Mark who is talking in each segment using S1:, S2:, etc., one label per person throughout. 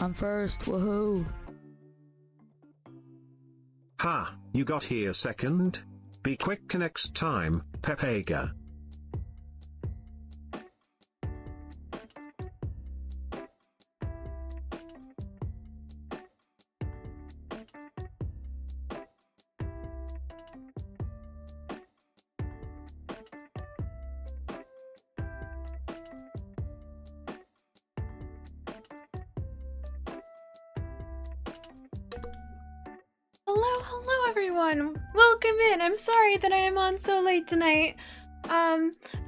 S1: I'm first, woohoo!
S2: Ha, you got here second? Be quick next time, Pepega.
S3: Hello everyone! Welcome in! I'm sorry that I am on so late tonight.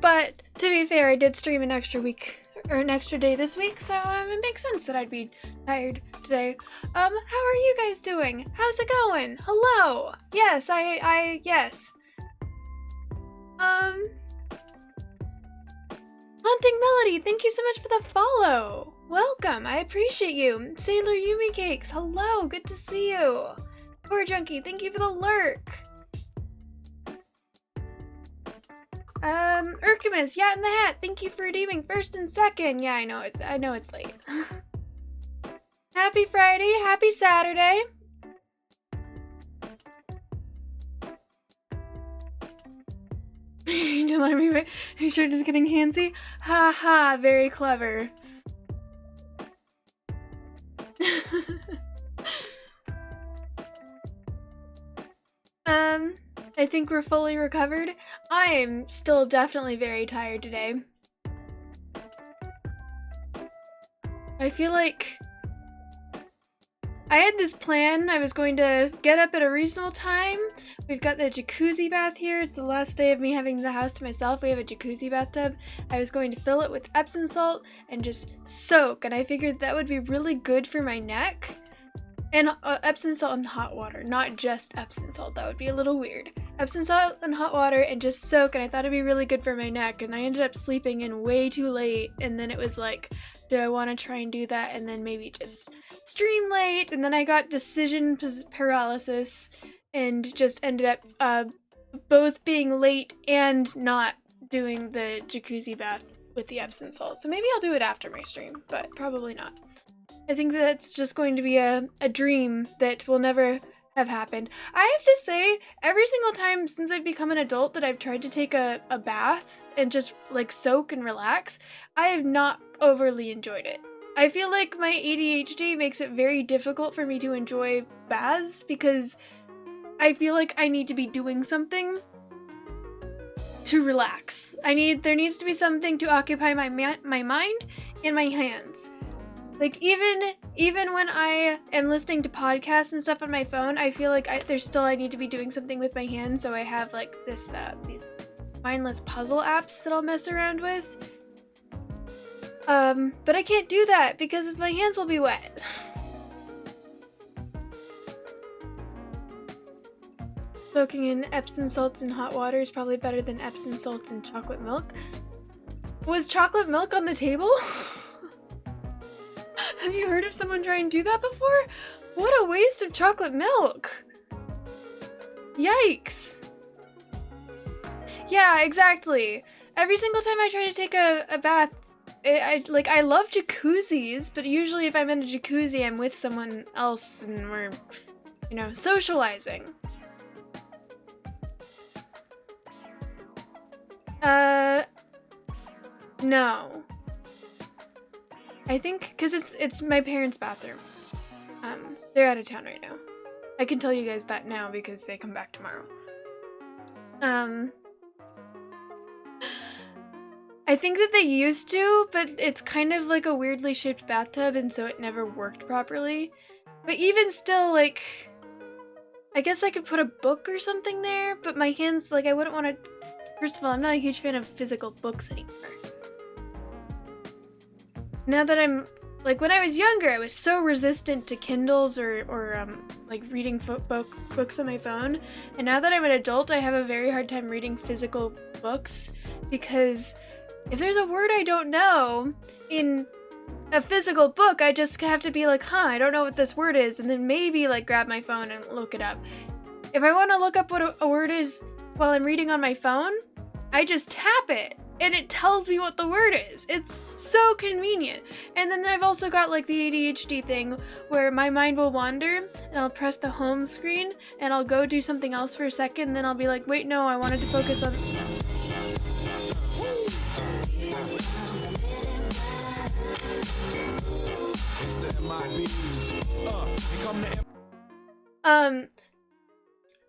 S3: But to be fair, I did stream an extra week, or an extra day this week, so it makes sense that I'd be tired today. How are you guys doing? How's it going? Hello! Yes, yes. Haunting Melody, thank you so much for the follow! Welcome, I appreciate you. Sailor Yumi Cakes, hello, good to see you. Poor Junkie, thank you for the lurk. Urkamus, Yacht in the Hat, thank you for redeeming first and second. Yeah, I know it's late. Happy Friday, happy Saturday. Don't let me wait. Are you sure just getting handsy? Ha ha, very clever. I think we're fully recovered. I am still definitely very tired today. I feel like I had this plan. I was going to get up at a reasonable time. We've got the jacuzzi bath here. It's the last day of me having the house to myself. We have a jacuzzi bathtub. I was going to fill it with Epsom salt and just soak, and I figured that would be really good for my neck. And Epsom salt and hot water, not just Epsom salt. That would be a little weird. Epsom salt and hot water and just soak, and I thought it'd be really good for my neck, and I ended up sleeping in way too late, and then it was like, do I want to try and do that and then maybe just stream late? And then I got decision paralysis and just ended up both being late and not doing the jacuzzi bath with the Epsom salt. So maybe I'll do it after my stream, but probably not. I think that's just going to be a dream that will never have happened. I have to say, every single time since I've become an adult that I've tried to take a bath and just like soak and relax, I have not overly enjoyed it. I feel like my ADHD makes it very difficult for me to enjoy baths because I feel like I need to be doing something to relax. There needs to be something to occupy my mind and my hands. Like, even when I am listening to podcasts and stuff on my phone, I feel like I need to be doing something with my hands, so I have, like, these mindless puzzle apps that I'll mess around with. But I can't do that, because my hands will be wet. Soaking in Epsom salts and hot water is probably better than Epsom salts and chocolate milk. Was chocolate milk on the table? Have you heard of someone try and do that before? What a waste of chocolate milk! Yikes! Yeah, exactly. Every single time I try to take a bath, I love jacuzzis, but usually if I'm in a jacuzzi, I'm with someone else and we're, socializing. No. I think because it's my parents' bathroom. They're out of town right now. I can tell you guys that now because they come back tomorrow. I think that they used to, but it's kind of like a weirdly shaped bathtub, and so it never worked properly. But even still, like, I guess I could put a book or something there, but my hands, like, I wouldn't want to. First of all, I'm not a huge fan of physical books anymore. Now that I'm, like, when I was younger, I was so resistant to Kindles or like, reading books on my phone. And now that I'm an adult, I have a very hard time reading physical books because if there's a word I don't know in a physical book, I just have to be like, I don't know what this word is, and then maybe, like, grab my phone and look it up. If I want to look up what a word is while I'm reading on my phone, I just tap it. and it tells me what the word is. It's so convenient. And then I've also got like the ADHD thing where my mind will wander and I'll press the home screen and I'll go do something else for a second, then I'll be like, wait, no, I wanted to focus on...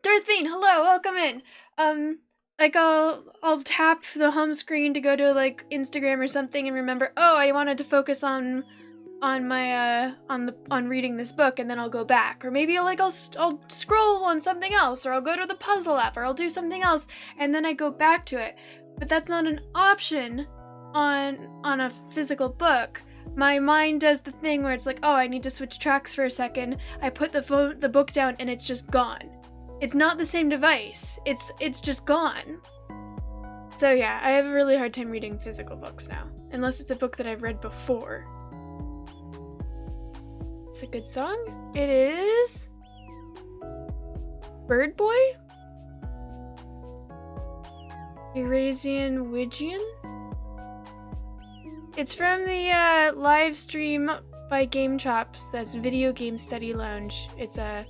S3: Darthine, hello, welcome in. Like I'll tap the home screen to go to like Instagram or something and remember, oh, I wanted to focus on my on reading this book, and then I'll go back. Or maybe I'll scroll on something else, or I'll go to the puzzle app, or I'll do something else, and then I go back to it. But that's not an option on a physical book. My mind does the thing where it's like, oh, I need to switch tracks for a second. I put the book down and it's just gone. It's not the same device. It's just gone. So yeah, I have a really hard time reading physical books now, unless it's a book that I've read before. It's a good song. It is Bird Boy? Eurasian Wigian? It's from the live stream by Game Chops, that's Video Game Study Lounge. It's a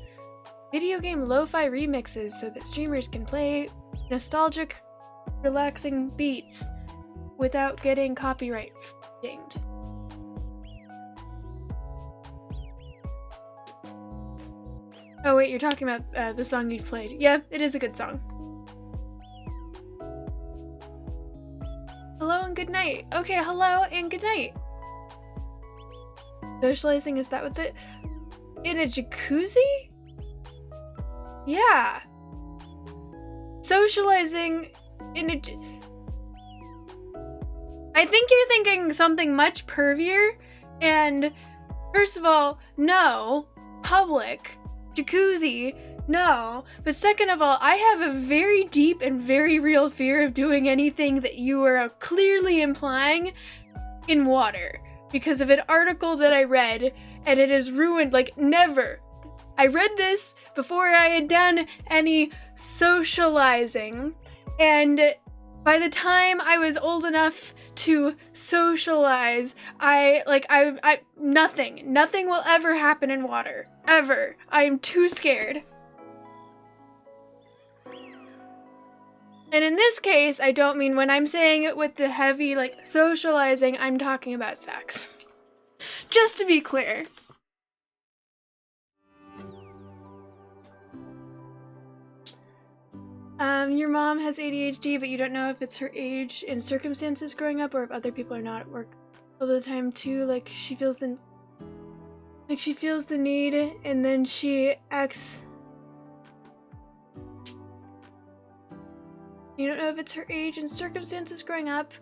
S3: video game lo-fi remixes so that streamers can play nostalgic, relaxing beats without getting copyright dinged. Oh wait, you're talking about the song you played. Yeah, it is a good song. Hello and good night. Okay, hello and good night. Socializing, is that what the... In a jacuzzi? Yeah. Socializing in a... I think you're thinking something much pervier, and first of all, no. Public. Jacuzzi. No. But second of all, I have a very deep and very real fear of doing anything that you are clearly implying in water, because of an article that I read, and it has ruined, like, never. I read this before I had done any socializing, and by the time I was old enough to socialize, nothing will ever happen in water. Ever. I am too scared. And in this case, I don't mean, when I'm saying it with the heavy, like, socializing, I'm talking about sex. Just to be clear. Your mom has ADHD, but you don't know if it's her age and circumstances growing up, or if other people are not at work all the time too. Like she feels the need, and then she acts. You don't know if it's her age and circumstances growing up,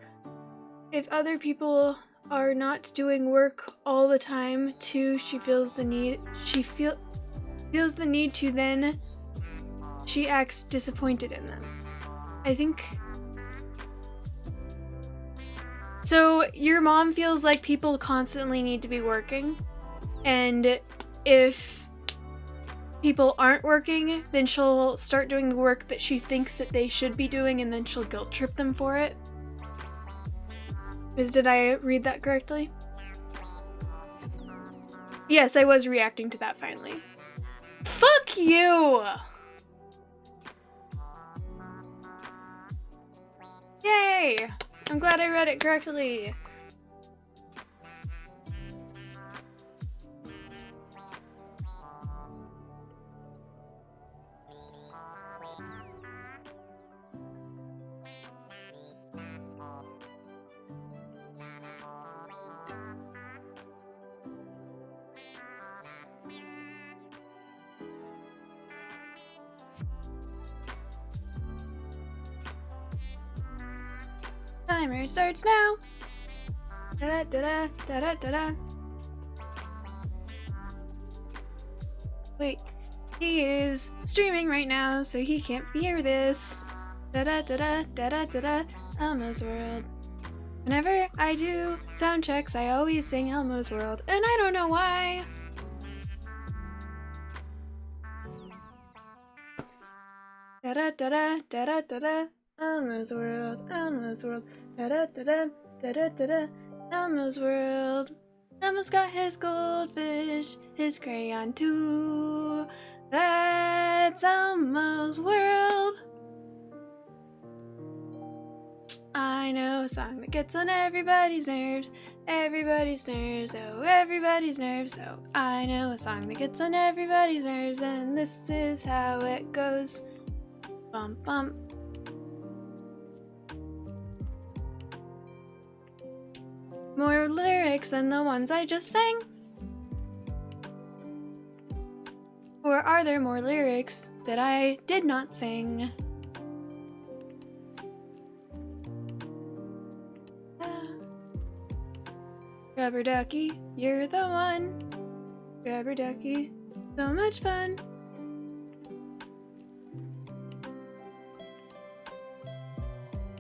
S3: if other people are not doing work all the time too. She feels the need. She feels the need to then. She acts disappointed in them. I think... So, your mom feels like people constantly need to be working, and if people aren't working, then she'll start doing the work that she thinks that they should be doing, and then she'll guilt trip them for it. Did I read that correctly? Yes, I was reacting to that finally. Fuck you! Yay! I'm glad I read it correctly. Timer starts now. Da da da da da da da. Wait, he is streaming right now, so he can't hear this. Da da da da da da da da. Elmo's World. Whenever I do sound checks, I always sing Elmo's World, and I don't know why. Da da da da da da da da. Elmo's world, Elmo's world, da da da da da da da da. Elmo's world. Elmo's got his goldfish, his crayon too. That's Elmo's world. I know a song that gets on everybody's nerves, everybody's nerves, oh everybody's nerves. So I know a song that gets on everybody's nerves, and this is how it goes. Bum bum. More lyrics than the ones I just sang? Or are there more lyrics that I did not sing? Rubber ducky, you're the one. Rubber ducky, so much fun.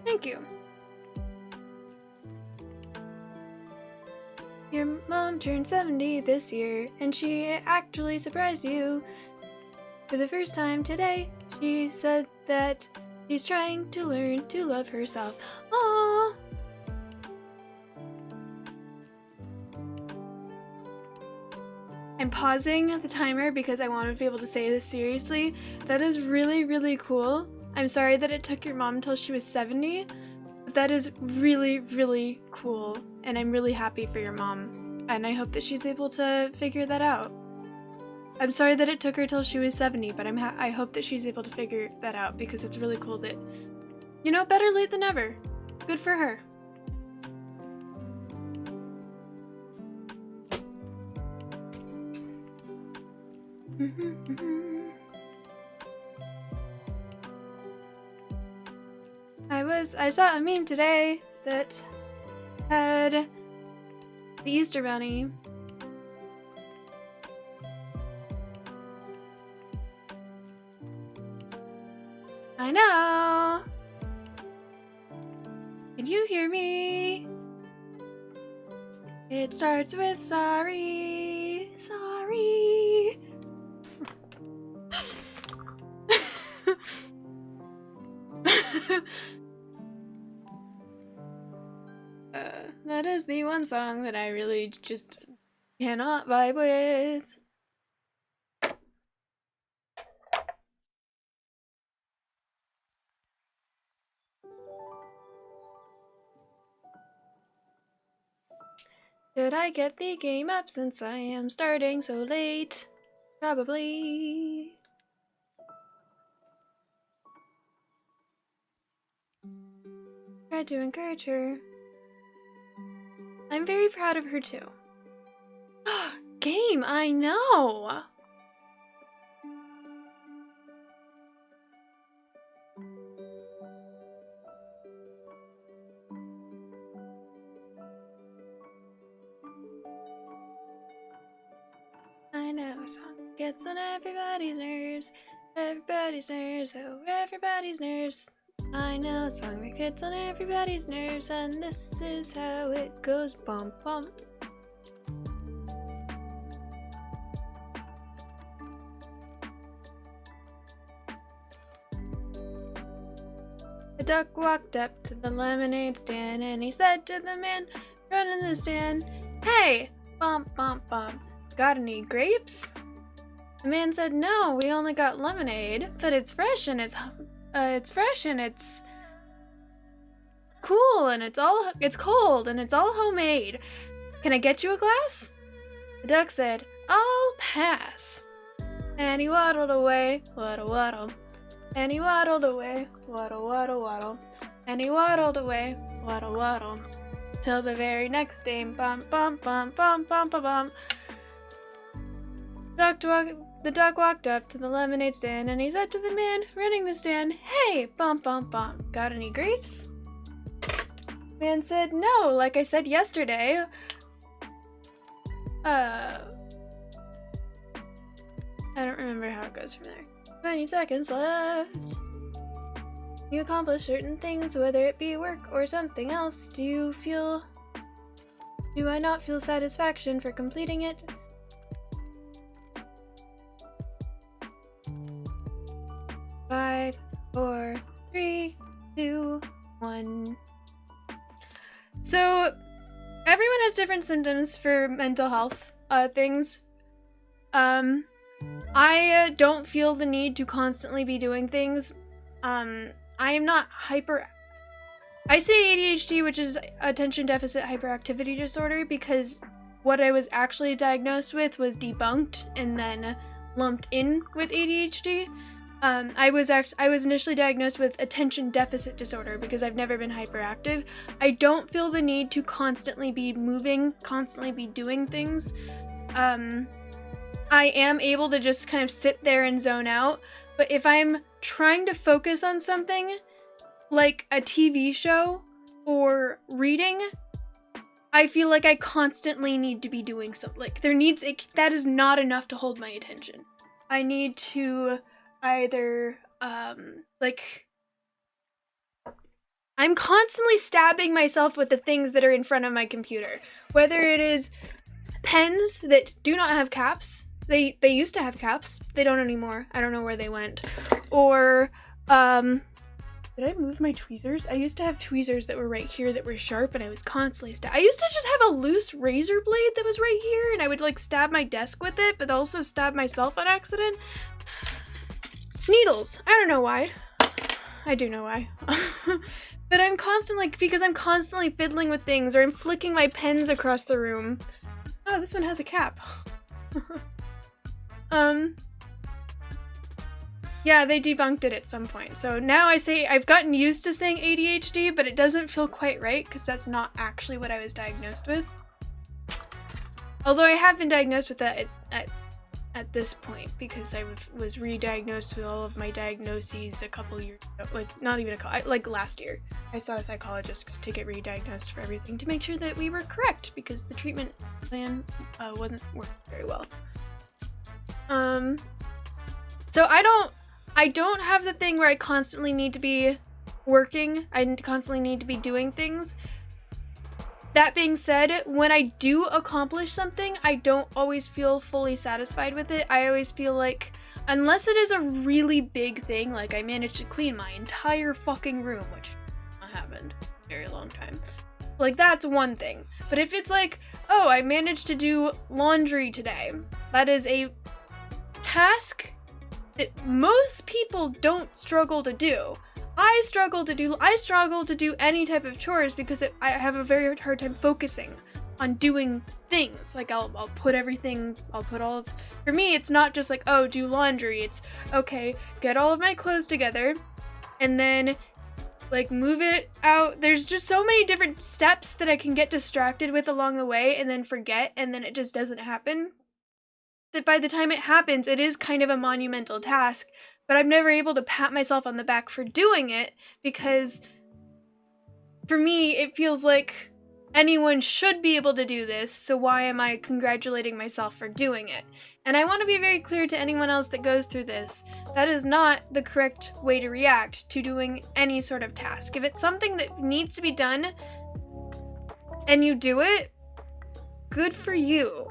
S3: Thank you. Your mom turned 70 this year, and she actually surprised you. For the first time today, she said that she's trying to learn to love herself. Aww. I'm pausing the timer because I want to be able to say this seriously. That is really, really cool. I'm sorry that it took your mom until she was 70, but that is really, really cool. And I'm really happy for your mom. And I hope that she's able to figure that out. I'm sorry that it took her till she was 70, but I hope that she's able to figure that out because it's really cool that, you know, better late than never. Good for her. I saw a meme today that had the Easter Bunny. I know. Can you hear me? It starts with sorry, sorry. That is the one song that I really just cannot vibe with. Did I get the game up since I am starting so late? Probably. Tried to encourage her. I'm very proud of her too. Game, I know! I know a song gets on everybody's nerves, oh everybody's nerves. I know a song that gets on everybody's nerves, and this is how it goes, bum bum. The duck walked up to the lemonade stand, and he said to the man running the stand, "Hey, bump bump bump, got any grapes?" The man said, "No, we only got lemonade, but it's fresh and it's cool and it's cold and it's all homemade. Can I get you a glass?" The duck said, "I'll pass." And he waddled away, waddle waddle. And he waddled away, waddle waddle waddle. And he waddled away, waddle waddle. Till the very next day, bump bump bump bump bump bump. The duck walked up to the lemonade stand, and he said to the man running the stand, "Hey, bump bump bump, got any grapes?" Man said, "No, like I said yesterday. I don't remember how it goes from there. 20 seconds left. You accomplish certain things, whether it be work or something else. Do I not feel satisfaction for completing it?" 5, 4, 3, 2, 1. So everyone has different symptoms for mental health things. I don't feel the need to constantly be doing things. I am not hyper. I say ADHD, which is attention deficit hyperactivity disorder, because what I was actually diagnosed with was debunked and then lumped in with ADHD. I was initially diagnosed with attention deficit disorder because I've never been hyperactive. I don't feel the need to constantly be moving, constantly be doing things. I am able to just kind of sit there and zone out, but if I'm trying to focus on something, like a TV show or reading, I feel like I constantly need to be doing something. Like, that is not enough to hold my attention. I need to either, I'm constantly stabbing myself with the things that are in front of my computer. Whether it is pens that do not have caps. They used to have caps. They don't anymore. I don't know where they went. Or, did I move my tweezers? I used to have tweezers that were right here that were sharp, and I was constantly I used to just have a loose razor blade that was right here, and I would like stab my desk with it, but also stab myself on accident. Needles. I don't know why. I do know why. But I'm constantly fiddling with things, or I'm flicking my pens across the room. Oh, this one has a cap. Yeah, they debunked it at some point. So now I've gotten used to saying ADHD, but it doesn't feel quite right because that's not actually what I was diagnosed with. Although I have been diagnosed with that at this point because I was re-diagnosed with all of my diagnoses a couple years ago. Like, not even like last year. I saw a psychologist to get re-diagnosed for everything to make sure that we were correct because the treatment plan wasn't working very well. So I don't have the thing where I constantly need to be working. I constantly need to be doing things. That being said, when I do accomplish something, I don't always feel fully satisfied with it. I always feel like, unless it is a really big thing, like I managed to clean my entire fucking room, which happened a very long time. Like, that's one thing. But if it's like, oh, I managed to do laundry today, that is a task that most people don't struggle to do. I struggle to do any type of chores because I have a very hard time focusing on doing things. Like, I'll put all of, for me, it's not just like, oh, do laundry. It's, okay, get all of my clothes together and then like move it out. There's just so many different steps that I can get distracted with along the way and then forget, and then it just doesn't happen. That by the time it happens, it is kind of a monumental task, but I'm never able to pat myself on the back for doing it because for me, it feels like anyone should be able to do this, so why am I congratulating myself for doing it? And I want to be very clear to anyone else that goes through this, that is not the correct way to react to doing any sort of task. If it's something that needs to be done and you do it, good for you.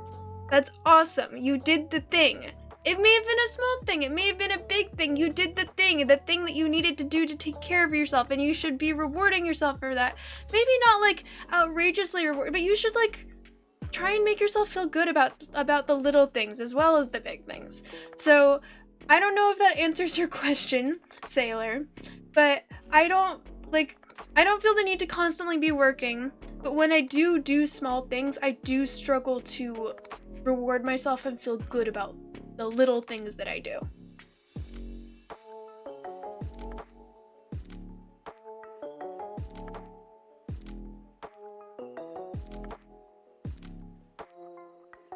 S3: That's awesome. You did the thing. It may have been a small thing. It may have been a big thing. You did the thing that you needed to do to take care of yourself, and you should be rewarding yourself for that. Maybe not like outrageously reward, but you should like try and make yourself feel good about the little things as well as the big things. So I don't know if that answers your question, Sailor, but I don't feel the need to constantly be working, but when I do small things, I do struggle to reward myself and feel good about the little things that I do.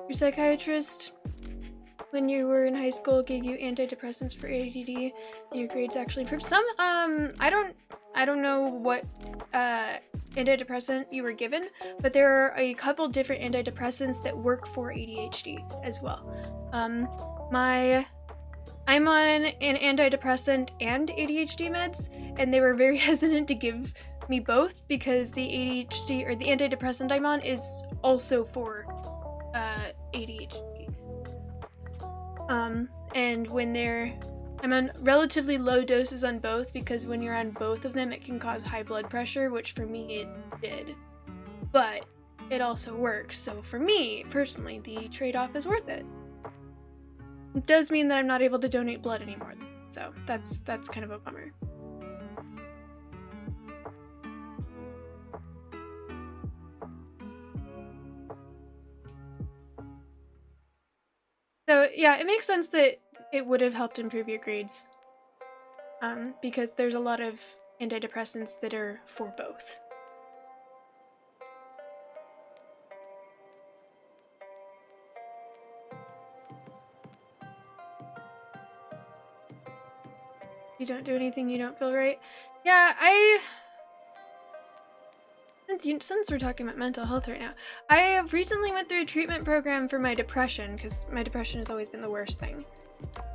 S3: Your psychiatrist, when you were in high school, gave you antidepressants for ADD, and your grades actually improved. Some, I don't know what antidepressant you were given, but there are a couple different antidepressants that work for ADHD as well. I'm on an antidepressant and ADHD meds, and they were very hesitant to give me both because the ADHD or the antidepressant I'm on is also for ADHD. And when I'm on relatively low doses on both because when you're on both of them, it can cause high blood pressure, which for me it did. But it also works, so for me, personally, the trade-off is worth it. It does mean that I'm not able to donate blood anymore, so that's kind of a bummer. So yeah, it makes sense that it would have helped improve your grades, because there's a lot of antidepressants that are for both. You don't do anything you don't feel right. Yeah, since we're talking about mental health right now, I recently went through a treatment program for my depression, because my depression has always been the worst thing.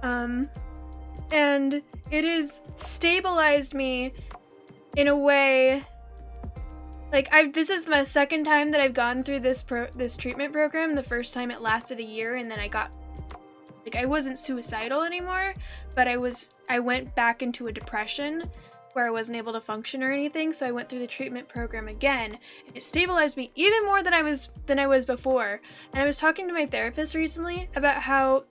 S3: And it has stabilized me in a way, like, this is my second time that I've gone through this treatment program. The first time it lasted a year, and then I wasn't suicidal anymore, but I went back into a depression where I wasn't able to function or anything, so I went through the treatment program again, and it stabilized me even more than I was before. And I was talking to my therapist recently about how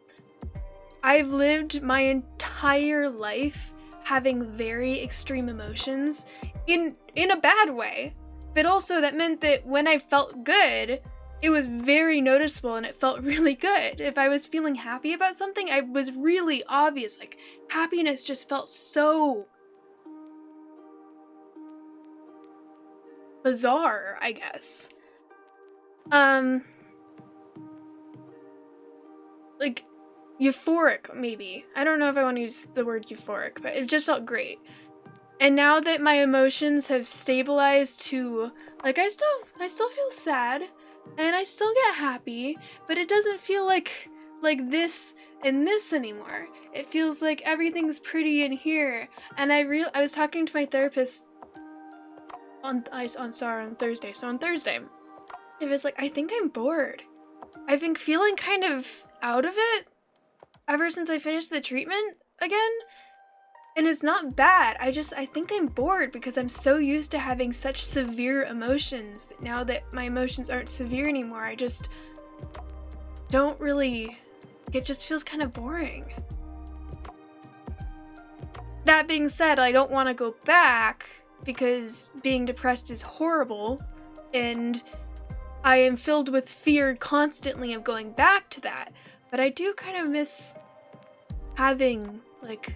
S3: I've lived my entire life having very extreme emotions in a bad way, but also that meant that when I felt good, it was very noticeable and it felt really good. If I was feeling happy about something, I was really obvious. Like, happiness just felt so bizarre, I guess. Like, euphoric, maybe. I don't know if I want to use the word euphoric, but it just felt great. And now that my emotions have stabilized to, like, I still feel sad, and I still get happy, but it doesn't feel like this and this anymore. It feels like everything's pretty in here. And I was talking to my therapist on Thursday. So on Thursday, it was like, I think I'm bored. I've been feeling kind of out of it ever since I finished the treatment again. And it's not bad. I think I'm bored because I'm so used to having such severe emotions that now that my emotions aren't severe anymore, I just don't really, it just feels kind of boring. That being said, I don't want to go back because being depressed is horrible, and I am filled with fear constantly of going back to that. But I do kind of miss having, like,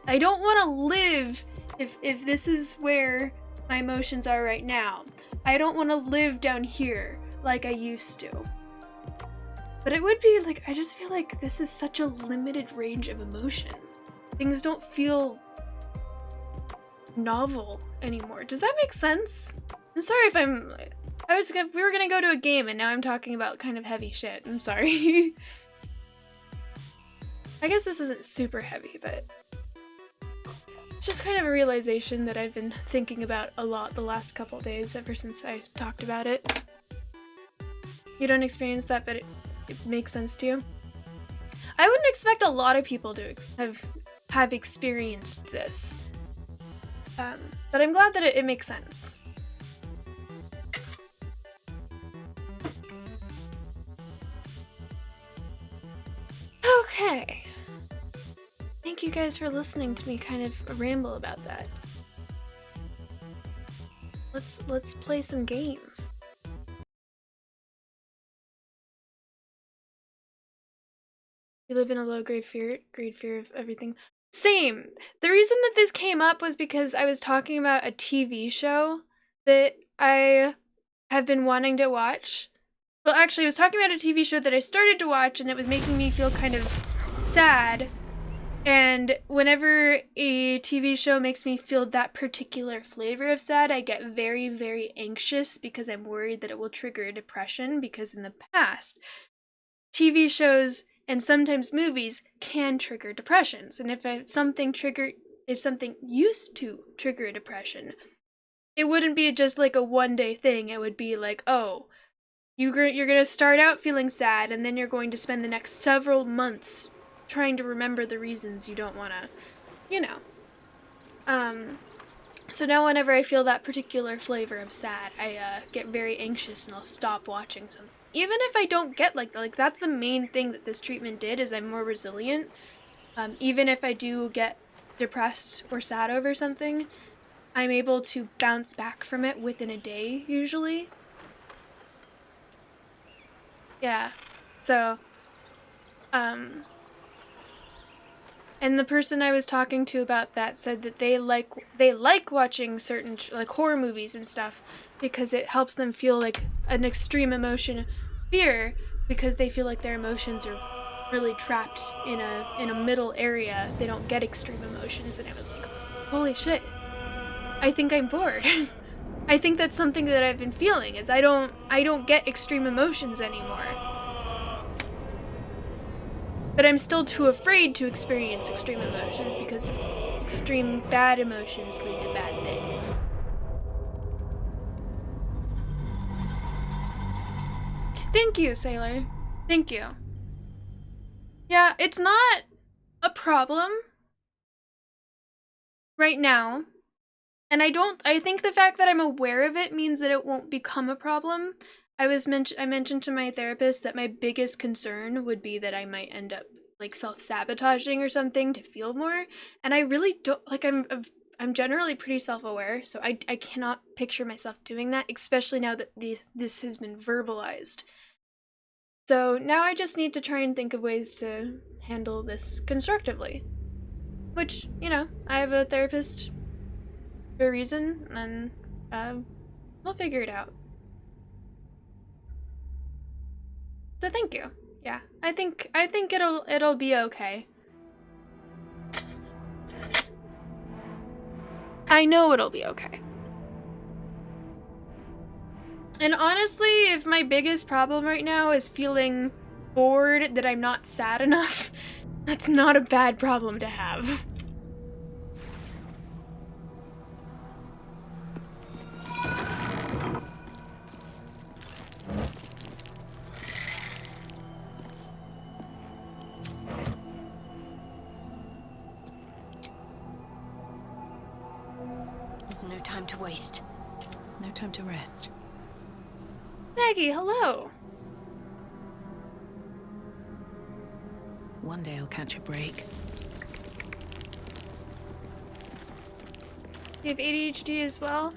S3: I don't want to live, if this is where my emotions are right now, I don't want to live down here like I used to. But it would be like, I just feel like this is such a limited range of emotions. Things don't feel novel anymore. Does that make sense? I'm sorry if we were gonna go to a game and now I'm talking about kind of heavy shit. I'm sorry. I guess this isn't super heavy, but it's just kind of a realization that I've been thinking about a lot the last couple days ever since I talked about it. You don't experience that, but it makes sense to you. I wouldn't expect a lot of people to have experienced this. But I'm glad that it makes sense. Okay. Thank you guys for listening to me kind of ramble about that. Let's play some games. You live in a low grade fear of everything. Same. The reason that this came up was because I was talking about a TV show that I have been wanting to watch. Well, actually, I was talking about a TV show that I started to watch, and it was making me feel kind of sad. And whenever a TV show makes me feel that particular flavor of sad, I get very, very anxious because I'm worried that it will trigger depression, because in the past, TV shows and sometimes movies can trigger depressions. And if something used to trigger depression, it wouldn't be just like a one-day thing. It would be like, oh, you're gonna start out feeling sad, and then you're going to spend the next several months trying to remember the reasons you don't want to, you know. So now whenever I feel that particular flavor of sad, I get very anxious and I'll stop watching something. Even if I don't get like that's the main thing that this treatment did, is I'm more resilient. Even if I do get depressed or sad over something, I'm able to bounce back from it within a day, usually. Yeah. So, and the person I was talking to about that said that they like watching certain like horror movies and stuff because it helps them feel like an extreme emotion, fear, because they feel like their emotions are really trapped in a middle area. They don't get extreme emotions, and I was like, holy shit. I think I'm bored. I think that's something that I've been feeling, is I don't get extreme emotions anymore. But I'm still too afraid to experience extreme emotions because extreme bad emotions lead to bad things. Thank you, Sailor. Thank you. Yeah, it's not a problem right now. And I think the fact that I'm aware of it means that it won't become a problem. I mentioned to my therapist that my biggest concern would be that I might end up like self-sabotaging or something to feel more, and I really don't like I'm generally pretty self-aware, so I cannot picture myself doing that, especially now that this has been verbalized. So now I just need to try and think of ways to handle this constructively. Which, you know, I have a therapist for a reason, and we'll figure it out. So thank you. Yeah, I think it'll be okay. I know it'll be okay. And honestly, if my biggest problem right now is feeling bored that I'm not sad enough, that's not a bad problem to have.
S1: There's no time to waste. No time to rest.
S3: Maggie, hello.
S1: One day I'll catch a break.
S3: You have ADHD as well?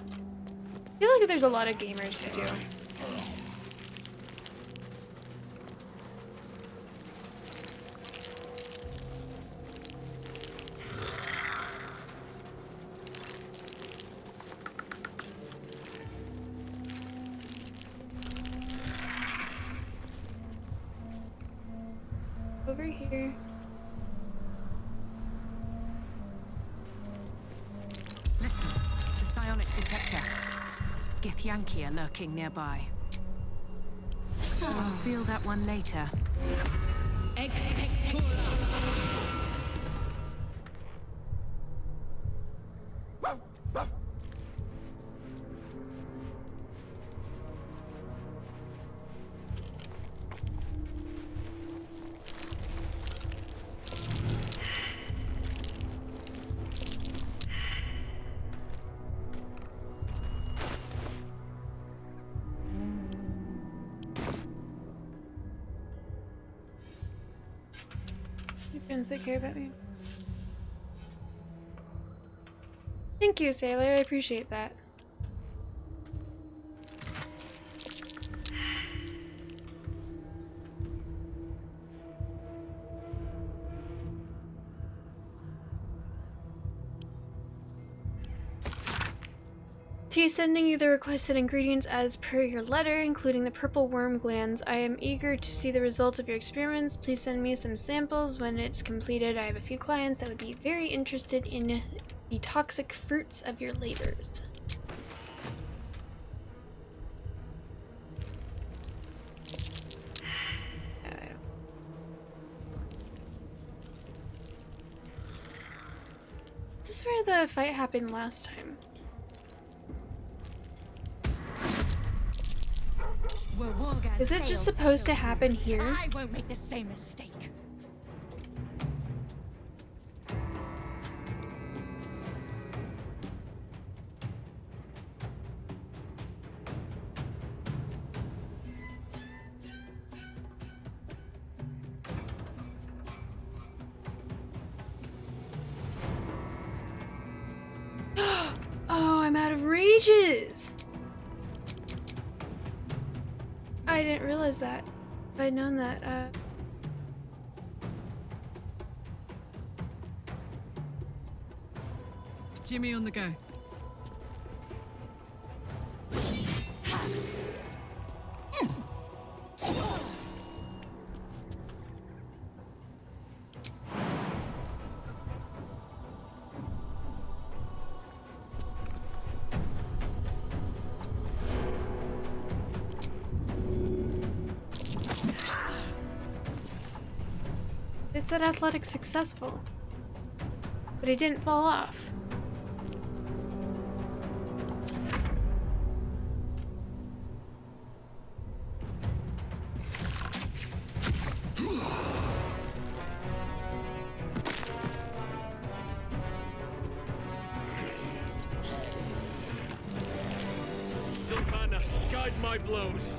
S3: I feel like there's a lot of gamers who do. Over here.
S1: Listen, the psionic detector. Githyanki are lurking nearby. I'll feel that one later.
S3: Friends that care about me. Thank you, Sailor. I appreciate that. To sending you the requested ingredients as per your letter, including the purple worm glands. I am eager to see the results of your experiments. Please send me some samples when it's completed. I have a few clients that would be very interested in the toxic fruits of your labors. This is where the fight happened last time.
S4: Well,
S3: Is it just supposed to happen here?
S4: I won't make the same mistake.
S3: rages! I didn't realize that. If I'd known that,
S1: Jimmy on the go.
S3: it said athletic successful. But he didn't fall off.
S4: Sylvanas, guide my blows.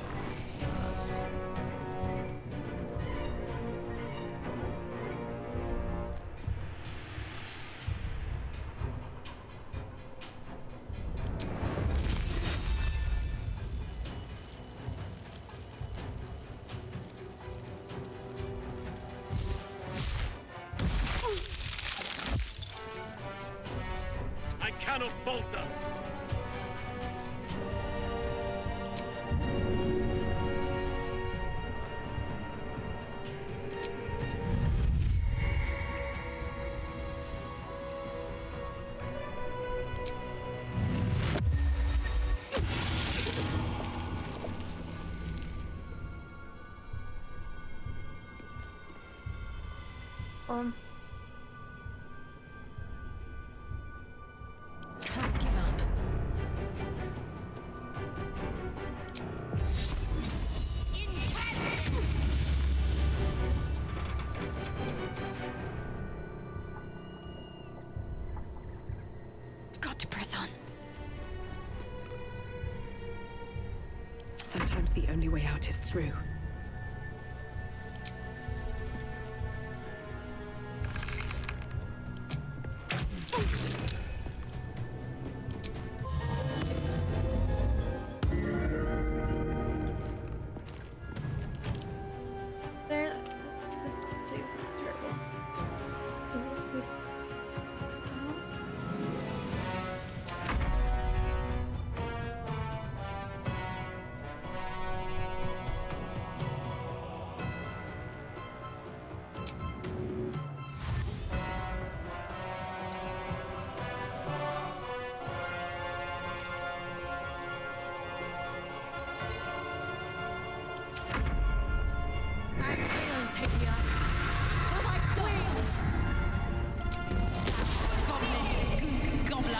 S4: I cannot falter.
S1: Can't give up. Got to press on. Sometimes the only way out is through.
S3: There. This saves not terrible.
S1: Take the artifact for my queen. Goblin.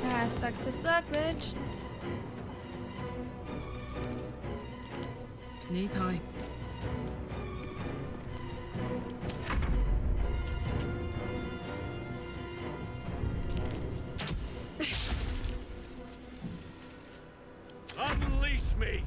S3: Ah, sucks to suck, bitch.
S1: Knees high.
S4: Unleash me!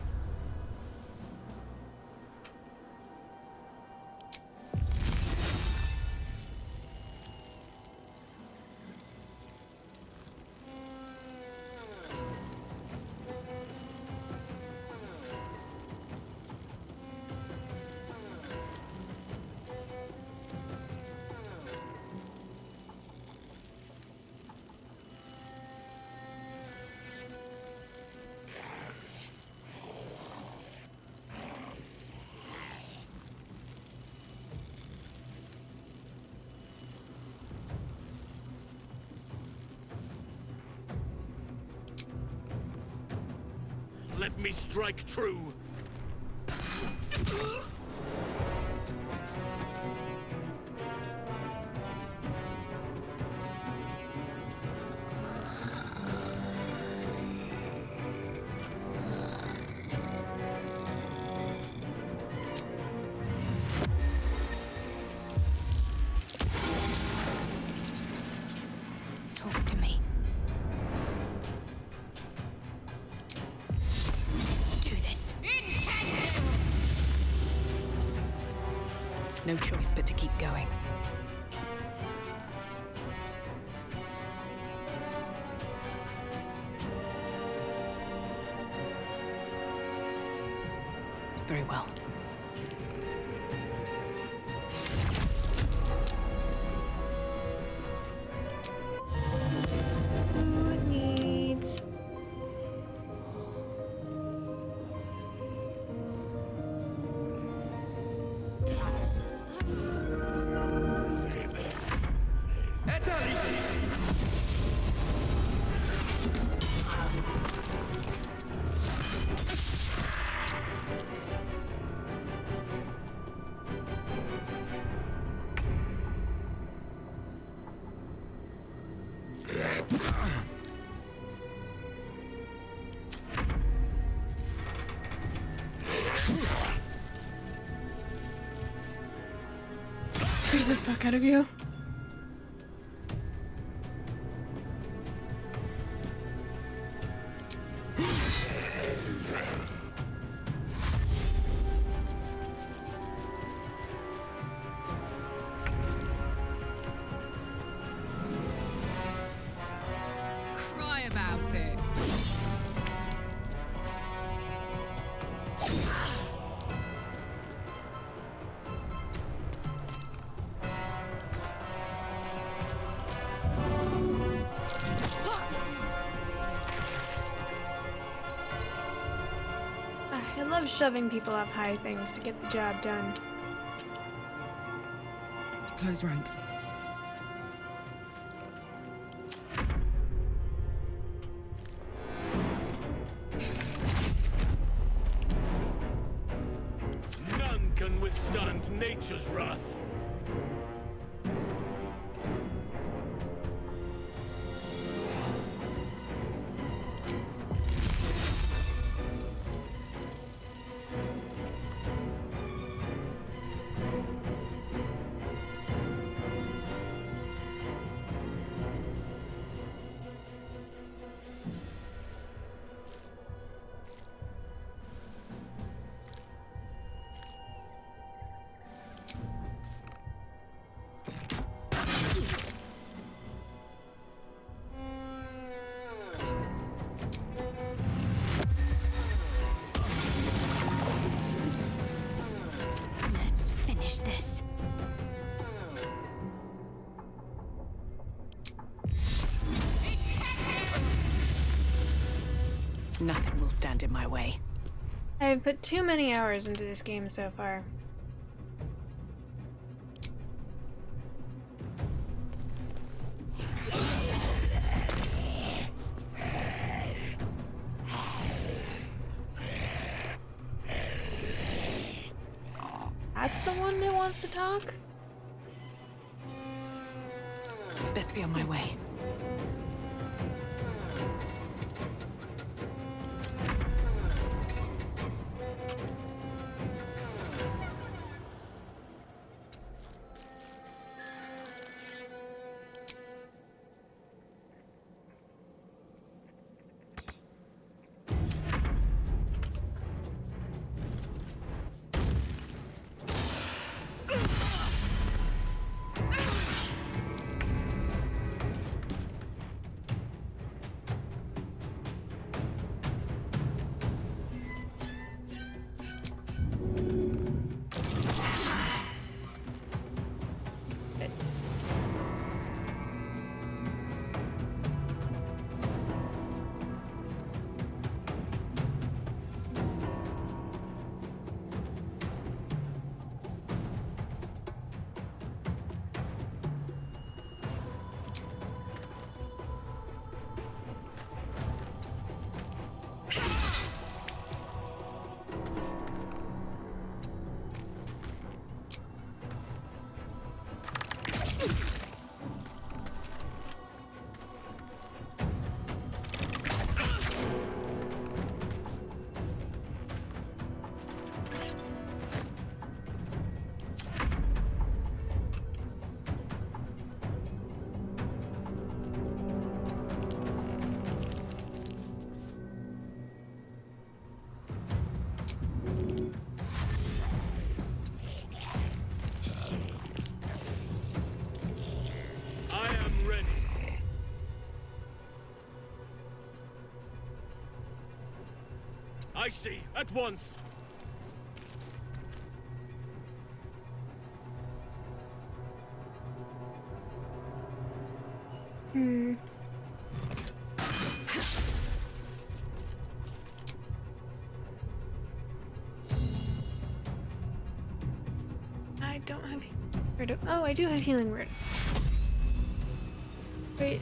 S4: me strike true.
S1: Talk to me. Let's do this. No choice but to keep going. Very well.
S3: Who needs... Scares the fuck out of you.
S1: Cry about it.
S3: I love shoving people up high things to get the job done.
S1: Close ranks.
S4: None can withstand nature's wrath.
S1: Let's finish this. Nothing will stand in my way.
S3: I've put too many hours into this game so far. That's the one that wants to talk?
S1: Best be on my way.
S4: I see. At once.
S3: I don't have. Oh, I do have healing word. Wait.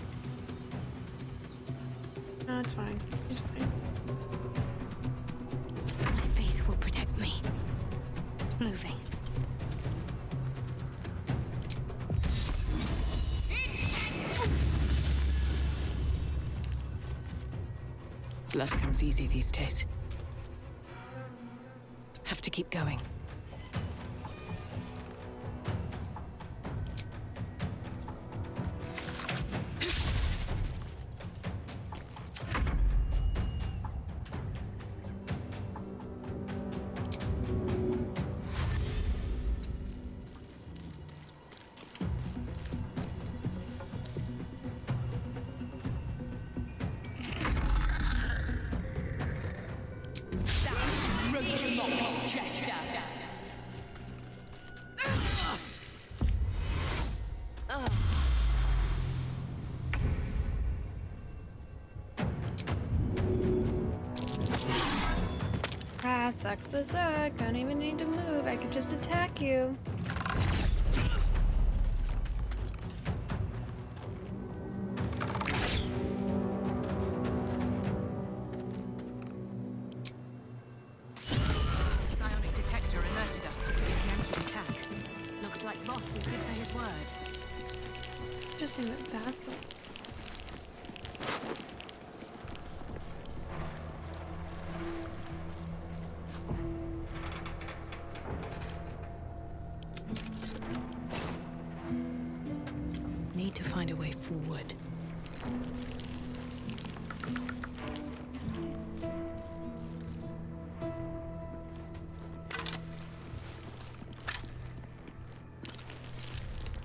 S3: No, it's fine. It's fine.
S1: My faith will protect me. Moving. Blood comes easy these days. Have to keep going.
S3: Ah, sucks to suck. Don't even need to move. I could just attack you.
S1: Psionic detector alerted us to the Yankee attack. Looks like Voss was good for his word.
S3: Interesting that that's the.
S1: Need to find a way forward.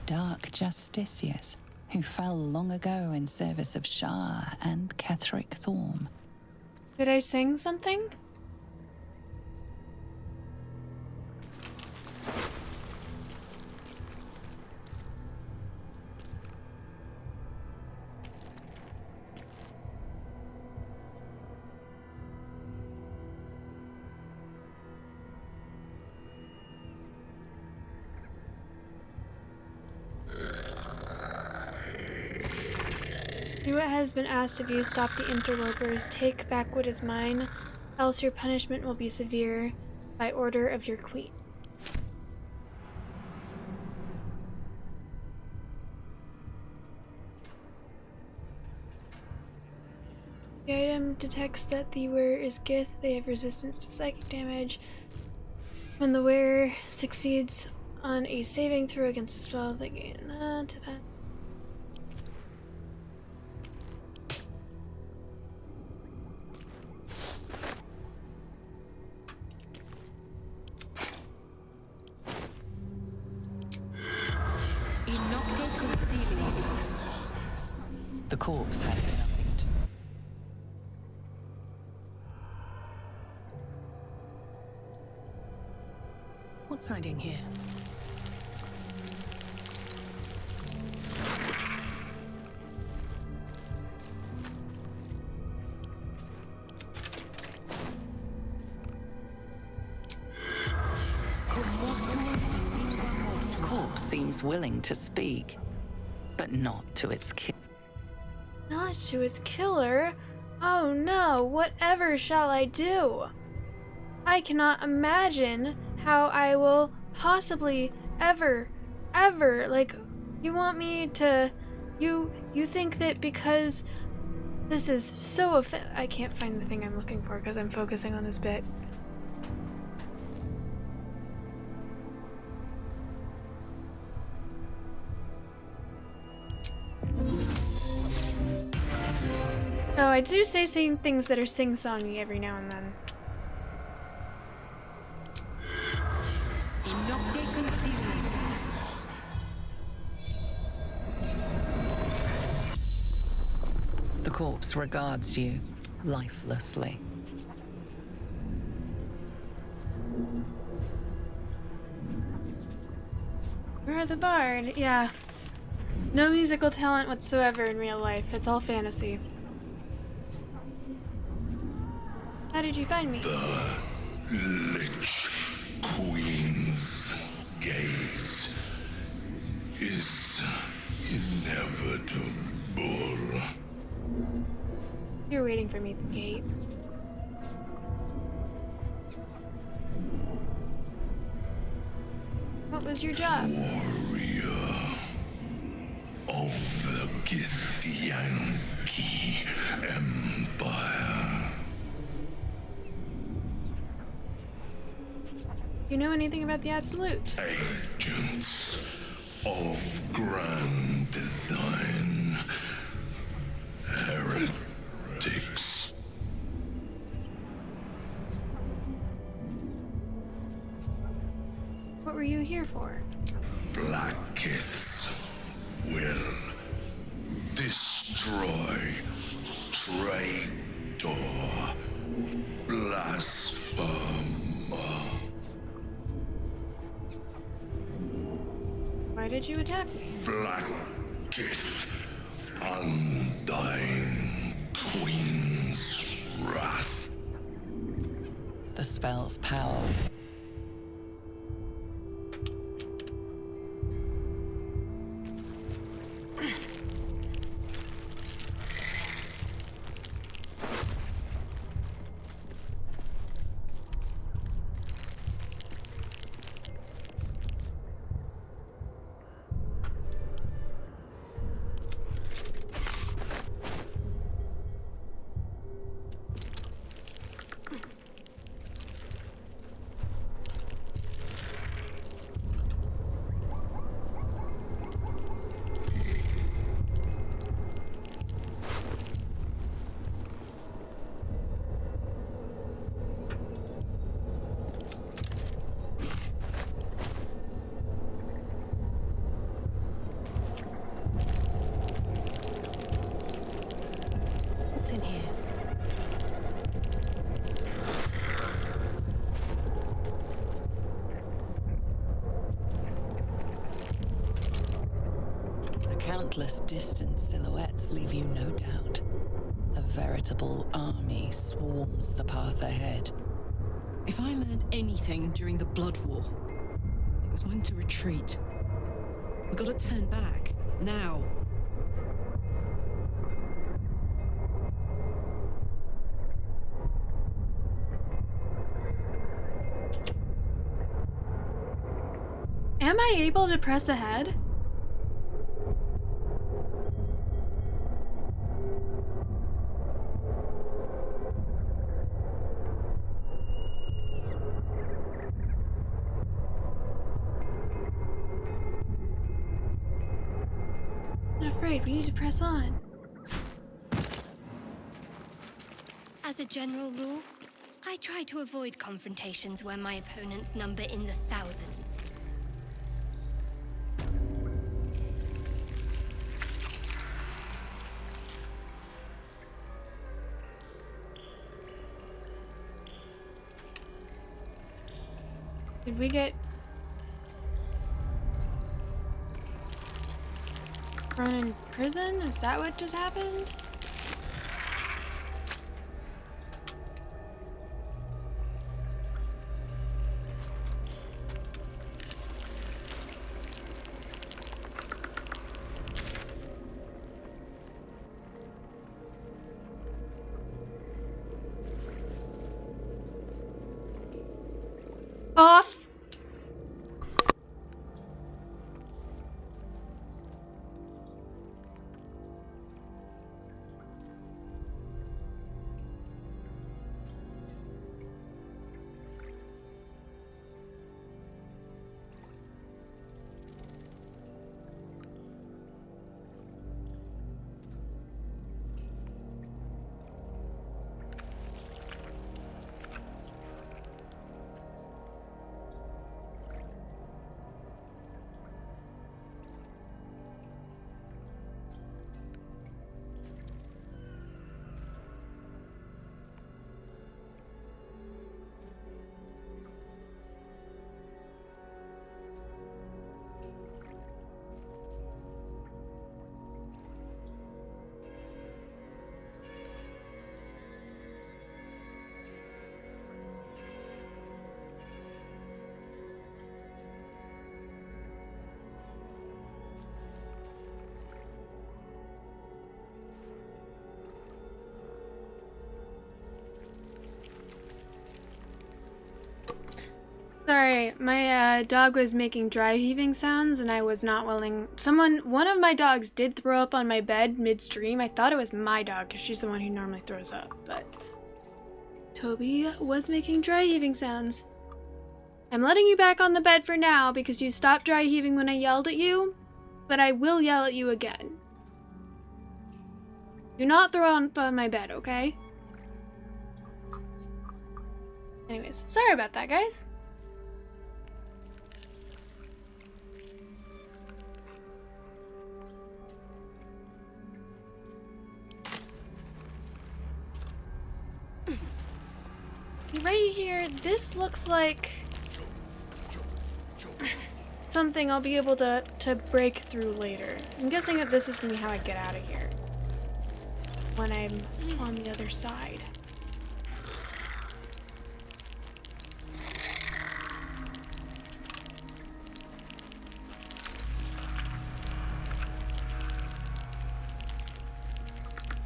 S5: Dark justiciars who fell long ago in service of Shah and Ketheric Thorm.
S3: Did I sing something? Do what has been asked of you. Stop the interlopers. Take back what is mine, else your punishment will be severe by order of your queen. The item detects that the wearer is Gith. They have resistance to psychic damage. When the wearer succeeds on a saving throw against a spell, they gain.
S5: The corpse has nothing to...
S1: What's hiding here?
S5: The corpse seems willing to speak, but not to its killer.
S3: Not to his killer? Oh no, whatever shall I do? I cannot imagine how I will possibly ever, like, you want me to, you think that because this is so I can't find the thing I'm looking for because I'm focusing on this bit. Oh, I do say things that are sing-songy every now and then.
S5: The corpse regards you lifelessly.
S3: Where are the bard? Yeah. No musical talent whatsoever in real life. It's all fantasy. How did you find me?
S6: Lich Queen's gaze is inevitable.
S3: You're waiting for me at the gate. What was your job?
S6: Warrior of the Githyanki Empire.
S3: You know anything about the Absolute?
S6: Agents of Grand Design. Heretics.
S3: What were you here for?
S6: Blackiths will destroy traitor, blasphemer.
S3: Why did you attack me?
S6: Blackith, undying Queen's wrath.
S5: The spell's power.
S1: What's in here?
S5: The countless distant silhouettes leave you no doubt. A veritable army swarms the path ahead.
S7: If I learned anything during the Blood War, it was when to retreat. We gotta turn back, now.
S3: Am I able to press ahead? I'm not afraid. We need to press on.
S8: As a general rule, I try to avoid confrontations where my opponents number in the thousands.
S3: Did we get thrown in prison? Is that what just happened? Off. Sorry, my dog was making dry heaving sounds and I was not willing. One of my dogs did throw up on my bed midstream. I thought it was my dog because she's the one who normally throws up, but Toby was making dry heaving sounds. I'm letting you back on the bed for now because you stopped dry heaving when I yelled at you, but I will yell at you again. Do not throw up on my bed, okay? Anyways, sorry about that, guys. Right here, this looks like something I'll be able to break through later. I'm guessing that this is gonna be how I get out of here when I'm on the other side.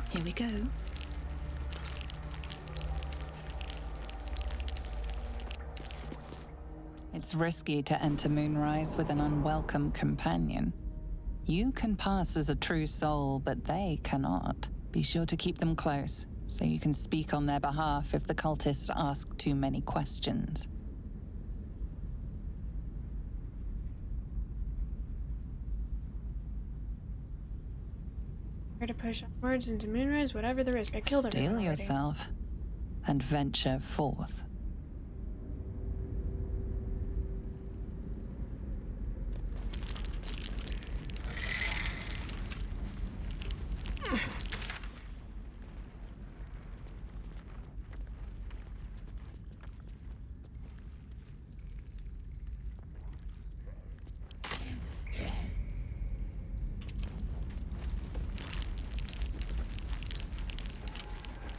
S7: Here we go.
S5: It's risky to enter Moonrise with an unwelcome companion. You can pass as a true soul, but they cannot. Be sure to keep them close, so you can speak on their behalf if the cultists ask too many questions.
S3: Try to push onwards into Moonrise, whatever the risk. I killed everyone
S5: Steel
S3: already.
S5: yourself and venture forth.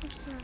S3: Oops, sorry.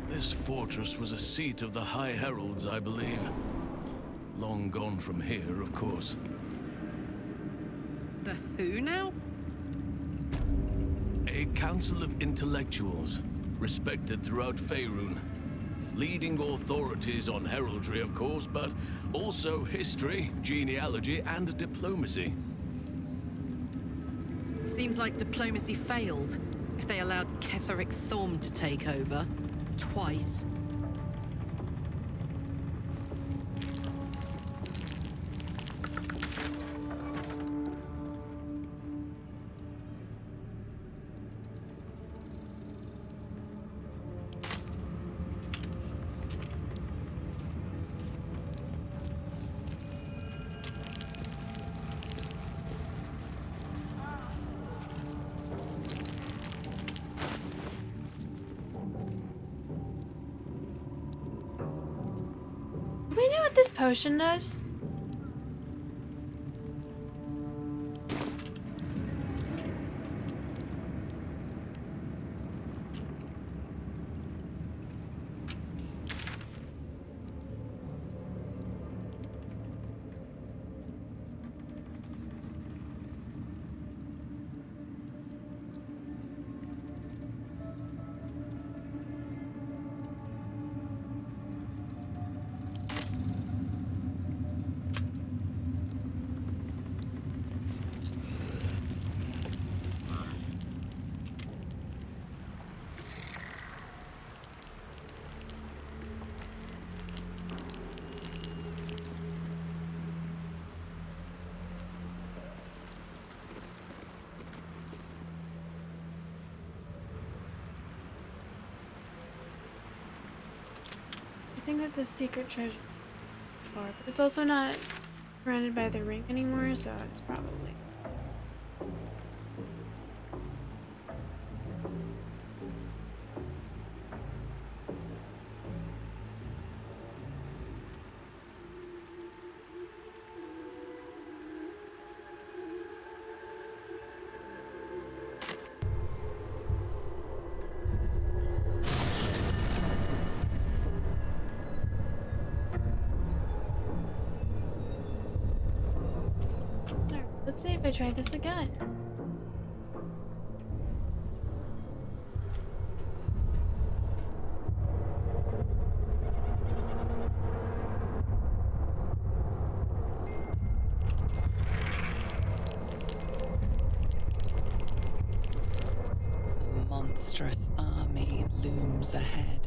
S4: This fortress was a seat of the High Heralds, I believe. Long gone from here, of course.
S7: The who now?
S4: A council of intellectuals, respected throughout Faerun. Leading authorities on heraldry, of course, but also history, genealogy, and diplomacy.
S7: Seems like diplomacy failed if they allowed Ketheric Thorm to take over. Twice.
S3: Do we know what this potion does? think that the secret treasure is far, but it's also not surrounded by the ring anymore, so it's probably. Alright, let's see if I try this again.
S5: A monstrous army looms ahead.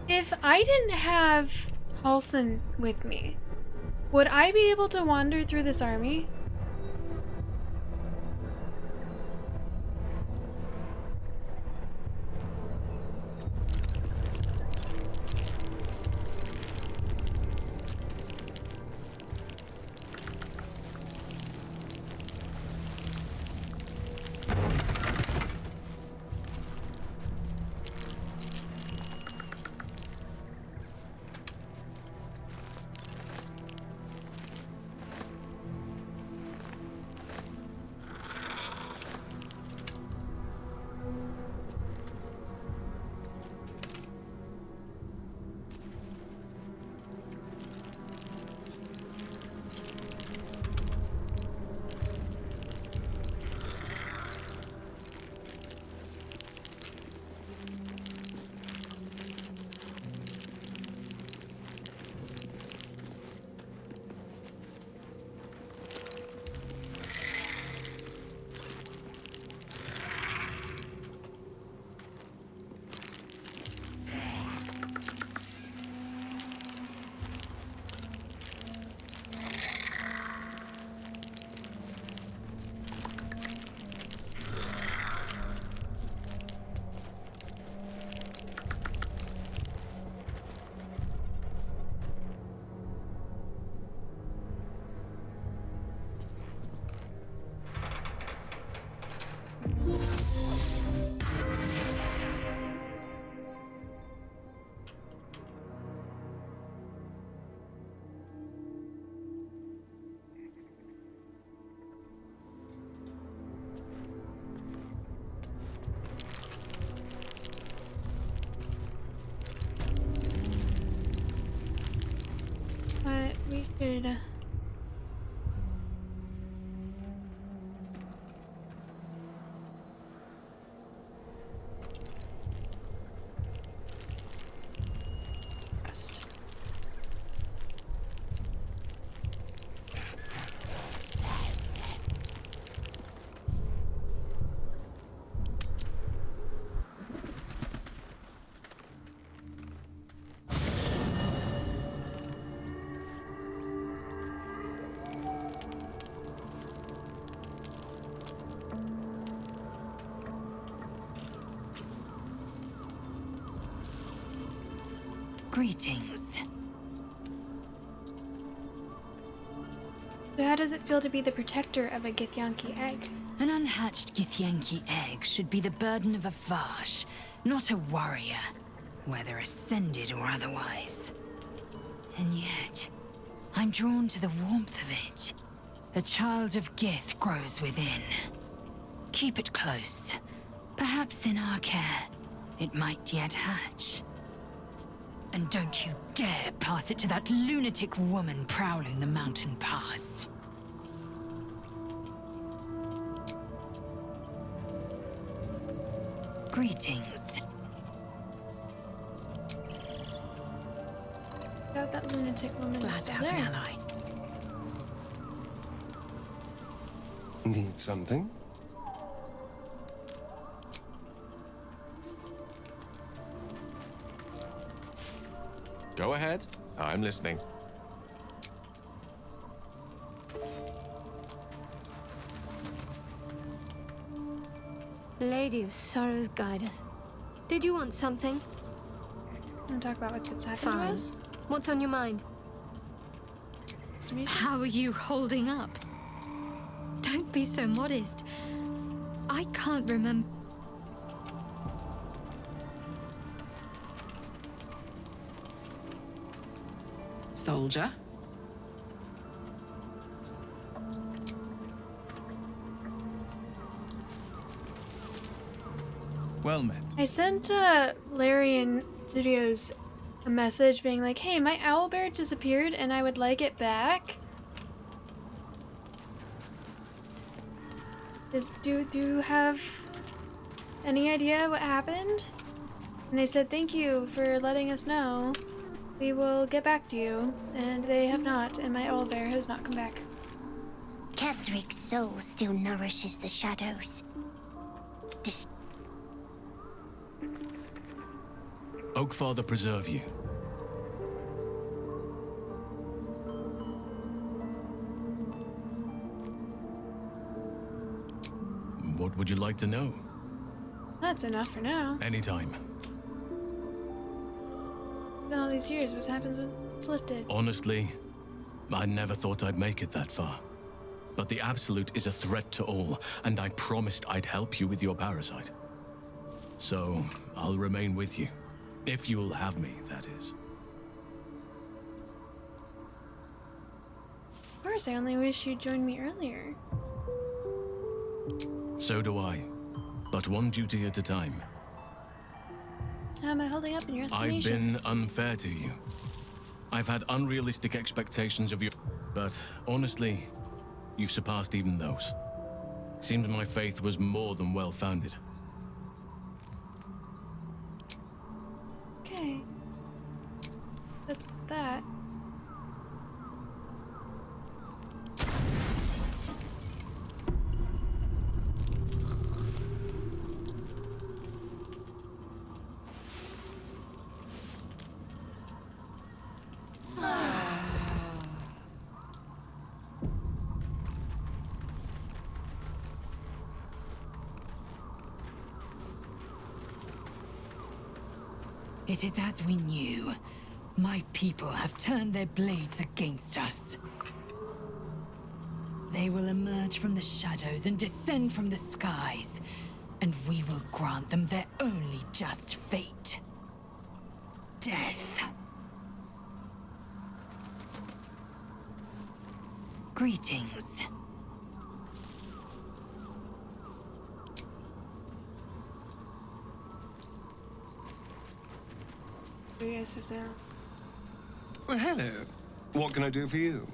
S3: If I didn't have Halson with me, would I be able to wander through this army? But we should. Rest.
S9: Greetings.
S3: So how does it feel to be the protector of a Githyanki egg?
S9: An unhatched Githyanki egg should be the burden of a Vash, not a warrior, whether ascended or otherwise. And yet, I'm drawn to the warmth of it. A child of Gith grows within. Keep it close. Perhaps in our care, it might yet hatch. And don't you dare pass it to that lunatic woman prowling the mountain pass. Greetings.
S3: Doubt that lunatic woman is
S7: Glad to
S3: still
S7: have an
S3: there.
S7: ally.
S6: Need something?
S10: Go ahead. I'm listening.
S8: Lay Lady of Sorrows guide us. Did you want something?
S3: Want to talk about what's happened to
S8: Fine.
S3: us?
S8: What's on your mind?
S9: How are you holding up? Don't be so modest. I can't remember.
S5: Soldier?
S11: Well met.
S3: I sent Larian Studios a message being like, hey, my owlbear disappeared and I would like it back. Do you have any idea what happened? And they said, thank you for letting us know. We will get back to you. And they have not, and my owlbear has not come back.
S12: Ketheric's soul still nourishes the shadows.
S4: Oakfather preserve you. What would you like to know?
S3: That's enough for now.
S4: Anytime.
S3: Been all these years, what's happened with it's lifted?
S4: Honestly, I never thought I'd make it that far. But the Absolute is a threat to all, and I promised I'd help you with your parasite. So, I'll remain with you. If you'll have me, that is.
S3: Of course, I only wish you'd joined me earlier.
S4: So do I. But one duty at a time.
S3: How am I holding up in your
S4: I've
S3: estimations?
S4: been unfair to you. I've had unrealistic expectations of you. But honestly, you've surpassed even those. Seems my faith was more than well-founded.
S3: Okay. That's that.
S9: It is as we knew. My people have turned their blades against us. They will emerge from the shadows and descend from the skies, and we will grant them their only just fate. Death. Greetings.
S3: Curious if they're...
S6: Well, hello. What can I do for you?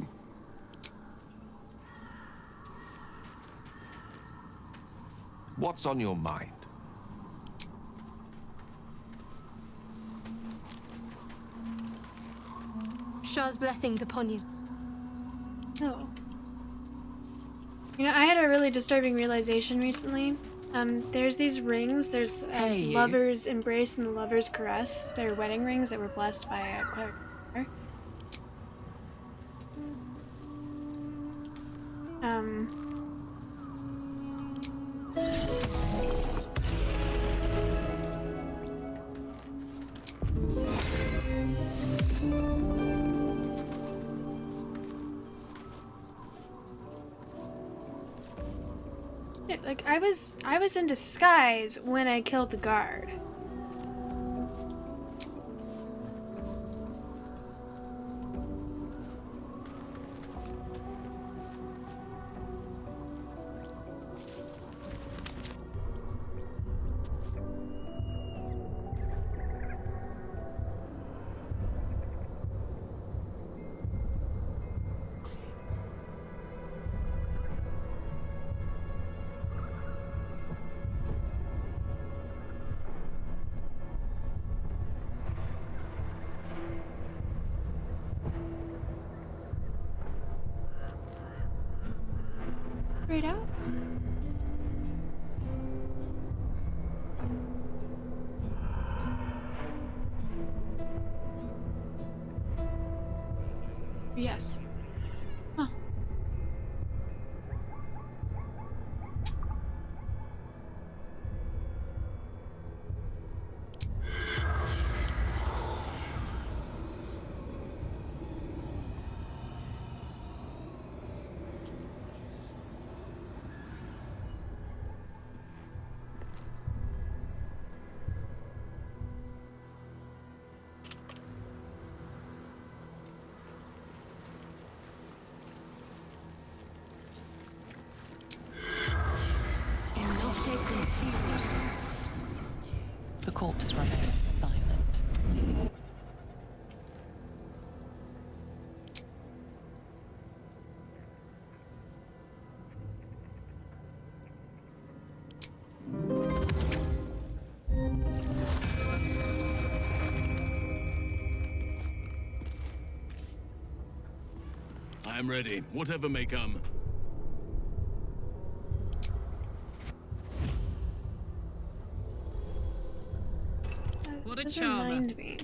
S10: What's on your mind?
S8: Shah's blessings upon you.
S3: Oh. You know, I had a really disturbing realization recently. There's these rings. There's
S5: Hey, you.
S3: Lover's Embrace and the Lover's Caress. They're wedding rings that were blessed by a cleric. Like I was in disguise when I killed the guard. Straight out? Yes. Huh.
S4: I'm ready, whatever may come.
S7: What a
S3: Does
S7: charmer.
S3: remind me.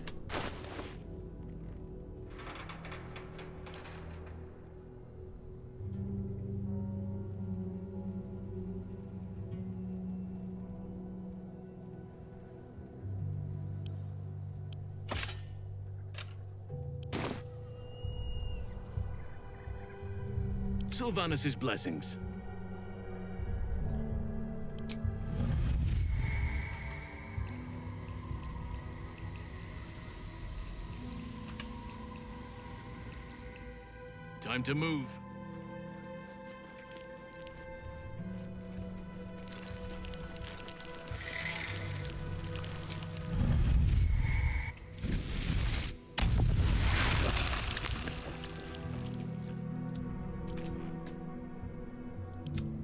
S4: Sylvanus' blessings. Time to move.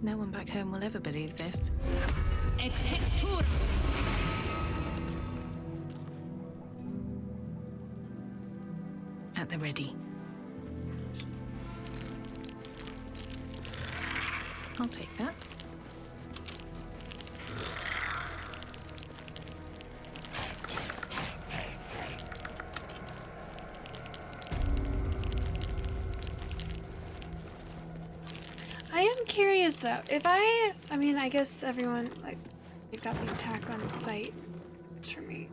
S1: No one back home will ever believe this.
S9: Ex hextura.
S1: At the ready. I'll take that.
S3: I am curious though, if I mean, I guess everyone, like, they got the attack on site. It's for me.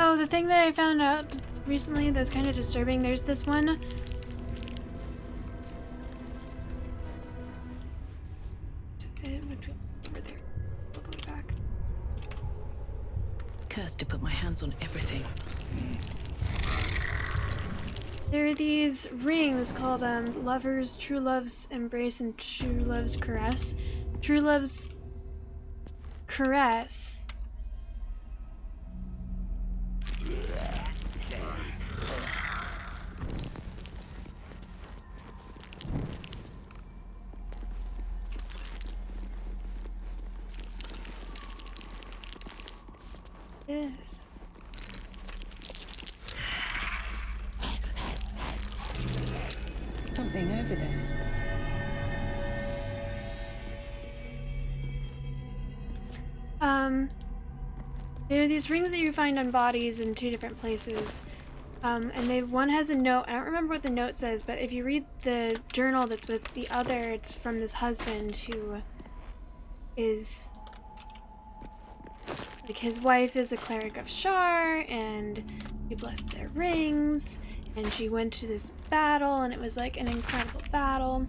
S3: Oh, the thing that I found out recently that's kind of disturbing, there's this one. It would be over there, all the way back.
S1: Cursed to put my hands on everything.
S3: There are these rings called lovers, true love's embrace, and true love's caress. True love's caress. This.
S5: Something over there.
S3: There are these rings that you find on bodies in two different places. And one has a note. I don't remember what the note says, but if you read the journal that's with the other, it's from this husband who is, like, his wife is a cleric of Shar, and he blessed their rings, and she went to this battle, and it was like an incredible battle.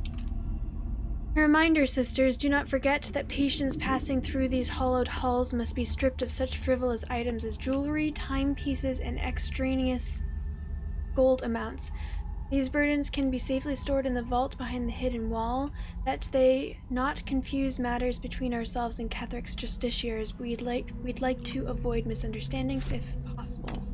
S3: A reminder, sisters, do not forget that patients passing through these hollowed halls must be stripped of such frivolous items as jewelry, timepieces, and extraneous gold amounts. These burdens can be safely stored in the vault behind the hidden wall, that they not confuse matters between ourselves and Kethric's justiciars. We'd like to avoid misunderstandings if possible.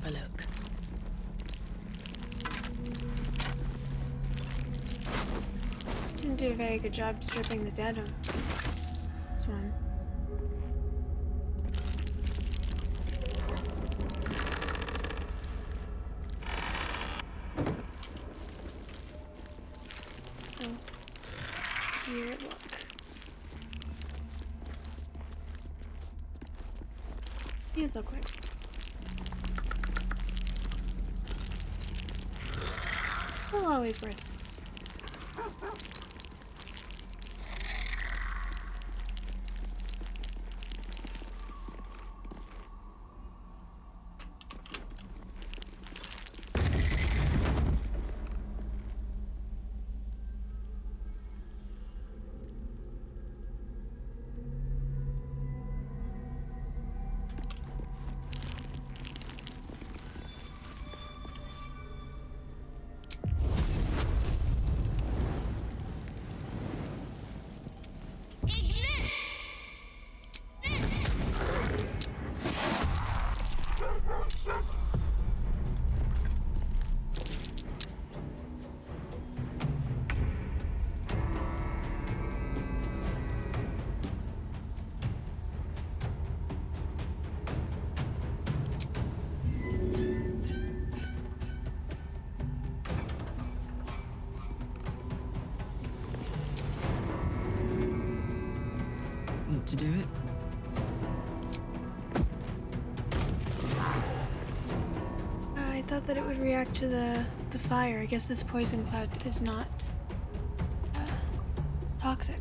S7: have a look.
S3: Didn't do a very good job stripping the dead on this one. Oh, here, look. Use so quick. Well, always worth it.
S7: Want to do it?
S3: I thought that it would react to the fire. I guess this poison cloud is not toxic.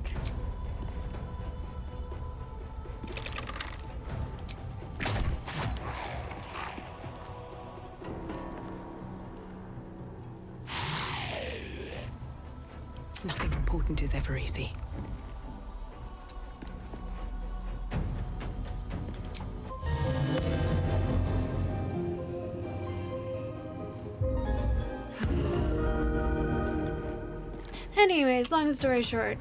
S7: Nothing important is ever easy.
S3: Anyways, long story short,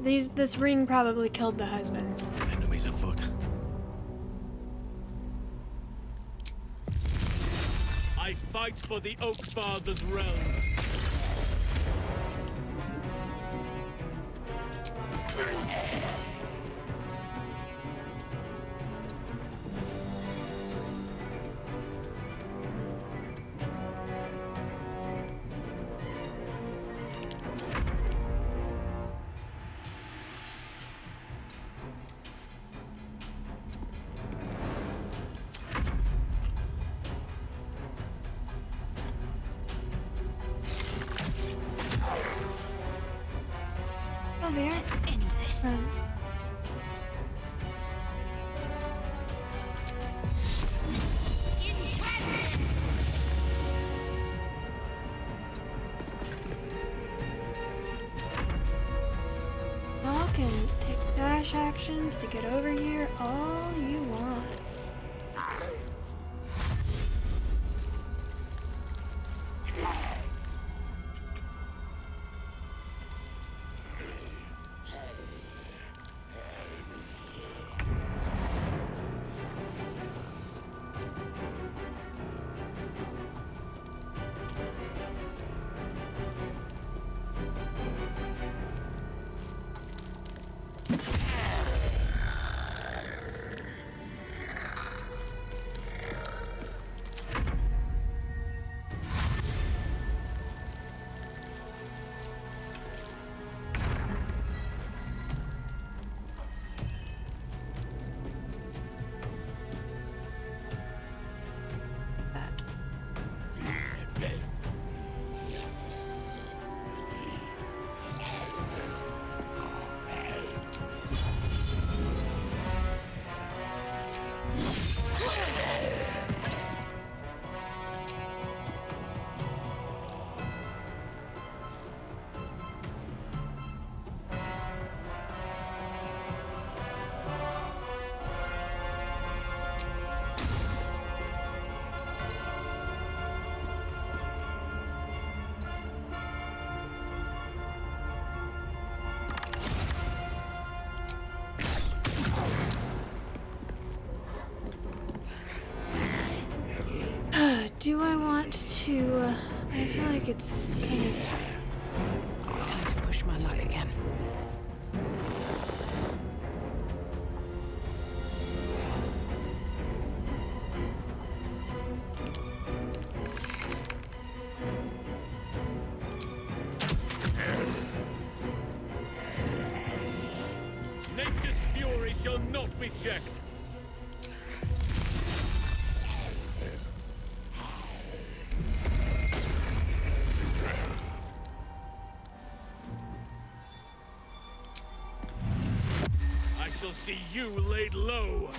S3: this ring probably killed the husband.
S4: Enemies afoot.
S11: I fight for the Oak Father's realm.
S3: Oh, there.
S12: Let's end this.
S3: Y'all can take dash actions to get over here all you want. like it's kind of...
S7: Time to push my luck again.
S11: Nature's fury shall not be checked. I shall see you laid low.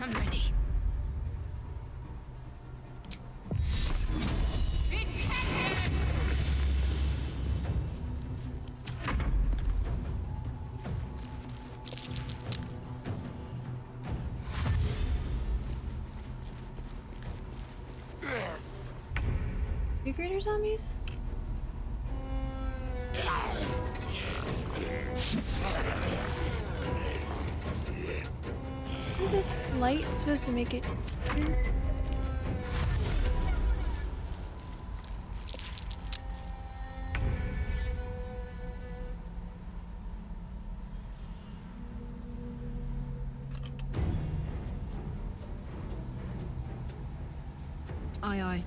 S8: I'm ready.
S3: You greater zombies? Isn't this light supposed to make it clear?
S7: Aye, aye.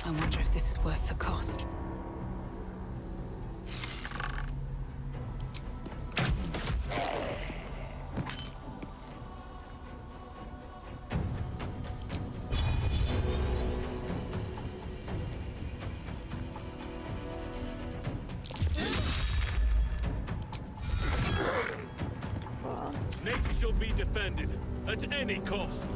S7: I wonder if this is worth the cost.
S3: Cool.
S11: Nature shall be defended at any cost.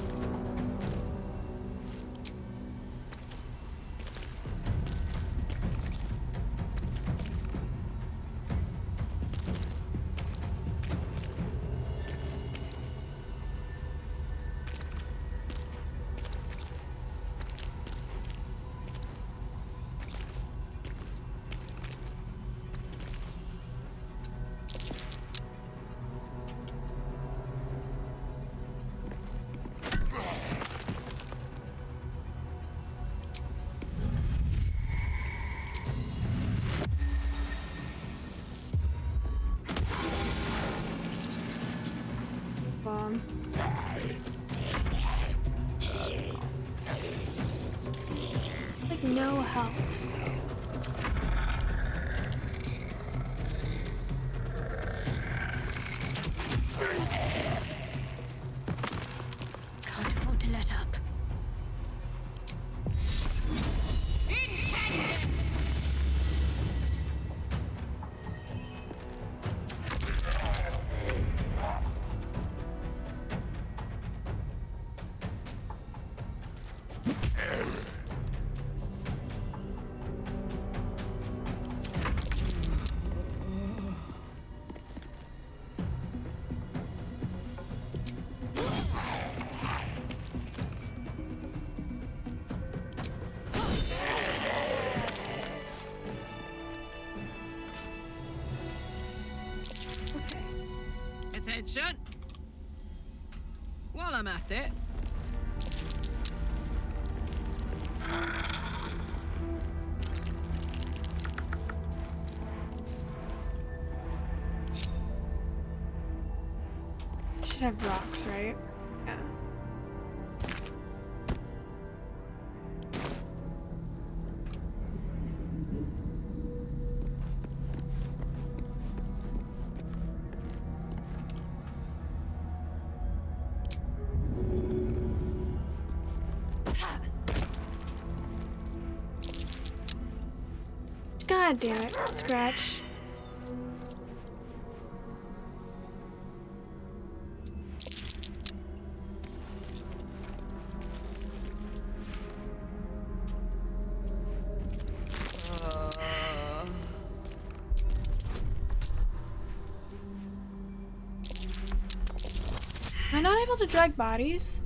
S3: Bomb. Like no health, so.
S8: Can't afford to let up.
S7: Attention! While I'm at it,
S3: Should have rocks, right? Yeah. God damn it, Scratch. Am I not able to drag bodies?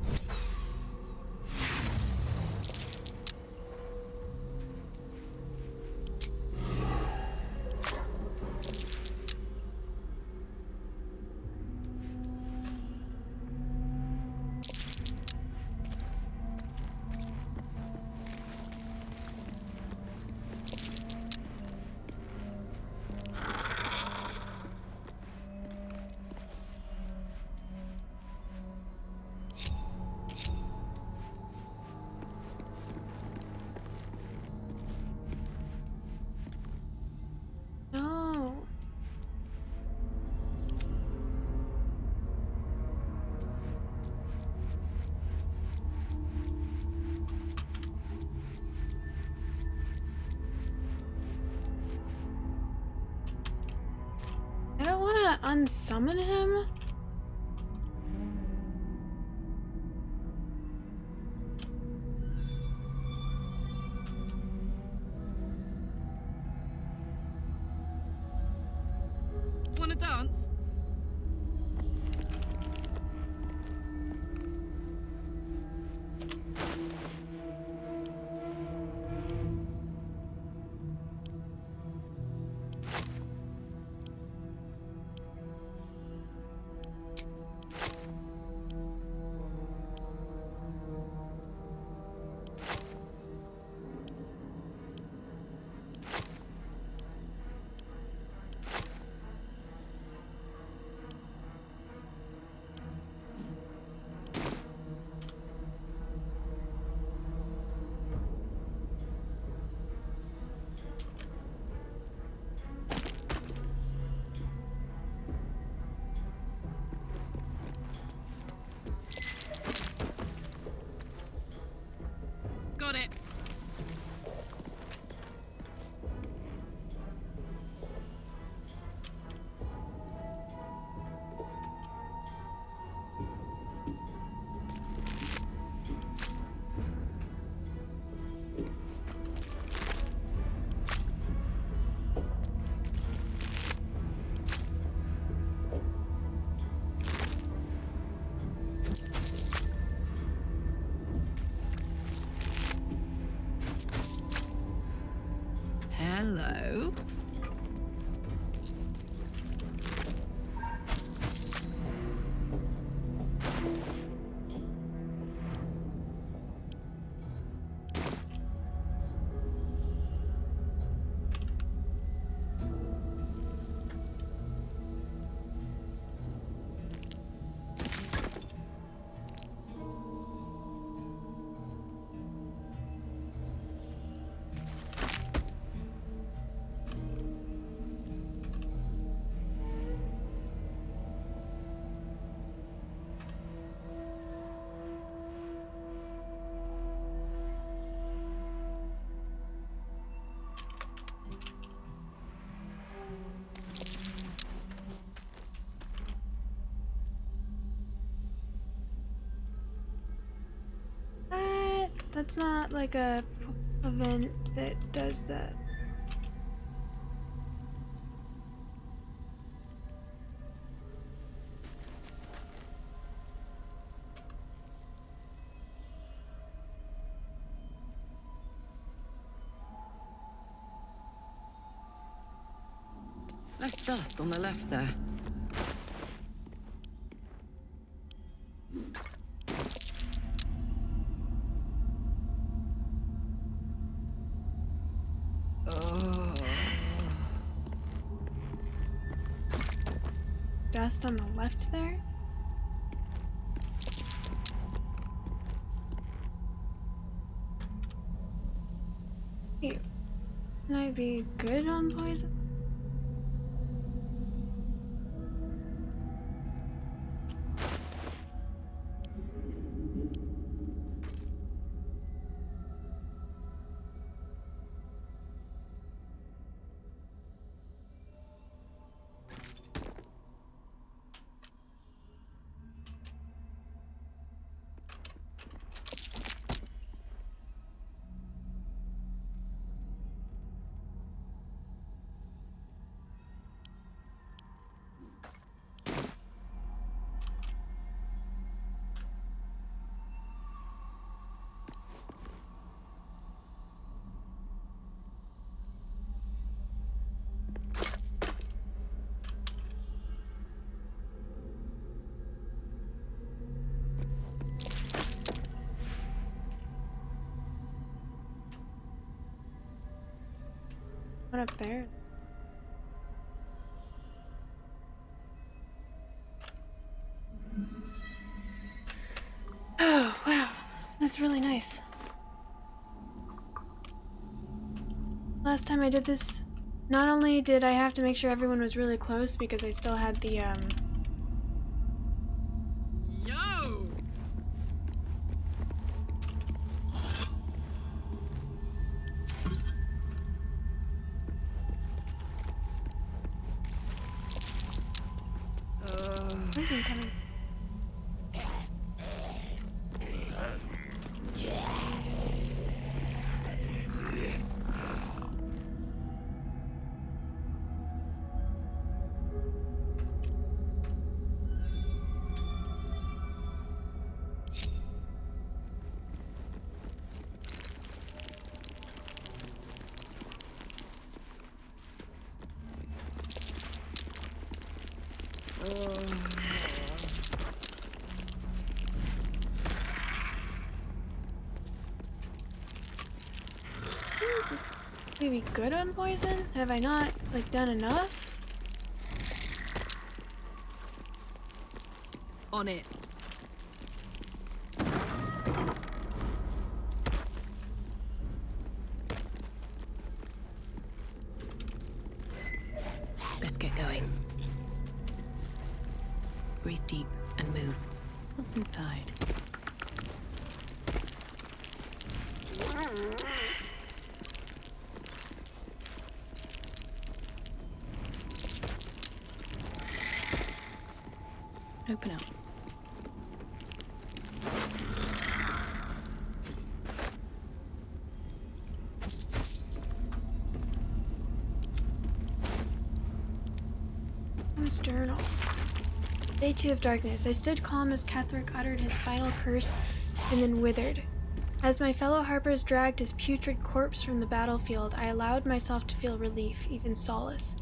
S3: No. I don't want to unsummon him.
S7: Wanna dance? Got it. Hello.
S3: That's not like a event that does that.
S7: Less dust on the left there.
S3: Dust on the left there? Hey, can I be good on poison? One up there. Oh, wow. That's really nice. Last time I did this, not only did I have to make sure everyone was really close because I still had the,
S7: Yo!
S3: poison coming. Maybe good on poison? Have I not, like, done enough?
S7: On it.
S1: Let's get going. Breathe deep and move. What's inside? Open up.
S3: Tom's journal. Day 2 of darkness. I stood calm as Ketherick uttered his final curse and then withered. As my fellow harpers dragged his putrid corpse from the battlefield, I allowed myself to feel relief, even solace.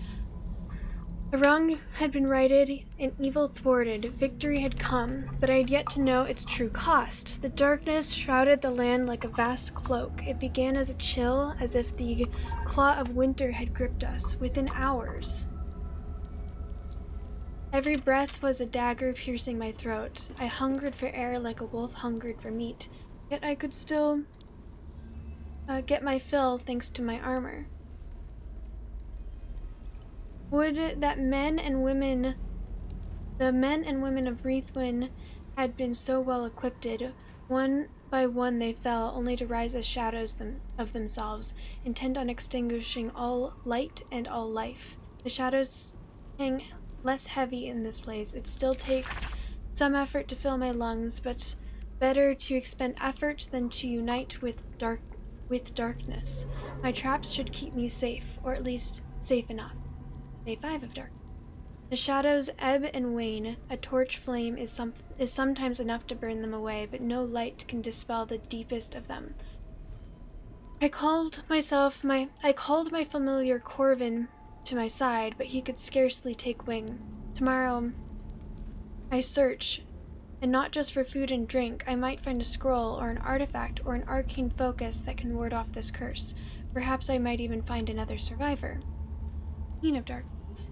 S3: A wrong had been righted, and evil thwarted. Victory had come, but I had yet to know its true cost. The darkness shrouded the land like a vast cloak. It began as a chill, as if the claw of winter had gripped us. Within hours, every breath was a dagger piercing my throat. I hungered for air like a wolf hungered for meat, yet I could still get my fill thanks to my armor. Would that the men and women of Reithwin had been so well equipped. One by one they fell, only to rise as shadows of themselves, intent on extinguishing all light and all life. The shadows hang less heavy in this place. It still takes some effort to fill my lungs, but better to expend effort than to unite with darkness. My traps should keep me safe, or at least safe enough. Day 5 of dark. The shadows ebb and wane. A torch flame is sometimes enough to burn them away, but no light can dispel the deepest of them. I called my familiar Corvin to my side, but he could scarcely take wing. Tomorrow I search, and not just for food and drink. I might find a scroll or an artifact or an arcane focus that can ward off this curse. Perhaps I might even find another survivor. Queen of Darkness.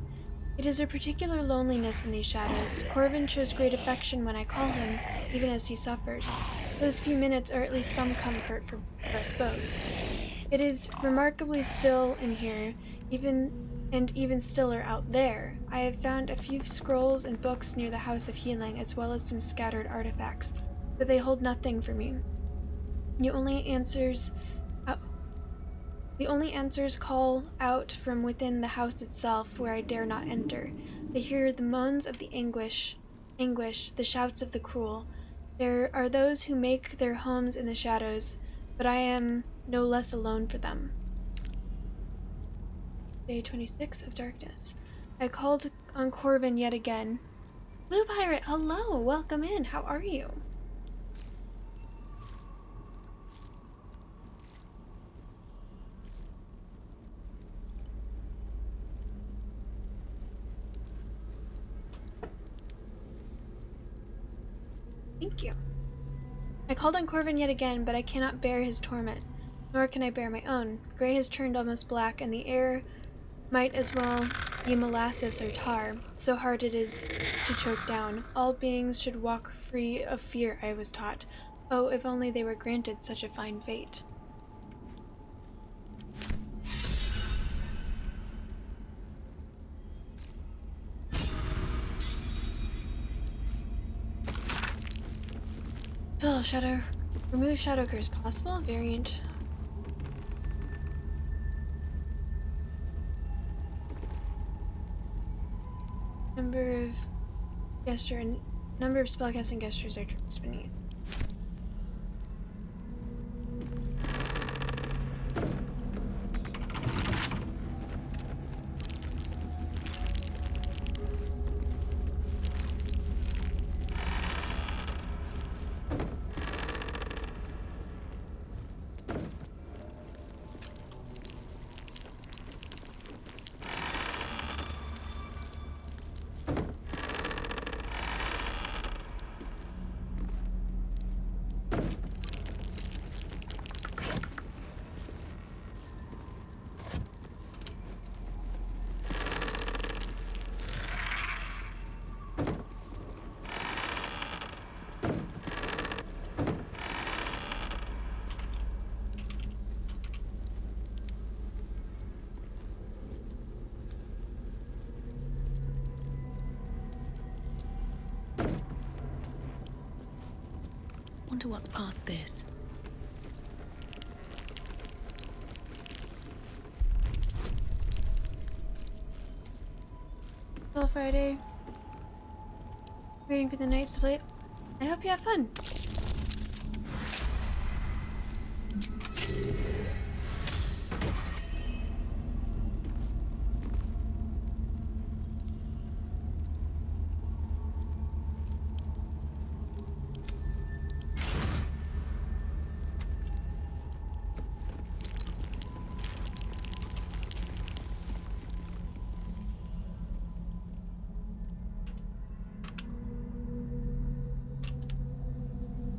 S3: It is a particular loneliness in these shadows. Corvin shows great affection when I call him, even as he suffers. Those few minutes are at least some comfort for us both. It is remarkably still in here, even stiller out there. I have found a few scrolls and books near the House of Healing, as well as some scattered artifacts, but they hold nothing for me. The only answers call out from within the house itself, where I dare not enter. I hear the moans of the anguish, the shouts of the cruel. There are those who make their homes in the shadows, but I am no less alone for them. Day 26 of darkness. I called on Corvin yet again. Blue Pirate, hello! Welcome in. How are you? Thank you. I called on Corvin yet again, but I cannot bear his torment. nor can I bear my own. The gray has turned almost black, and the air might as well be molasses or tar, so hard it is to choke down. All beings should walk free of fear, I was taught. Oh, if only they were granted such a fine fate. Spell shadow. Remove shadow curse. Possible variant. Number of gesture and number of spellcasting gestures are traced beneath.
S1: Wonder what's past this.
S3: Well, Friday. Waiting for the nights to play. I hope you have fun.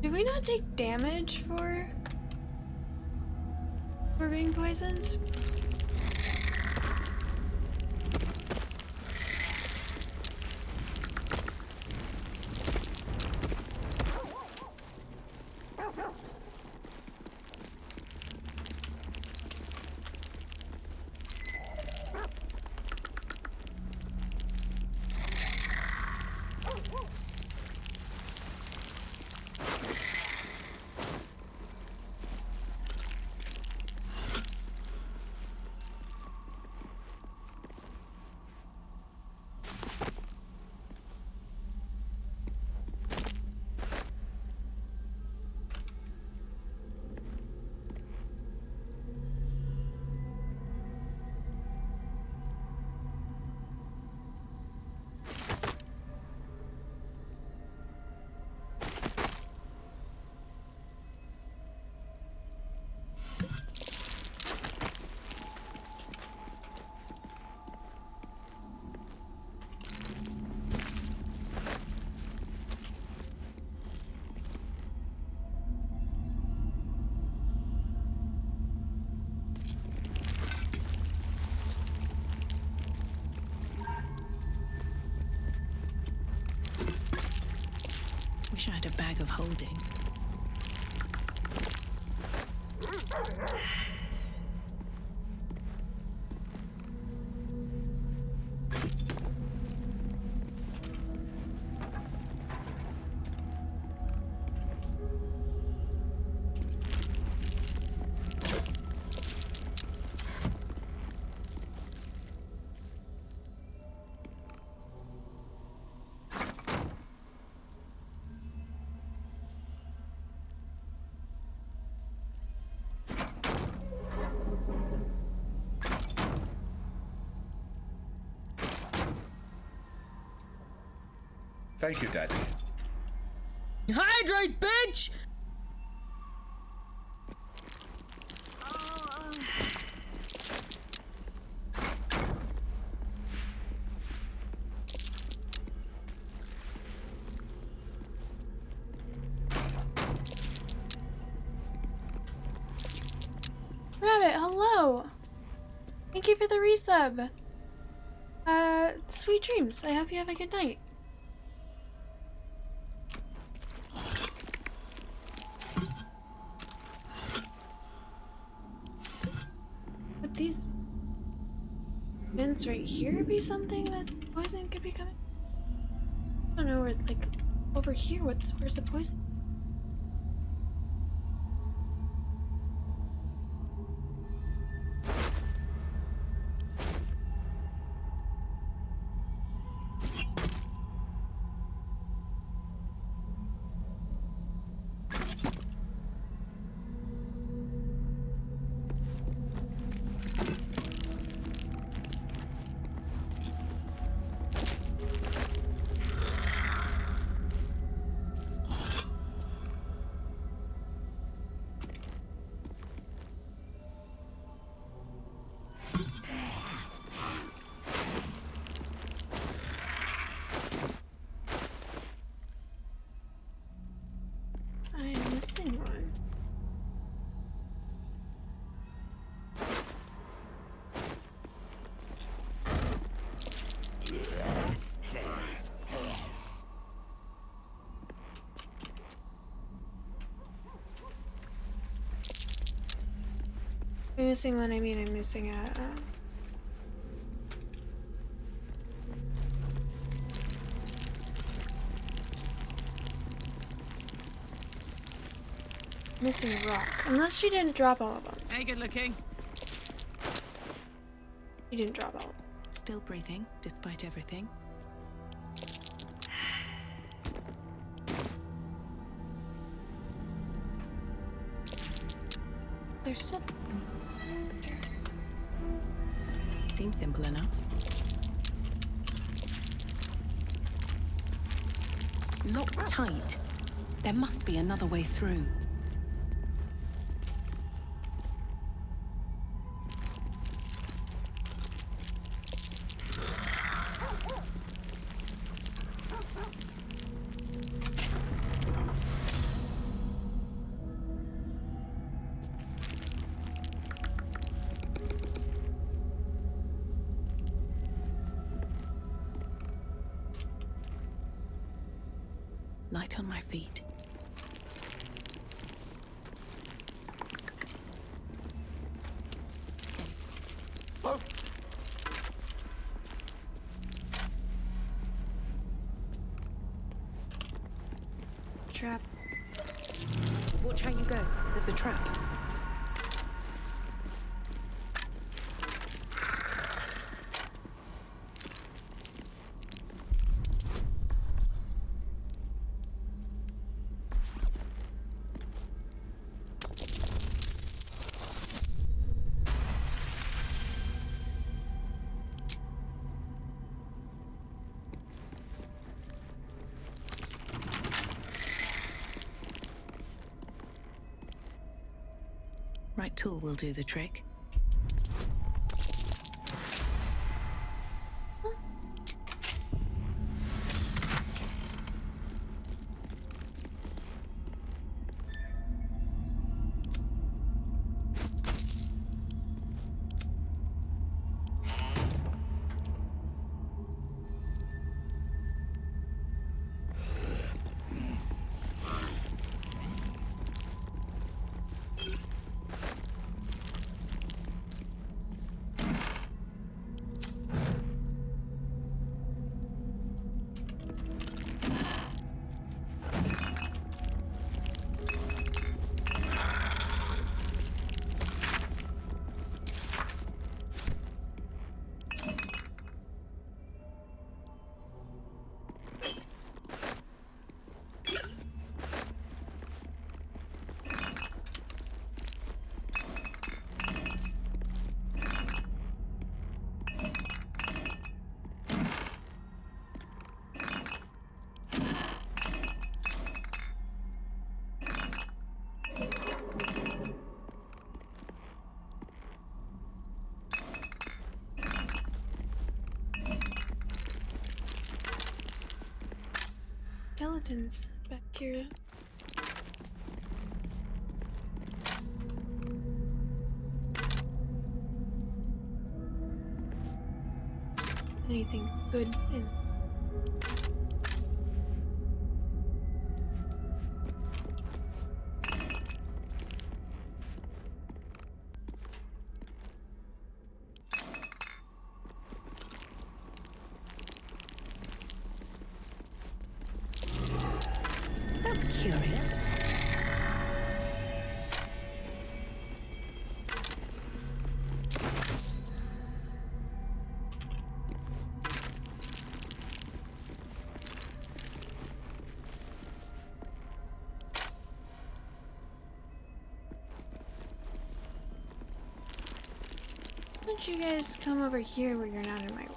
S3: Do we not take damage for being poisoned?
S1: Wish I had a bag of holding.
S13: Thank you, Daddy.
S7: Hydrate, bitch!
S3: Rabbit, hello! Thank you for the resub. Sweet dreams. I hope you have a good night. Would these vents right here be something that poison could be coming? I don't know where, like, over here, where's the poison? I am missing one. I'm missing one, I mean I'm missing a, missing a rock. Unless she didn't drop all of them.
S1: Hey, good looking.
S3: She didn't drop all of them.
S1: Still breathing, despite everything.
S3: There's still...
S1: Seems simple enough. Locked tight. There must be another way through. Light on my feet.
S3: Trap.
S1: Watch how you go. There's a trap. Right tool will do the trick.
S3: Skeletons back here. anything good in.
S1: That's curious.
S3: Why don't you guys come over here where you're not in my way?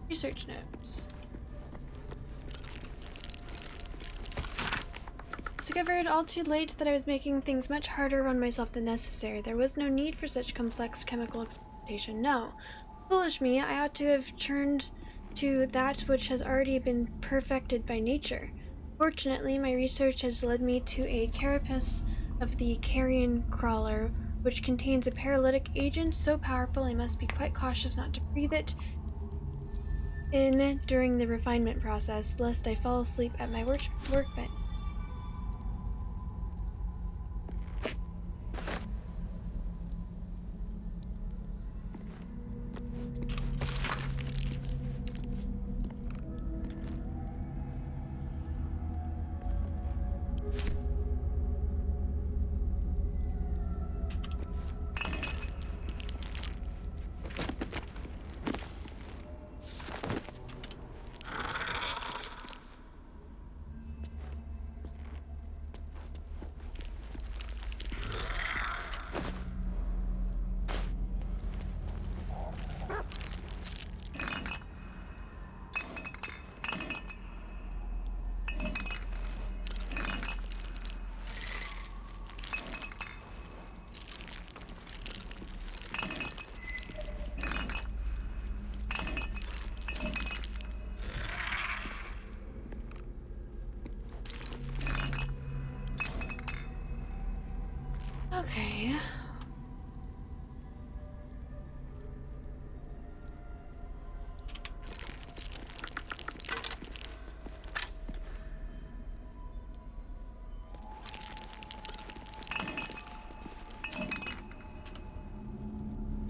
S3: Research notes. Discovered all too late that I was making things much harder on myself than necessary. There was no need for such complex chemical experimentation. No. Foolish me, I ought to have turned to that which has already been perfected by nature. Fortunately, my research has led me to a carapace of the carrion crawler, which contains a paralytic agent so powerful I must be quite cautious not to breathe it in during the refinement process, lest I fall asleep at my workbench. Okay.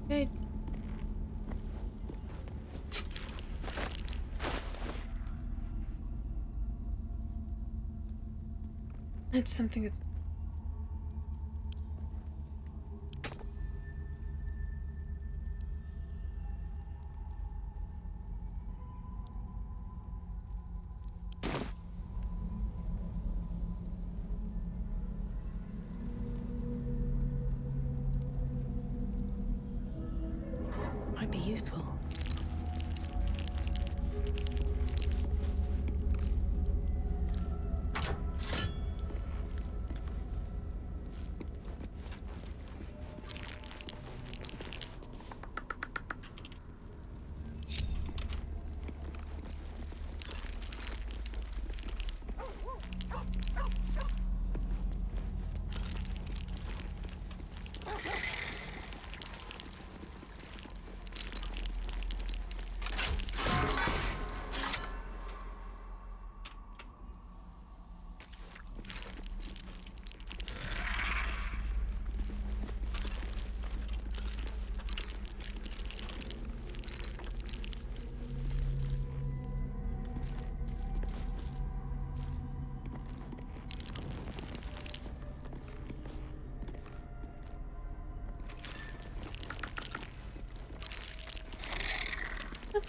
S3: Good. It's something that's
S1: might be useful.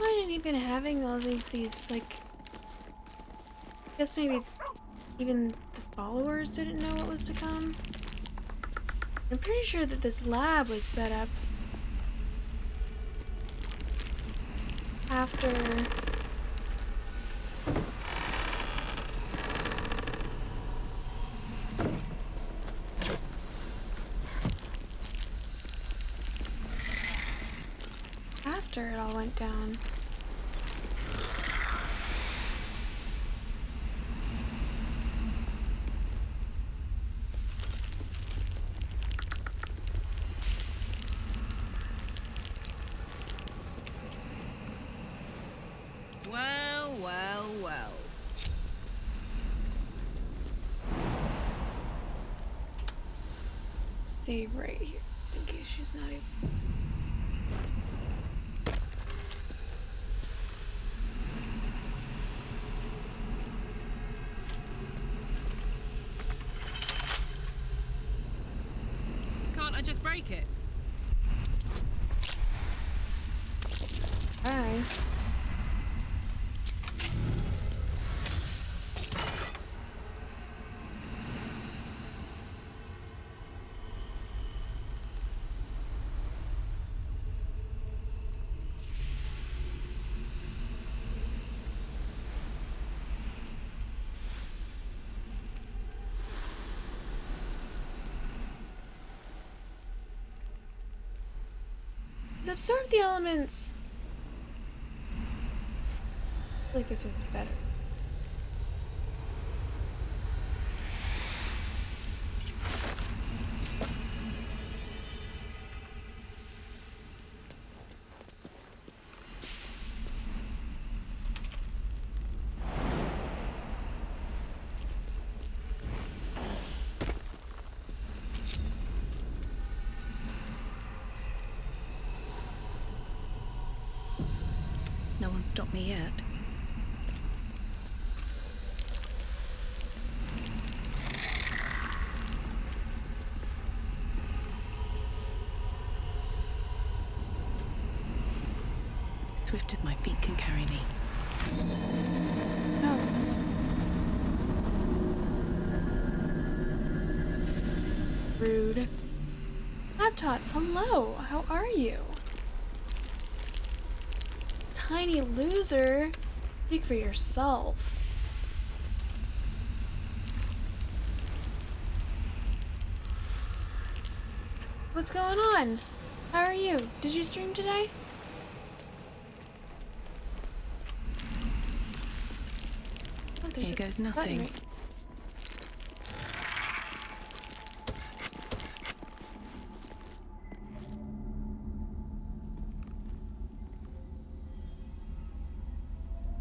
S3: point in even having all of these, like... I guess maybe even the followers didn't know what was to come. I'm pretty sure that this lab was set up after... after it all went down.
S1: Well, well, well.
S3: Let's see right here, just in case she's not able.
S1: Can't I just break it?
S3: Bye. Absorb the elements. I feel like this one's better.
S1: No one stopped me yet. Swift as my feet can carry me.
S3: No. Rude. Laptops, hello. How are you? Tiny loser. Speak for yourself. What's going on? How are you? Did you stream today? Oh, there's
S1: Here
S3: a
S1: goes
S3: button
S1: nothing.
S3: right-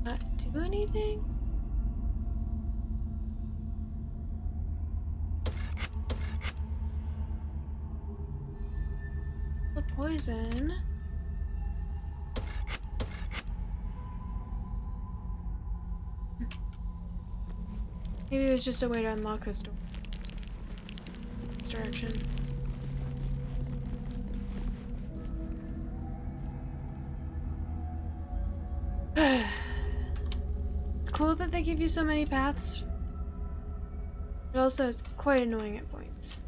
S3: Not do anything? The poison. Maybe it was just a way to unlock this door. This direction. It's cool that they give you so many paths. It also is quite annoying at points.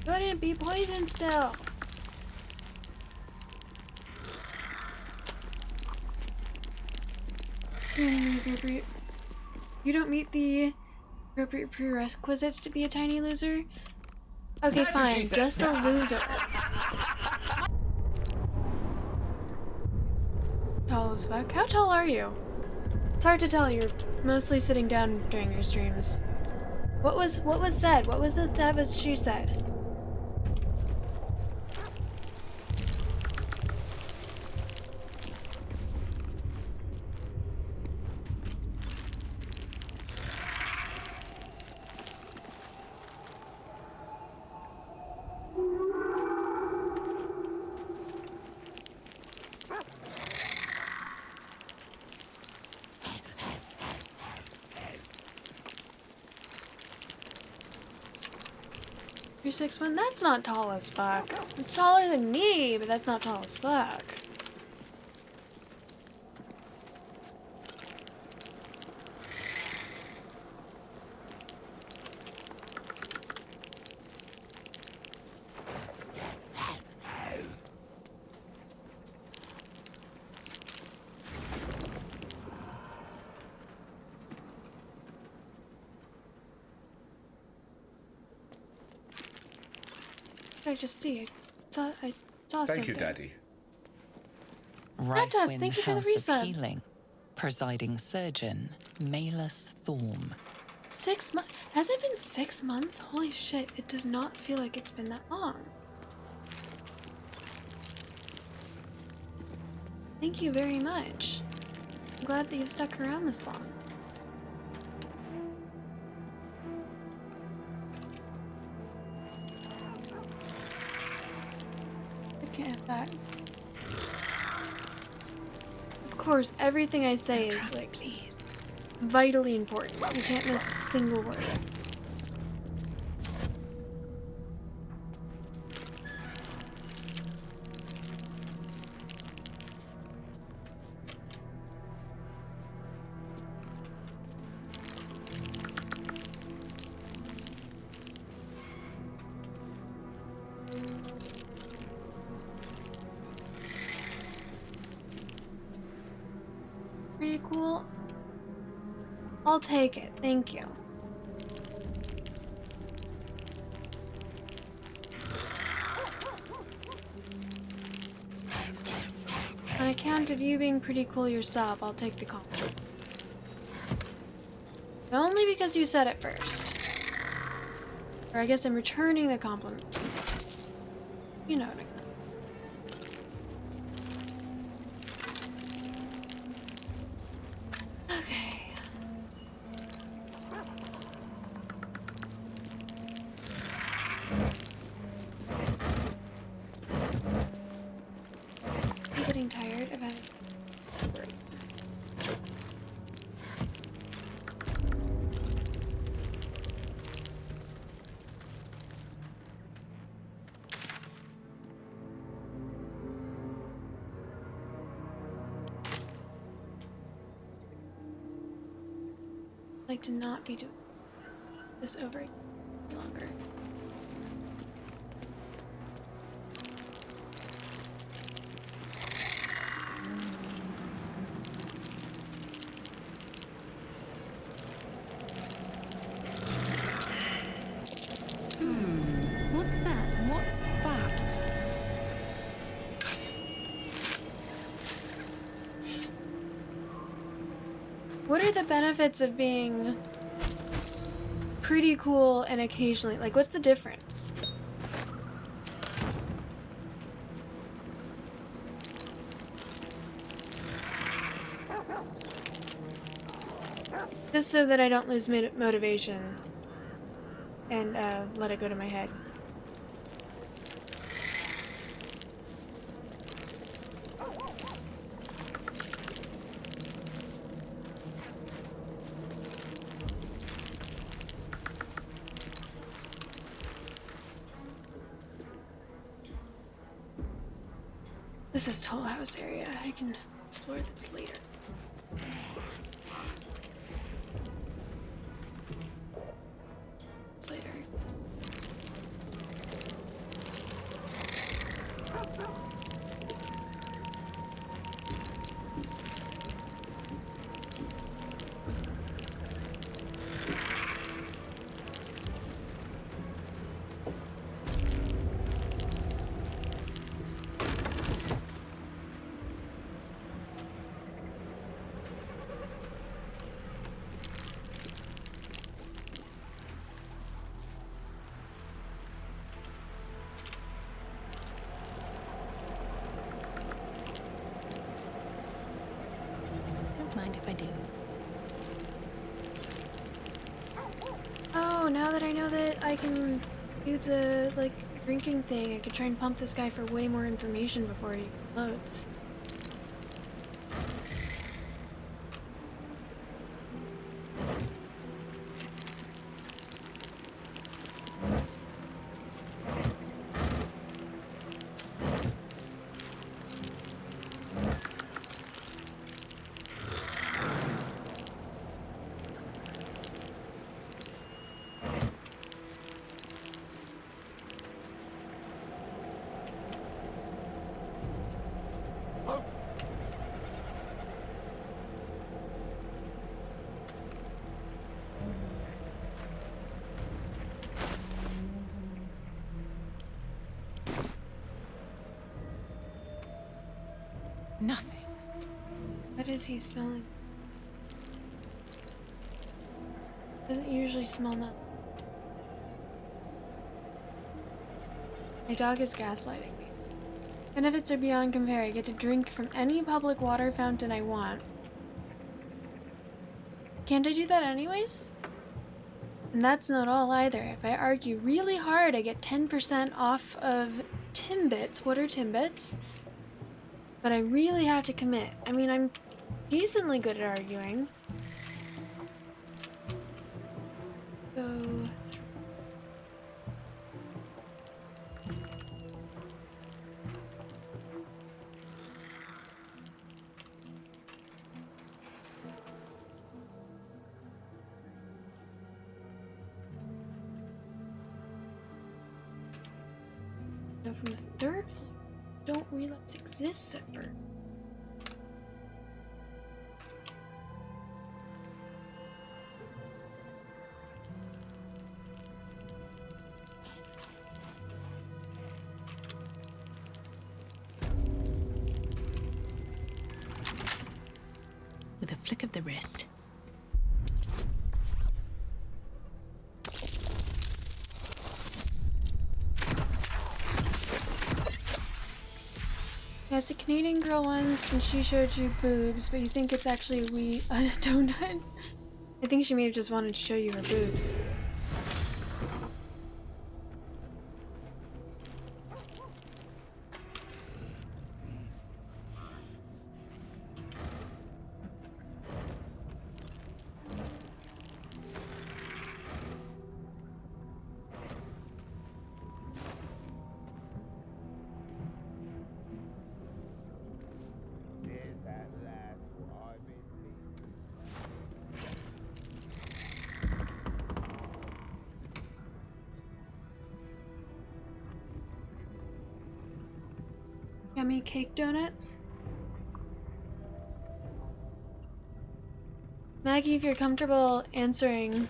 S3: Couldn't be poisoned still. You don't meet the appropriate prerequisites to be a tiny loser? Okay, fine, just a loser. Tall as fuck. How tall are you? It's hard to tell, you're mostly sitting down during your streams. What was said? What was it that was she said? You're 6'1"? That's not tall as fuck. It's taller than me, but that's not tall as fuck. I just see it. I saw
S10: Thank you,
S3: something.
S10: Daddy.
S5: Rythwin
S3: thank you for the
S5: House
S3: resub.
S5: of Healing. Presiding surgeon, Malus Thorm.
S3: 6 months? Has it been 6 months? Holy shit, it does not feel like it's been that long. Thank you very much. I'm glad that you've stuck around this long. I can't have that. Of course, everything I say is like vitally important. You can't miss a single word. Pretty cool. I'll take it, thank you. On account of you being pretty cool yourself, I'll take the compliment. But only because you said it first. Or I guess I'm returning the compliment. You know what I mean. Okay. I'm getting tired of having to separate. I'd like to not be doing this over any longer.
S7: What's that?
S5: What's that?
S3: What are the benefits of being pretty cool and occasionally, like, what's the difference? Just so that I don't lose motivation and let it go to my head. This is Toll House area. I can explore this later. It's later.
S1: Don't mind if I do.
S3: Oh, now that I know that I can do the, like, drinking thing, I could try and pump this guy for way more information before he loads.
S5: Nothing.
S3: What is he smelling? Doesn't usually smell nothing. My dog is gaslighting me. Benefits are beyond compare. I get to drink from any public water fountain I want. Can't I do that anyways? And that's not all either. If I argue really hard, I get 10% off of Timbits. What are Timbits? But I really have to commit. I mean, I'm decently good at arguing. So... Now from the third floor, don't realize exists at first.
S7: With a flick of the wrist.
S3: There's a Canadian girl once and she showed you boobs, but you think it's actually a donut? I think she may have just wanted to show you her boobs. Yummy cake donuts. Maggie, if you're comfortable answering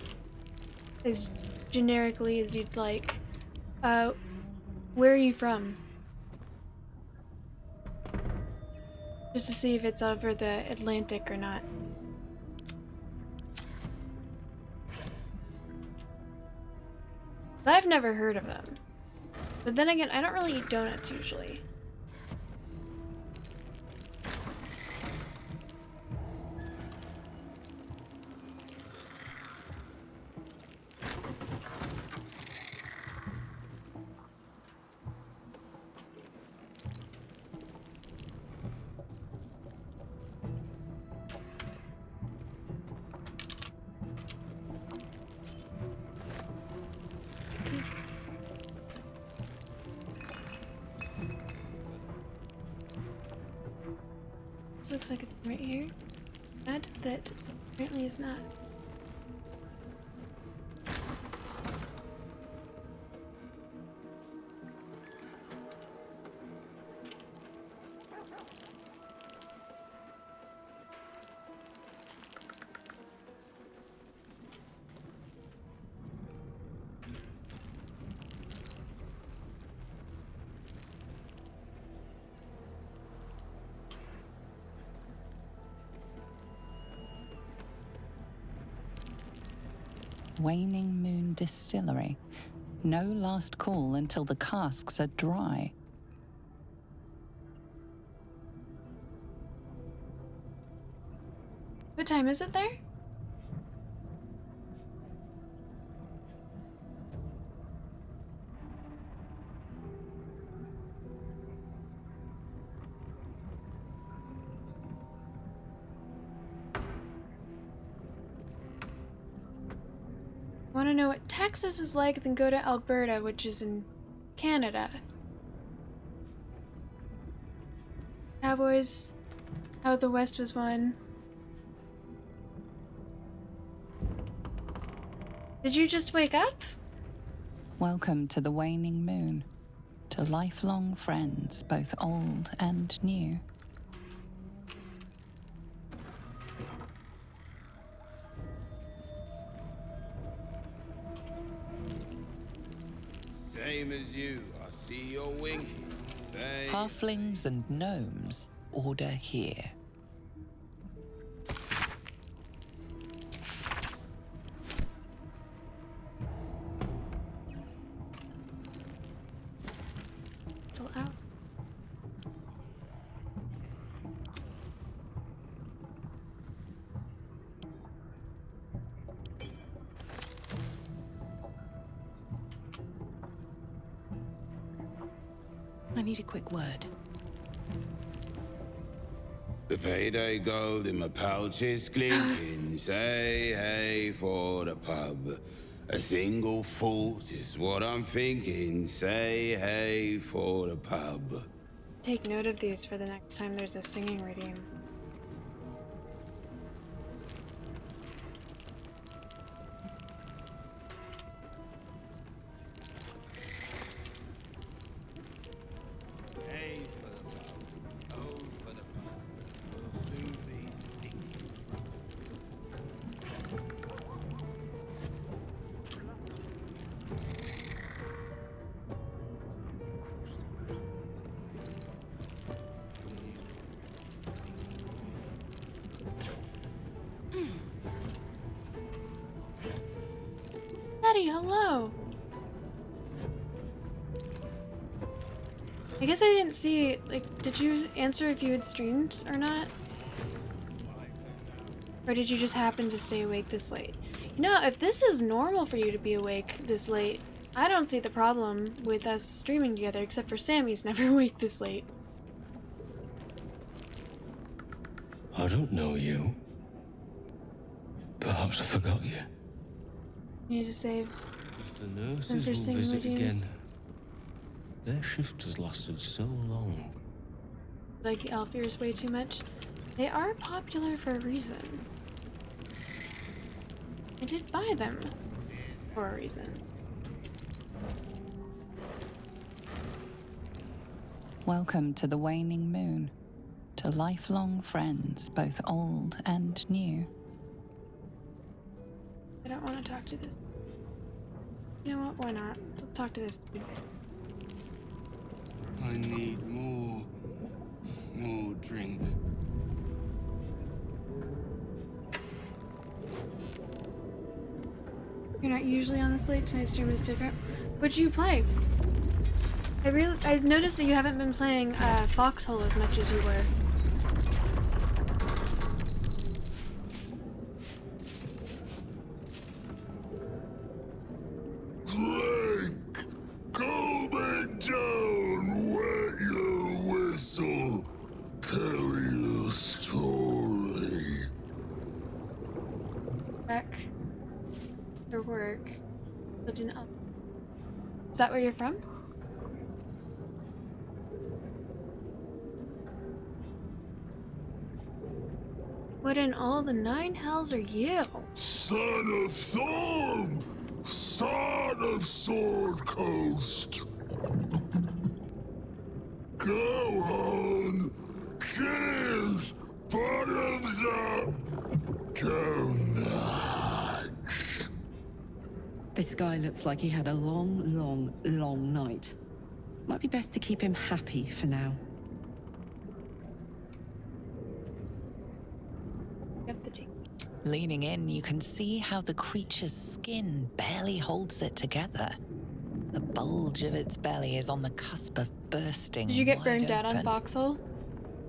S3: as generically as you'd like, where are you from? Just to see if it's over the Atlantic or not. I've never heard of them. But then again, I don't really eat donuts usually. This looks like it's right here. Add that apparently is not.
S5: Waning Moon Distillery. No last call until the casks are dry.
S3: What time is it there? Want to know what Texas is like, then go to Alberta, which is in Canada. Cowboys, how the West was won. Did you just wake up?
S5: Welcome to the Waning Moon. To lifelong friends, both old and new.
S13: Same as you. I see you're winking. Same.
S5: Halflings and gnomes, order here.
S3: Still out.
S1: I need a quick word.
S13: The payday gold in my pouch is clinking. Say hey for the pub. A single thought is what I'm thinking. Say hey for the pub.
S3: Take note of these for the next time there's a singing redeem.
S13: Hey for the pub. Oh for the pub. We'll soon be stinking
S3: Betty, hello! I guess I didn't see, like, did you answer if you had streamed or not? Or did you just happen to stay awake this late? You know, if this is normal for you to be awake this late, I don't see the problem with us streaming together, except for Sammy's never awake this late.
S14: I don't know you. Perhaps I forgot you.
S3: You need to save
S14: If the nurses
S3: them for
S14: will
S3: singing
S14: visit
S3: redeems.
S14: again. Their shift has lasted so long.
S3: Like the elf ears way too much. They are popular for a reason. I did buy them for a reason.
S5: Welcome to the Waning Moon, to lifelong friends, both old and new.
S3: I don't want to talk to this. You know what? Why not? Let's talk to this dude.
S13: I need more drink.
S3: You're not usually on this late. Tonight's stream is different. What'd you play? I noticed that you haven't been playing Foxhole as much as you were.
S13: Clank! Go back down, wet your whistle. Tell your story.
S3: Back for work. Lived in Is that where you're from? What in all the nine hells are you?
S13: Son of Thorn! Son of Sword Coast! Go on! Cheers! Bottoms up! Go nuts!
S7: This guy looks like he had a long night. Might be best to keep him happy for now.
S3: Yep, the tea.
S5: Leaning in, you can see how the creature's skin barely holds it together. The bulge of its belly is on the cusp of bursting.
S3: Did you get
S5: wide
S3: burned out on
S5: open.
S3: Foxhole?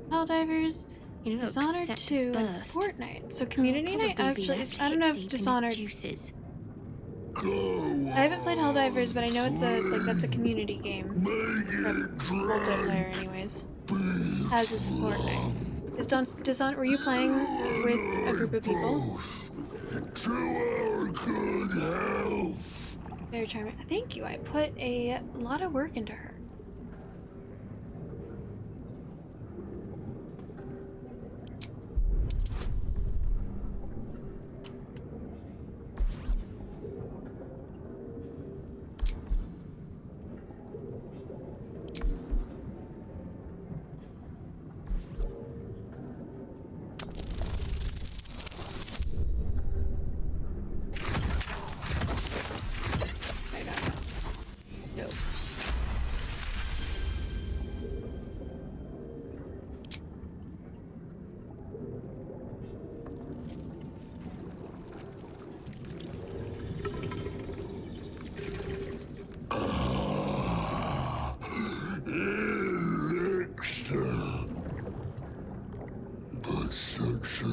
S3: Helldivers,
S12: It looks
S3: Dishonored
S12: set to
S3: 2, and
S12: burst.
S3: Fortnite. So Community Night
S12: Probably be
S3: actually,
S12: left
S3: I don't know
S12: hip
S3: if
S12: deep in his
S3: Dishonored.
S12: juices.
S3: I haven't played Helldivers, but I know it's that's a community game from multiplayer, anyways. As is Fortnite. Were you playing with a group of people?
S13: To our good health!
S3: Very charming. Thank you. I put a lot of work into her.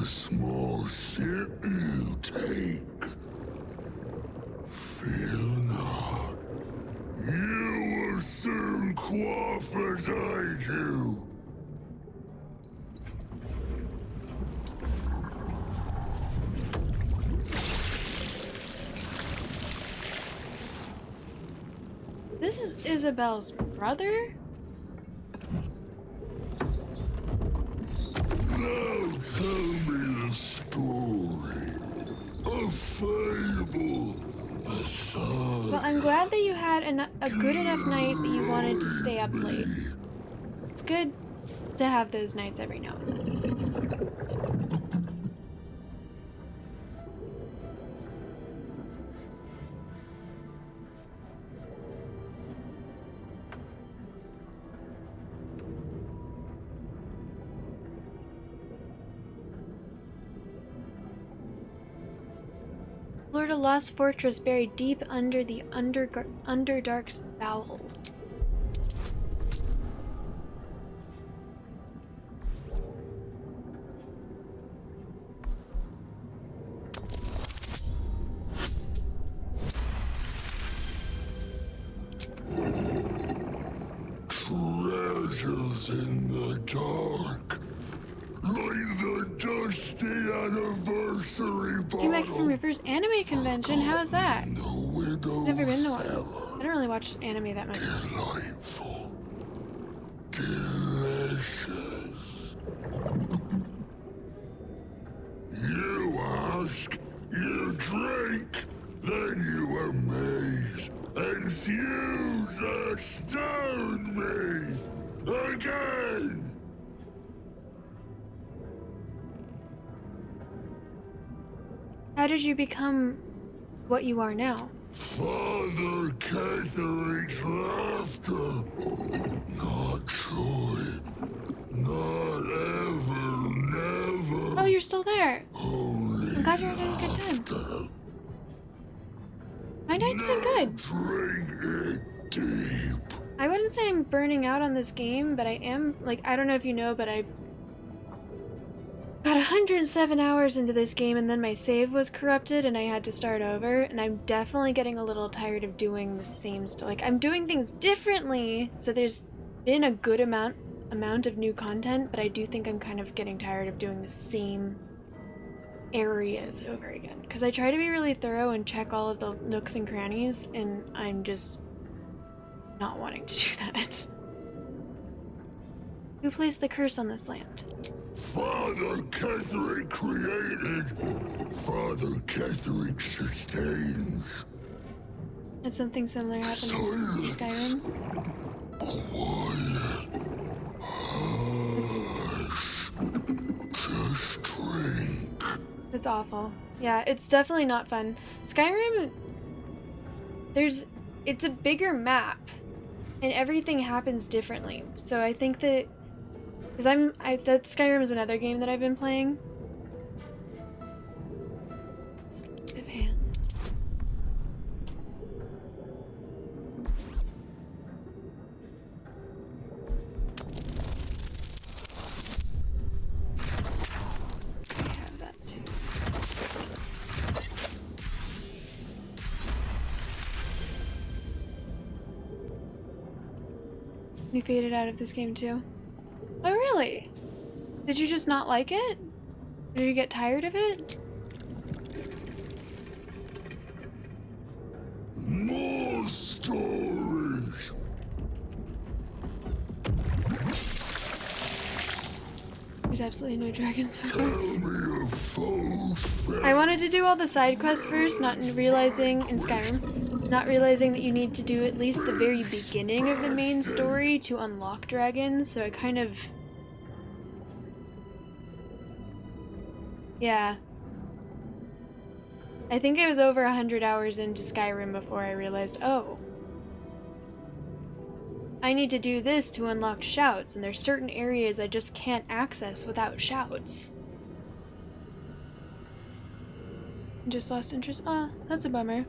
S15: a small sip you take. Fear not. You will soon quaff as I do.
S3: This is Isabel's brother?
S15: Now tell me the story. A fable. A song.
S3: Well, I'm glad that you had a good enough night that you wanted to stay up late. It's good to have those nights every now and then. Lord a lost fortress buried deep under the Underdark's bowels.
S15: Treasures in the dark. Like the dusty anniversary bottle.
S3: Came back from River's anime convention. How is that? Never been to one. I don't really watch anime that much.
S15: Delightful. Delicious. You ask, you drink, then you amaze, enthuse, astound me. Again.
S3: How did you become what you are now?
S15: Father Catherine's laughter. Not joy. Not ever, never.
S3: Oh, you're still there.
S15: Only
S3: I'm glad you're having a good time. My night's been good.
S15: Drink it deep.
S3: I wouldn't say I'm burning out on this game, but I am, like, I don't know if you know, but I got 107 hours into this game and then my save was corrupted and I had to start over, and I'm definitely getting a little tired of doing the same stuff. Like, I'm doing things differently, so there's been a good amount of new content, but I do think I'm kind of getting tired of doing the same areas over again. Because I try to be really thorough and check all of the nooks and crannies, and I'm just not wanting to do that. Who placed the curse on this land?
S15: Father Catherick created. Father Catherick sustains.
S3: Had something similar happen in Skyrim?
S15: Quiet. Hush. Just drink.
S3: It's awful. Yeah, it's definitely not fun. Skyrim, it's a bigger map, and everything happens differently. So I think that, because that Skyrim is another game that I've been playing. Sleight of hand. I have that too. You faded out of this game too? Oh, really? Did you just not like it? Did you get tired of it?
S15: More stories.
S3: There's absolutely no dragons so far.
S15: Tell me of foes.
S3: I wanted to do all the side quests first, not realizing in Skyrim, not realizing that you need to do at least the very beginning of the main story to unlock dragons, so I kind of... Yeah. I think I was over 100 hours into Skyrim before I realized, oh, I need to do this to unlock shouts, and there's certain areas I just can't access without shouts. Just lost interest? Ah, that's a bummer.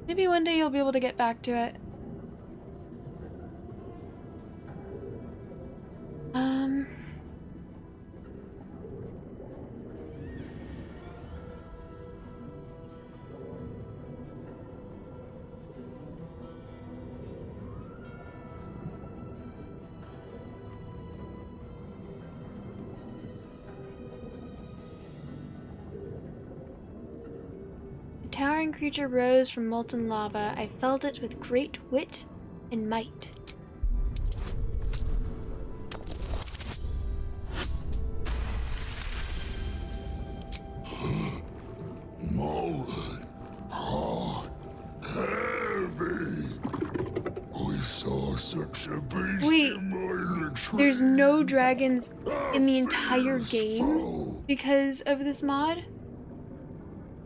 S3: Maybe one day you'll be able to get back to it. towering creature rose from molten lava. I felled it with great wit and might.
S15: Molten, hot, heavy. We saw such a beast
S3: Wait,
S15: in my latrine.
S3: there's no dragons in the entire game because of this mod?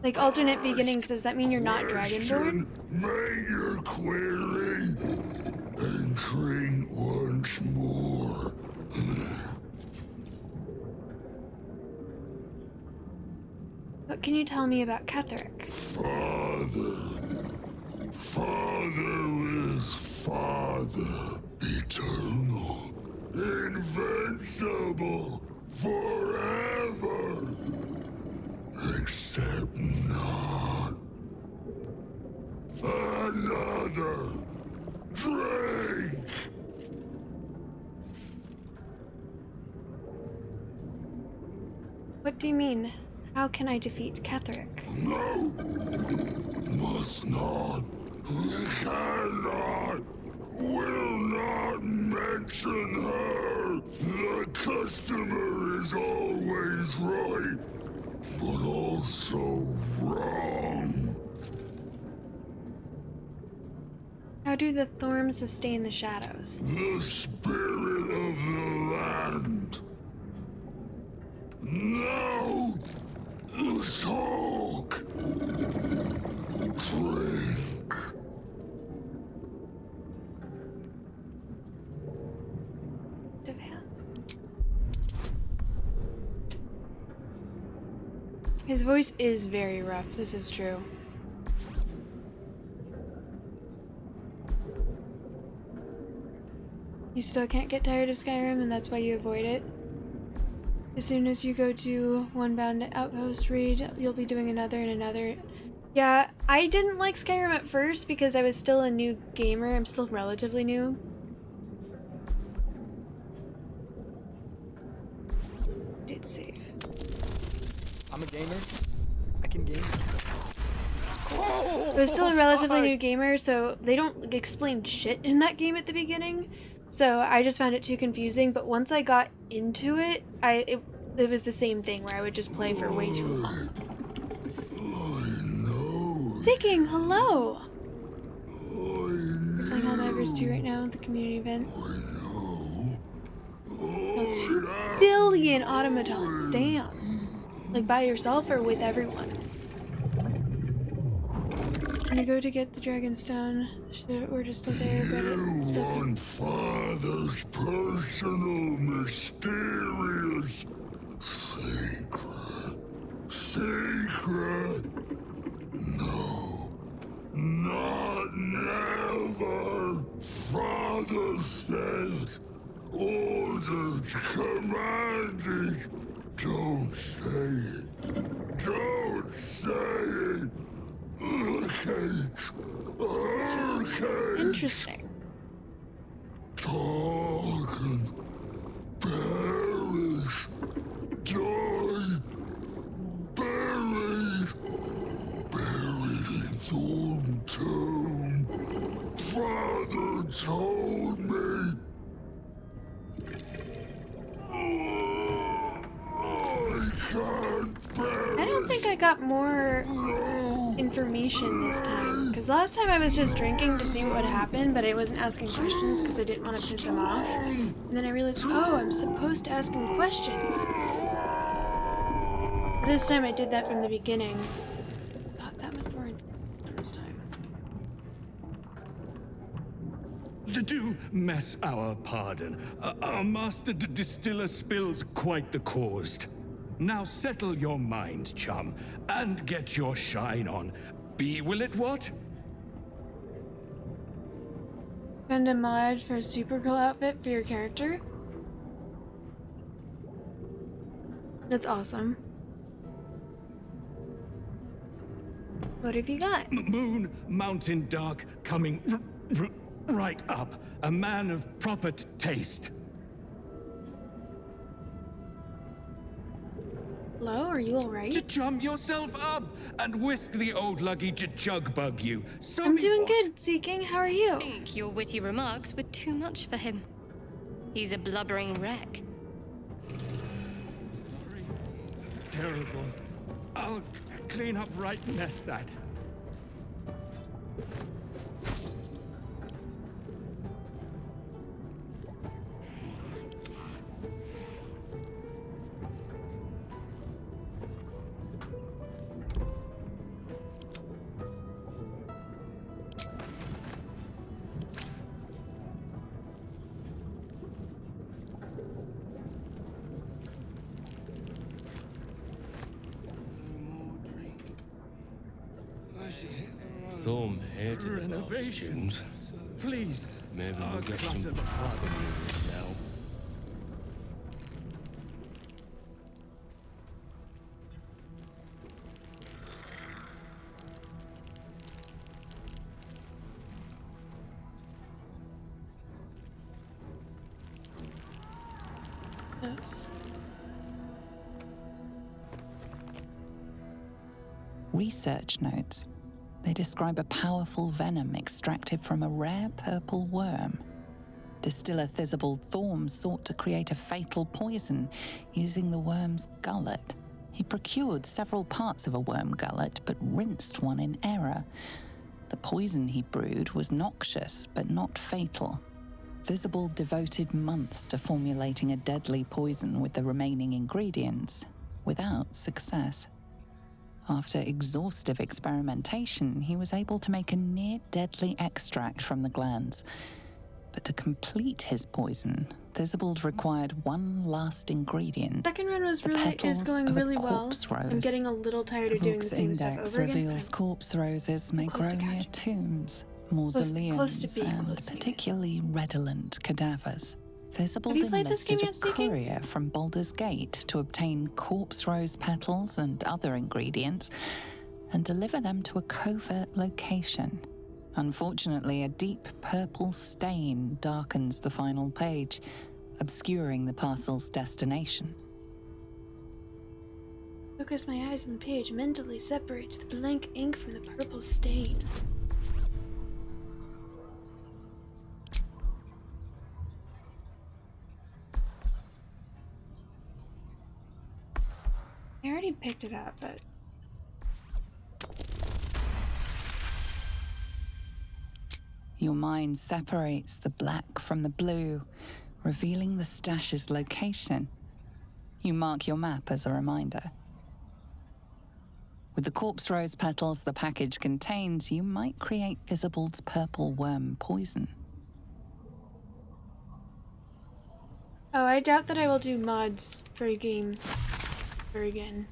S3: Like alternate beginnings, does that mean you're not dragonborn?
S15: Make your query and drink once more.
S3: What can you tell me about Ketherick?
S15: Father is Father. Eternal. Invincible. Forever. Except not. Another. Drink.
S3: What do you mean? How can I defeat Ketherick?
S15: No. Must not. Cannot. Will not mention her. The customer is always right, but also wrong.
S3: How do the Thorms sustain the shadows?
S15: The spirit of the land. Now, talk. Drink.
S3: His voice is very rough, this is true. You still can't get tired of Skyrim, and that's why you avoid it? As soon as you go to one bound outpost read, you'll be doing another and another. Yeah, I didn't like Skyrim at first because I was still a new gamer. I'm still relatively new. Did save.
S16: I'm a gamer. I can game.
S3: I was still a relatively new gamer, so they don't explain shit in that game at the beginning. So I just found it too confusing, but once I got into it, it was the same thing where I would just play for way too long. Seeking, hello! We're playing Helldivers 2 right now at the community event. Oh, 2 billion automatons, damn! Like by yourself or with everyone? I'm gonna go to get the Dragonstone. We're just still there, but it's still
S15: On Father's personal, mysterious, secret. No, not never. Father said, ordered, commanded. Don't say it. Don't say it.
S3: interesting.
S15: Talk and perish. Die. Buried. Buried in Thorn Tomb. Father told me. I can't bear.
S3: I don't think I got more information this time, because last time I was just drinking to see what would happen, but I wasn't asking questions because I didn't want to piss him off. And then I realized, oh, I'm supposed to ask him questions. This time I did that from the beginning. Got that much more this time.
S11: Do mess our pardon. Our master distiller spills quite the cause. Now settle your mind, chum, and get your shine on. Be will it what?
S3: Spend a mod for a super cool outfit for your character? That's awesome. What have you got?
S11: Moon, mountain dark, coming right up. A man of proper taste.
S3: Hello, are you alright?
S11: To chum yourself up and whisk the old luggy to jug bug you. So
S3: I'm
S11: be
S3: doing
S11: what?
S3: good, Seeking. How are you?
S8: I think your witty remarks were too much for him. He's a blubbering wreck.
S11: Terrible. I'll clean up right nest that.
S14: Thorm hated
S11: Renovations. Please.
S14: Maybe we'll get some
S11: clutter the
S14: problem now.
S3: Oops.
S5: Research notes. They describe a powerful venom extracted from a rare purple worm. Distiller Thisbald Thorm sought to create a fatal poison using the worm's gullet. He procured several parts of a worm gullet, but rinsed one in error. The poison he brewed was noxious, but not fatal. Thisbald devoted months to formulating a deadly poison with the remaining ingredients, without success. After exhaustive experimentation, he was able to make a near-deadly extract from the glands. But to complete his poison, Thisbald required one last ingredient.
S3: Second run is
S5: petals
S3: going
S5: of a
S3: really well.
S5: corpse rose.
S3: I'm getting a little tired
S5: The
S3: of doing the
S5: book's
S3: same stuff
S5: index
S3: over again.
S5: reveals corpse roses may
S3: close
S5: grow
S3: to
S5: near
S3: catching.
S5: tombs,
S3: close to
S5: mausoleums,
S3: being
S5: and
S3: close, anyways.
S5: particularly redolent cadavers. Thisbald
S3: you played this
S5: enlisted
S3: game
S5: a
S3: yet, Seeking?
S5: courier from Baldur's Gate to obtain corpse rose petals and other ingredients and deliver them to a covert location. Unfortunately, a deep purple stain darkens the final page, obscuring the parcel's destination.
S3: Focus my eyes on the page, mentally separate the blank ink from the purple stain. I already picked it up, but
S5: Your mind separates the black from the blue, revealing the stash's location. You mark your map as a reminder. With the corpse rose petals the package contains, you might create Thisbald's purple worm poison.
S3: oh, I doubt that I will do mods for a game ever again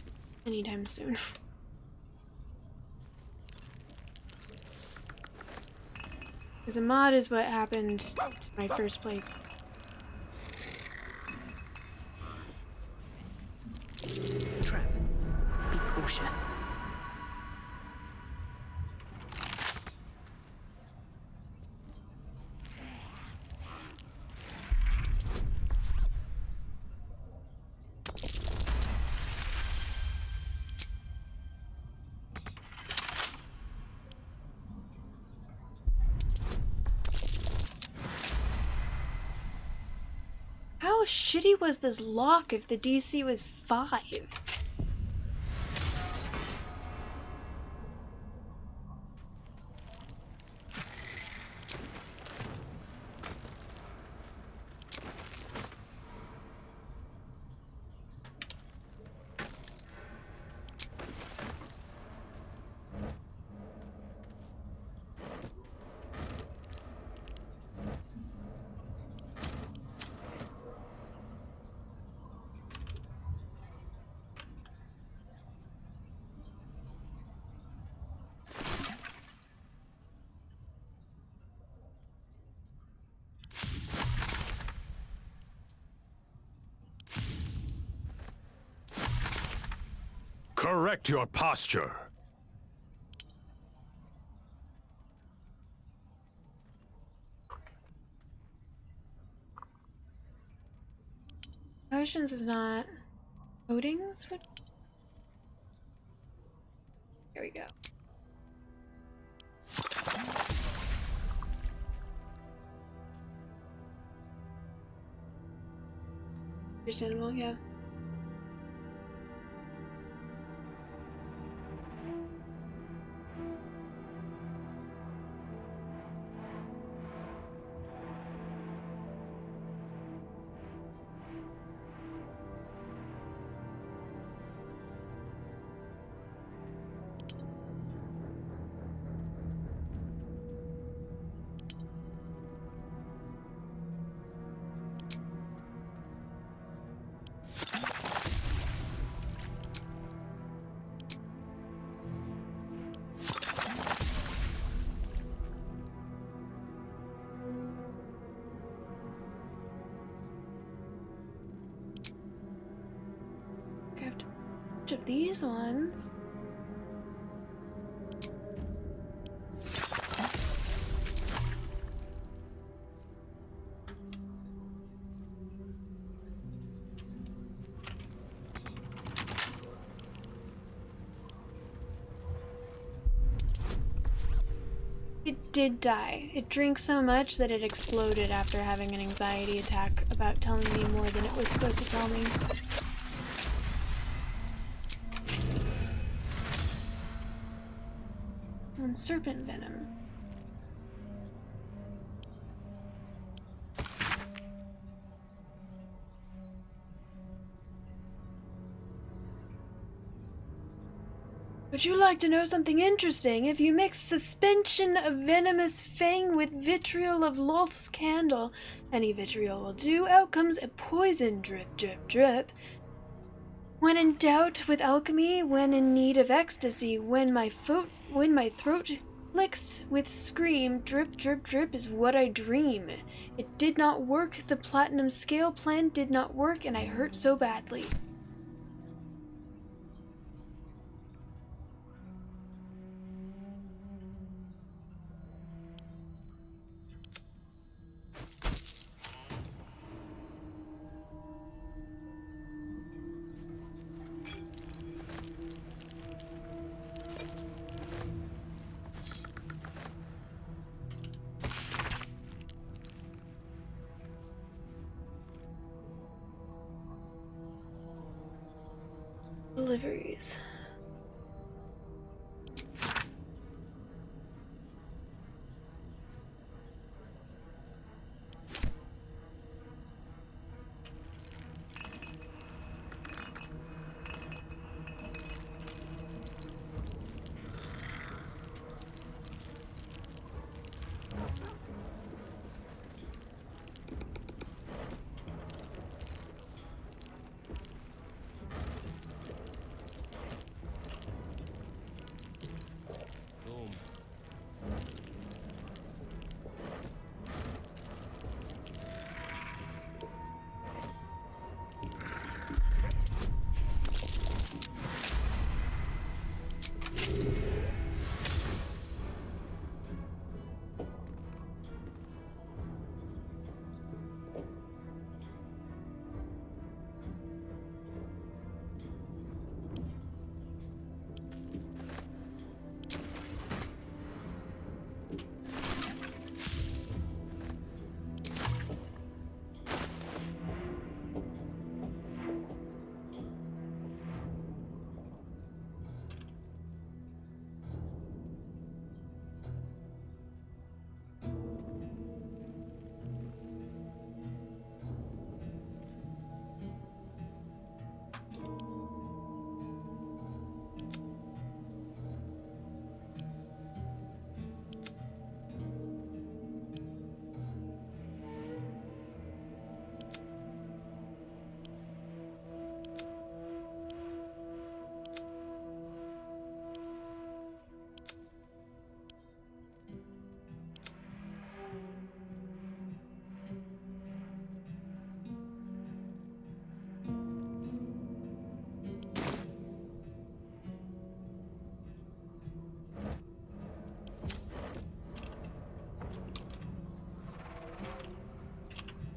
S3: anytime soon. Because a mod is what happened to my first playthrough.
S1: Trap. Be cautious.
S3: How shitty was this lock if the DC was 5?
S17: Correct your posture.
S3: Potions is not... Coatings? What Here we go. Understandable, yeah. Of these ones. It did die. It drank so much that it exploded after having an anxiety attack about telling me more than it was supposed to tell me. And serpent venom. Would you like to know something interesting? If you mix suspension of venomous fang with vitriol of Loth's candle, any vitriol will do, out comes a poison drip, drip, drip. When in doubt with alchemy, when in need of ecstasy, when my throat flicks with scream, drip, drip, drip is what I dream. It did not work, the platinum scale plan did not work, and I hurt so badly. Deliveries.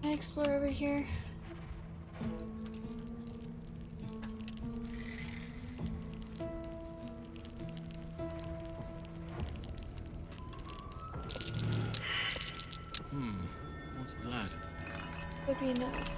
S3: Can I explore over here? Would be enough.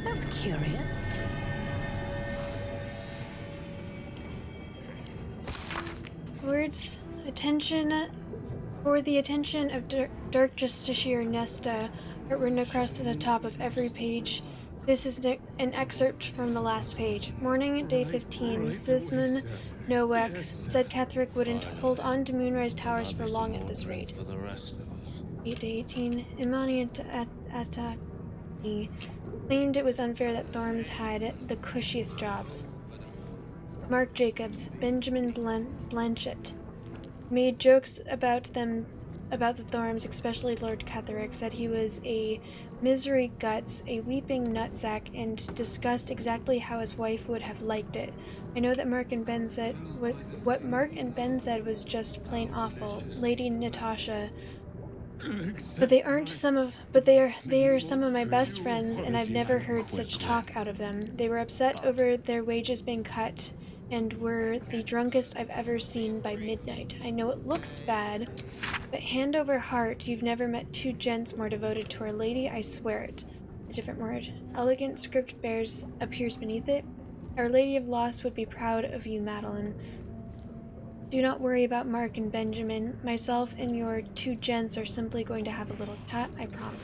S1: That's curious.
S3: Words, attention, for the attention of Dark Justiciar Nesta are written across the top of every page. This is an excerpt from the last page. Morning, day 15. Sisman Nowex said Catherick wouldn't hold on to Moonrise Towers for long at this rate.
S14: For the rest of us.
S3: 8 to 18. Imani Ataki claimed it was unfair that Thorms had the cushiest jobs. Mark Jacobs, Benjamin Blanchett, made jokes about the Thorms, especially Lord Catherick, said he was a misery guts, a weeping nutsack, and discussed exactly how his wife would have liked it. I know that Mark and Ben said what Mark and Ben said was just plain awful. Lady Natasha. But they are some of my best friends, and I've never heard such talk out of them. They were upset over their wages being cut and were the drunkest I've ever seen by midnight. I know it looks bad, but hand over heart, you've never met two gents more devoted to Our Lady, I swear it. A different word. Elegant script appears beneath it. Our Lady of Loss would be proud of you, Madeline. Do not worry about Mark and Benjamin. Myself and your two gents are simply going to have a little chat, I promise.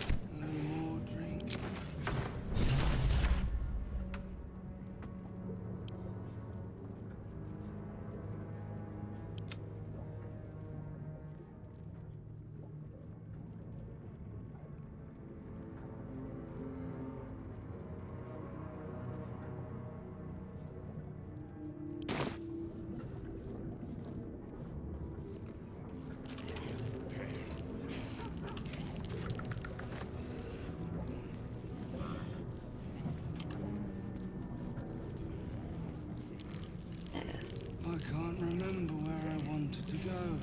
S18: I can't remember where I wanted to go.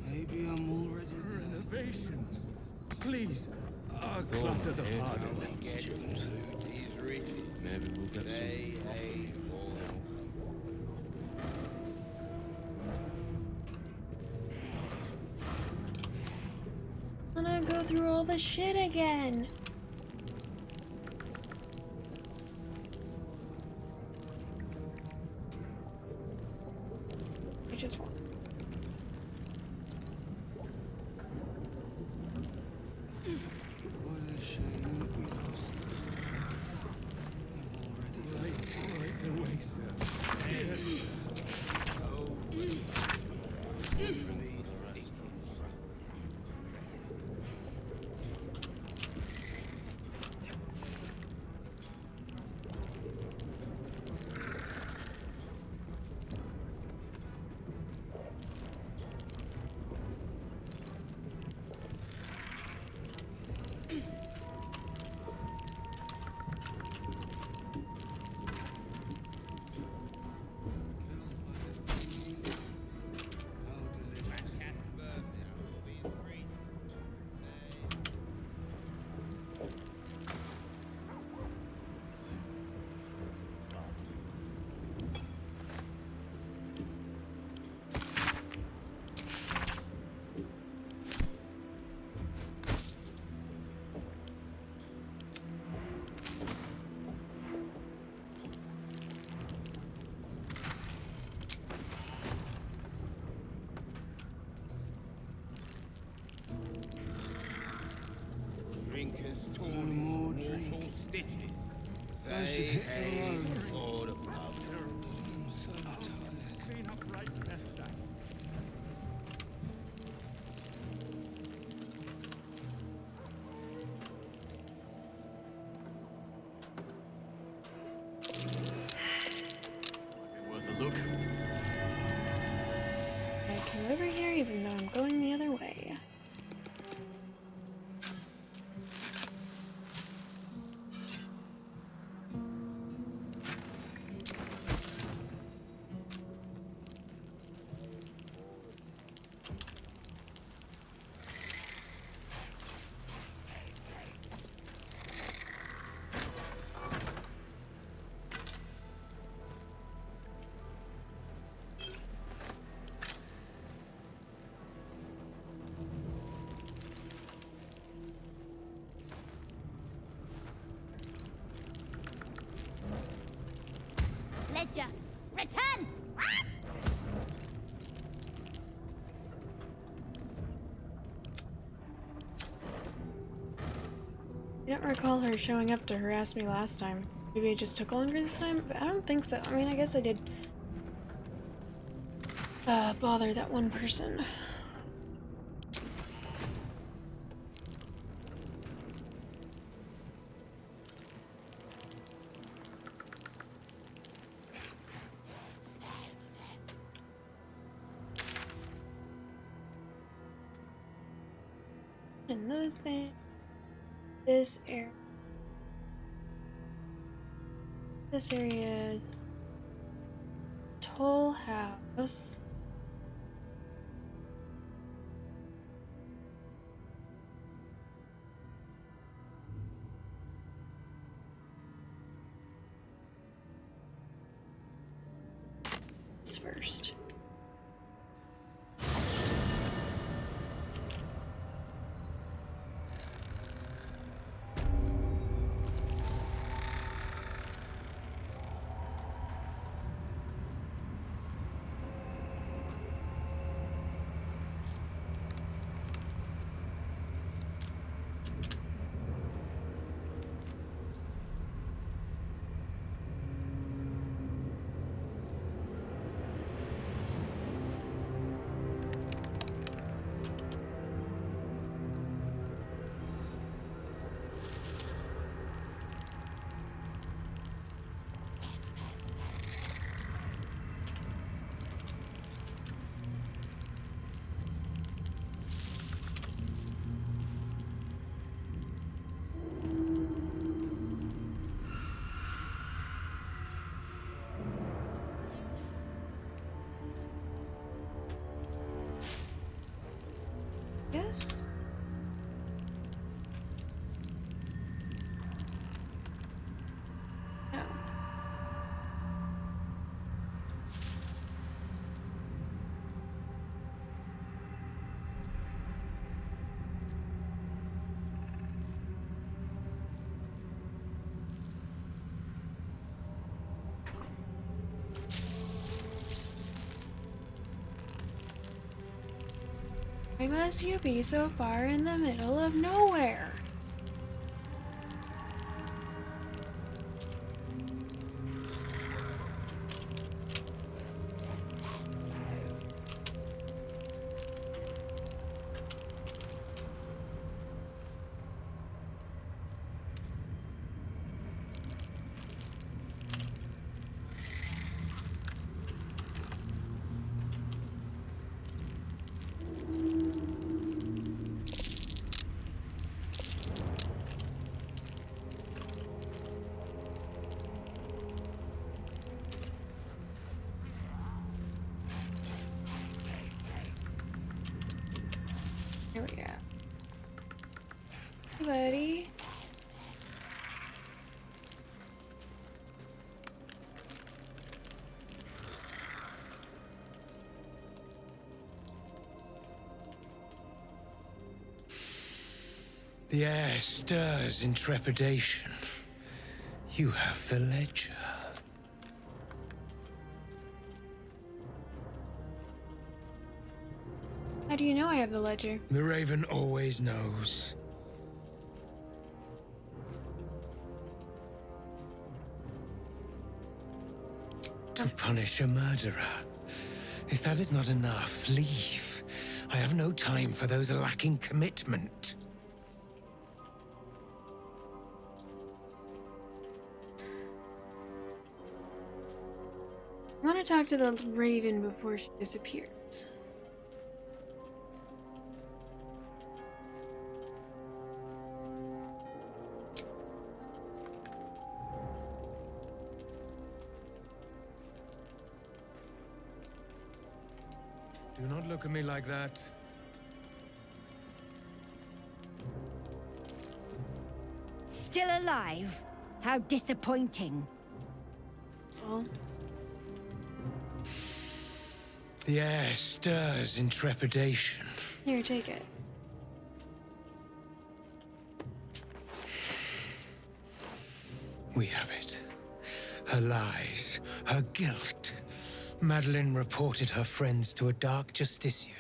S18: Maybe I'm already there.
S11: Renovations. Please, clutter the pardon.
S14: Maybe we'll get some.
S3: I'm gonna go through all the shit again. I just want.
S18: What a shame that we lost the
S11: Right away, sir. Yes.
S3: over here even though I'm going the other way.
S12: Ledger, return!
S3: I don't recall her showing up to harass me last time. Maybe it just took longer this time, but I don't think so. I mean, I guess I did bother that one person. And those things. This area. This area. Toll House. This first. Yes. No. Why must you be so far in the middle of nowhere? Here we go. Hey, buddy.
S11: The air stirs in trepidation. You have the ledger.
S3: How do you know I have the ledger?
S11: The Raven always knows. To punish a murderer. If that is not enough, leave. I have no time for those lacking commitment.
S3: I want to talk to the Raven before she disappears.
S6: Do not look at me like that.
S12: Still alive? How disappointing.
S3: Well,
S19: The air stirs in trepidation.
S3: here, take it.
S19: We have it. Her lies, her guilt. Madeline reported her friends to a dark justiciar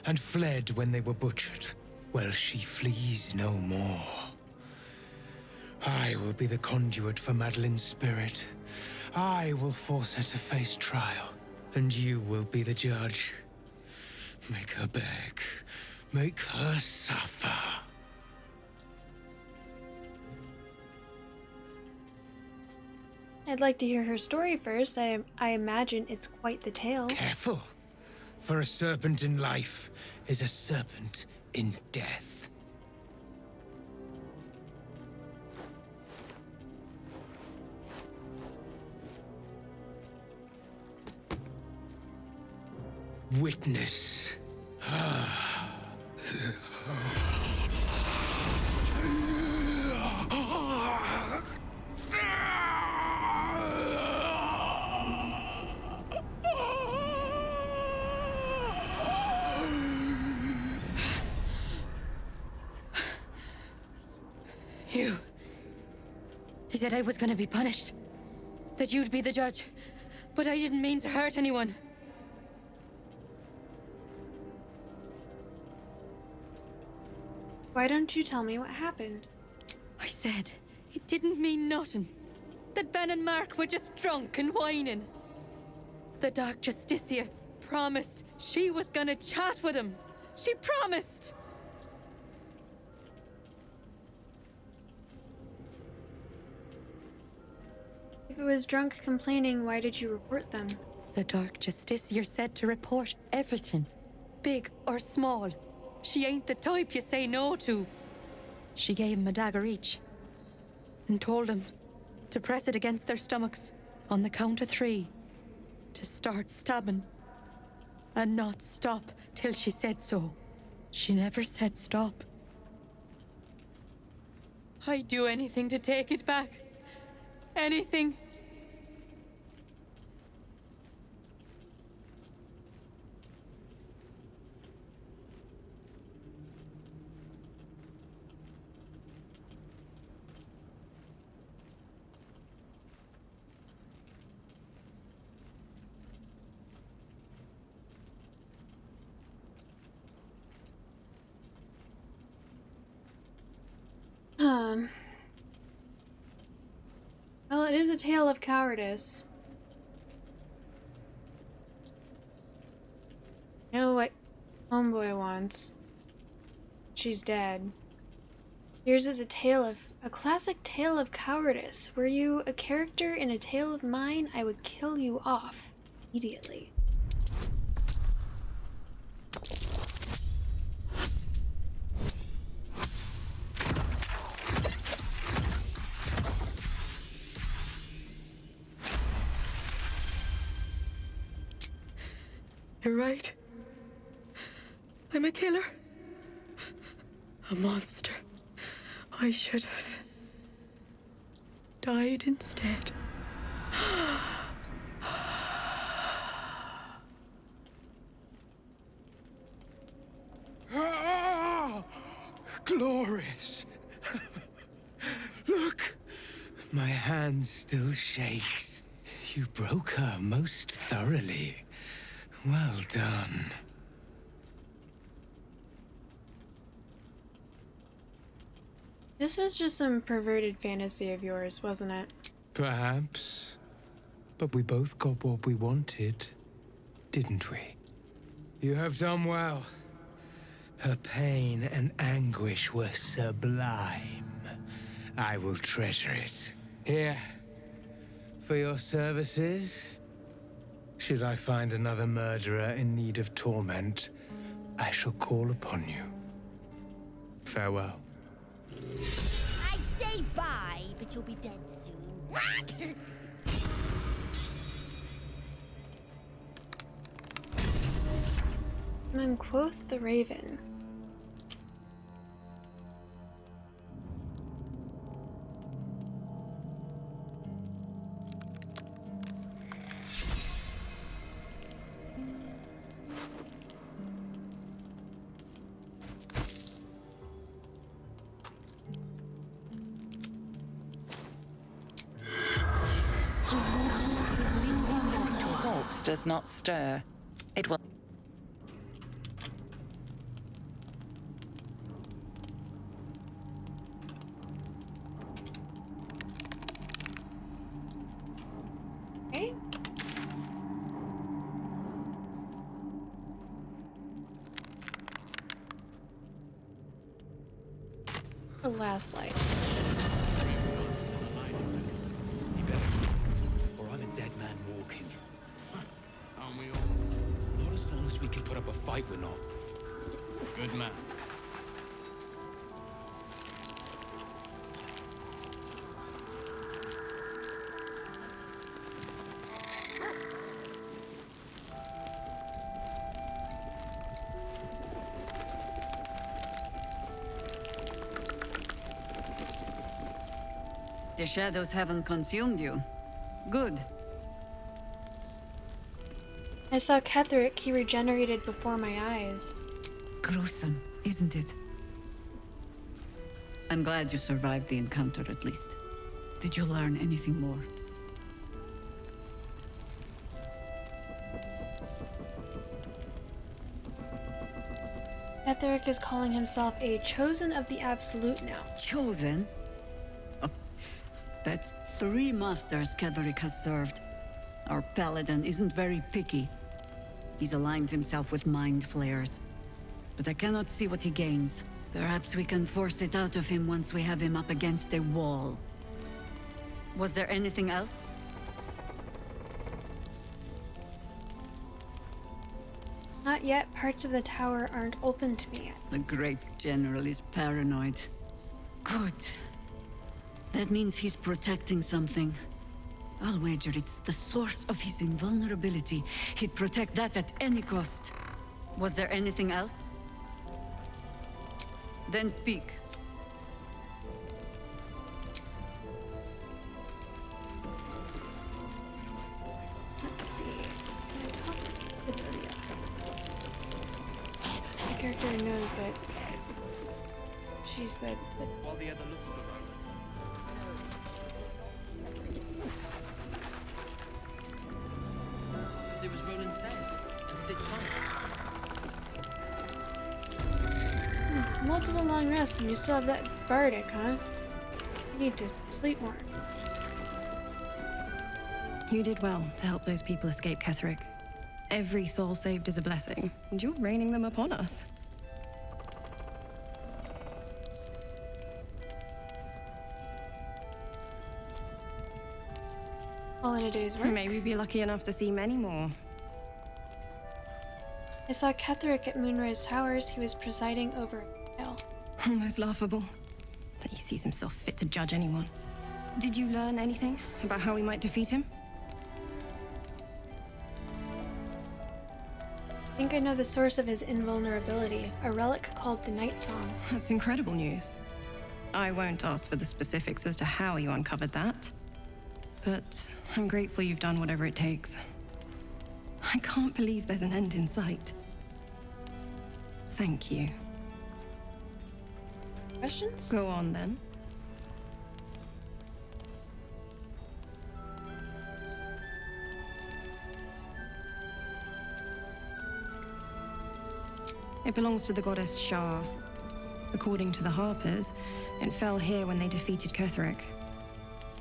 S19: and fled when they were butchered. Well, she flees no more. I will be the conduit for Madeline's spirit. I will force her to face trial, and you will be the judge. Make her beg. Make her suffer.
S3: I'd like to hear her story first. I imagine it's quite the tale.
S19: Careful, for a serpent in life is a serpent in death. Witness.
S20: He said I was gonna be punished. That you'd be the judge. But I didn't mean to hurt anyone.
S3: Why don't you tell me what happened?
S20: I said it didn't mean nothing. That Ben and Mark were just drunk and whining. The Dark Justiciar promised she was gonna chat with him. She promised!
S3: If it was drunk complaining, why did you report them?
S20: The Dark Justiciar said to report everything, big or small. She ain't the type you say no to. She gave him a dagger each and told them to press it against their stomachs on the count of 3 to start stabbing and not stop till she said so. She never said stop. I'd do anything to take it back. Anything.
S3: Well, it is a tale of cowardice. You know what Homeboy wants? She's dead. Yours is a classic tale of cowardice. Were you a character in a tale of mine, I would kill you off immediately.
S20: You're right. I'm a killer. A monster. I should have died instead.
S19: Ah! Glorious! Look! My hand still shakes. You broke her most thoroughly. Well done.
S3: This was just some perverted fantasy of yours, wasn't it?
S19: Perhaps. But we both got what we wanted, didn't we? You have done well. Her pain and anguish were sublime. I will treasure it. Here, for your services. Should I find another murderer in need of torment, I shall call upon you. Farewell.
S12: I'd say bye, but you'll be dead soon.
S3: Summon quoth the raven.
S5: Corpse does not stir. It will.
S3: Okay. The last light.
S14: You better, or I'm a dead man walking.
S18: Aren't we all?
S14: Not as long as we can put up a fight, we're not.
S18: Good man.
S21: The shadows haven't consumed you. Good.
S3: I saw Ketherick. He regenerated before my eyes.
S21: Gruesome, isn't it? I'm glad you survived the encounter at least. Did you learn anything more?
S3: Ketherick is calling himself a chosen of the Absolute now.
S21: Chosen? Oh, that's 3 masters Ketherick has served. Our paladin isn't very picky. He's aligned himself with mind flayers. But I cannot see what he gains. Perhaps we can force it out of him once we have him up against a wall. Was there anything else?
S3: Not yet. Parts of the tower aren't open to me yet.
S21: The great general is paranoid. Good. That means he's protecting something. I'll wager it's the source of his invulnerability. He'd protect that at any cost. Was there anything else? Then speak.
S3: Let's see. I'm gonna talk to Lydia. My character knows that she's the
S14: While the other looked around.
S22: Do as Roland says and sit tight.
S3: multiple long rests and you still have that bardic, huh? You need to sleep more.
S23: You did well to help those people escape Ketherick. Every soul saved is a blessing, and you're raining them upon us.
S3: All in a day's work.
S23: May we be lucky enough to see many more.
S3: I saw Ketherick at Moonrise Towers. He was presiding over a trial.
S23: Almost laughable that he sees himself fit to judge anyone. Did you learn anything about how we might defeat him?
S3: I think I know the source of his invulnerability, a relic called the Night Song.
S23: That's incredible news. I won't ask for the specifics as to how you uncovered that, but I'm grateful you've done whatever it takes. I can't believe there's an end in sight. Thank you.
S3: Questions?
S23: Go on then. It belongs to the goddess Shah. According to the Harpers, it fell here when they defeated Ketherick,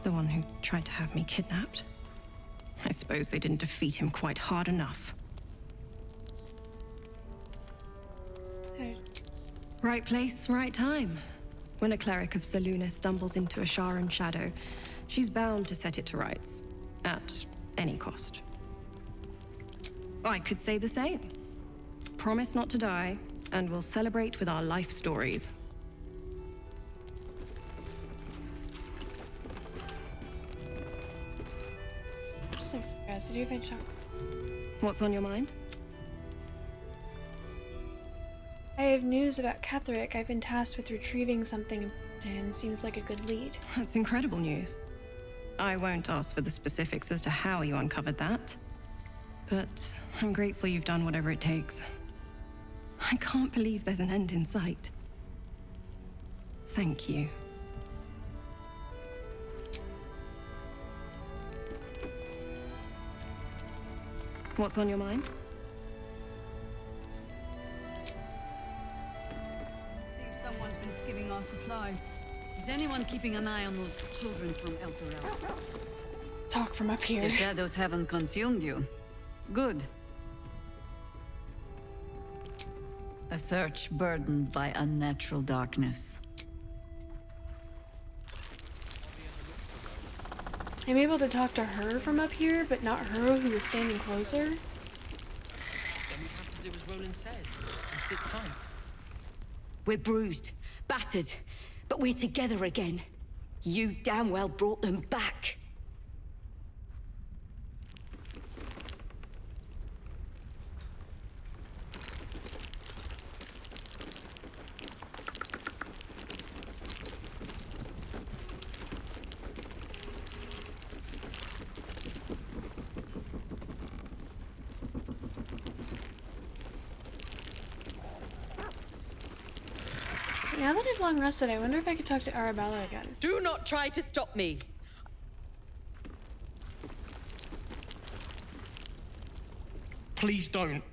S23: the one who tried to have me kidnapped. I suppose they didn't defeat him quite hard enough. Right place, right time. When a cleric of Selûne stumbles into a Sharan shadow, she's bound to set it to rights, at any cost. I could say the same. Promise not to die, and we'll celebrate with our life stories.
S3: Just out of curiosity, if I check.
S23: What's on your mind?
S3: I have news about Ketherick. I've been tasked with retrieving something to him. Seems like a good lead.
S23: That's incredible news. I won't ask for the specifics as to how you uncovered that, but I'm grateful you've done whatever it takes. I can't believe there's an end in sight. Thank you. What's on your mind?
S21: I think someone's been skimming our supplies. Is anyone keeping an eye on those children from El Dorado?
S3: Talk from up here.
S21: The shadows haven't consumed you. Good. A search burdened by unnatural darkness.
S3: I'm able to talk to her from up here, but not her who is standing closer.
S22: Then we have to do as Roland says and sit tight.
S2: We're bruised, battered, but we're together again. You damn well brought them back.
S3: Now that I've long rested, I wonder if I could talk to Arabella again.
S2: Do not try to stop me.
S18: Please don't.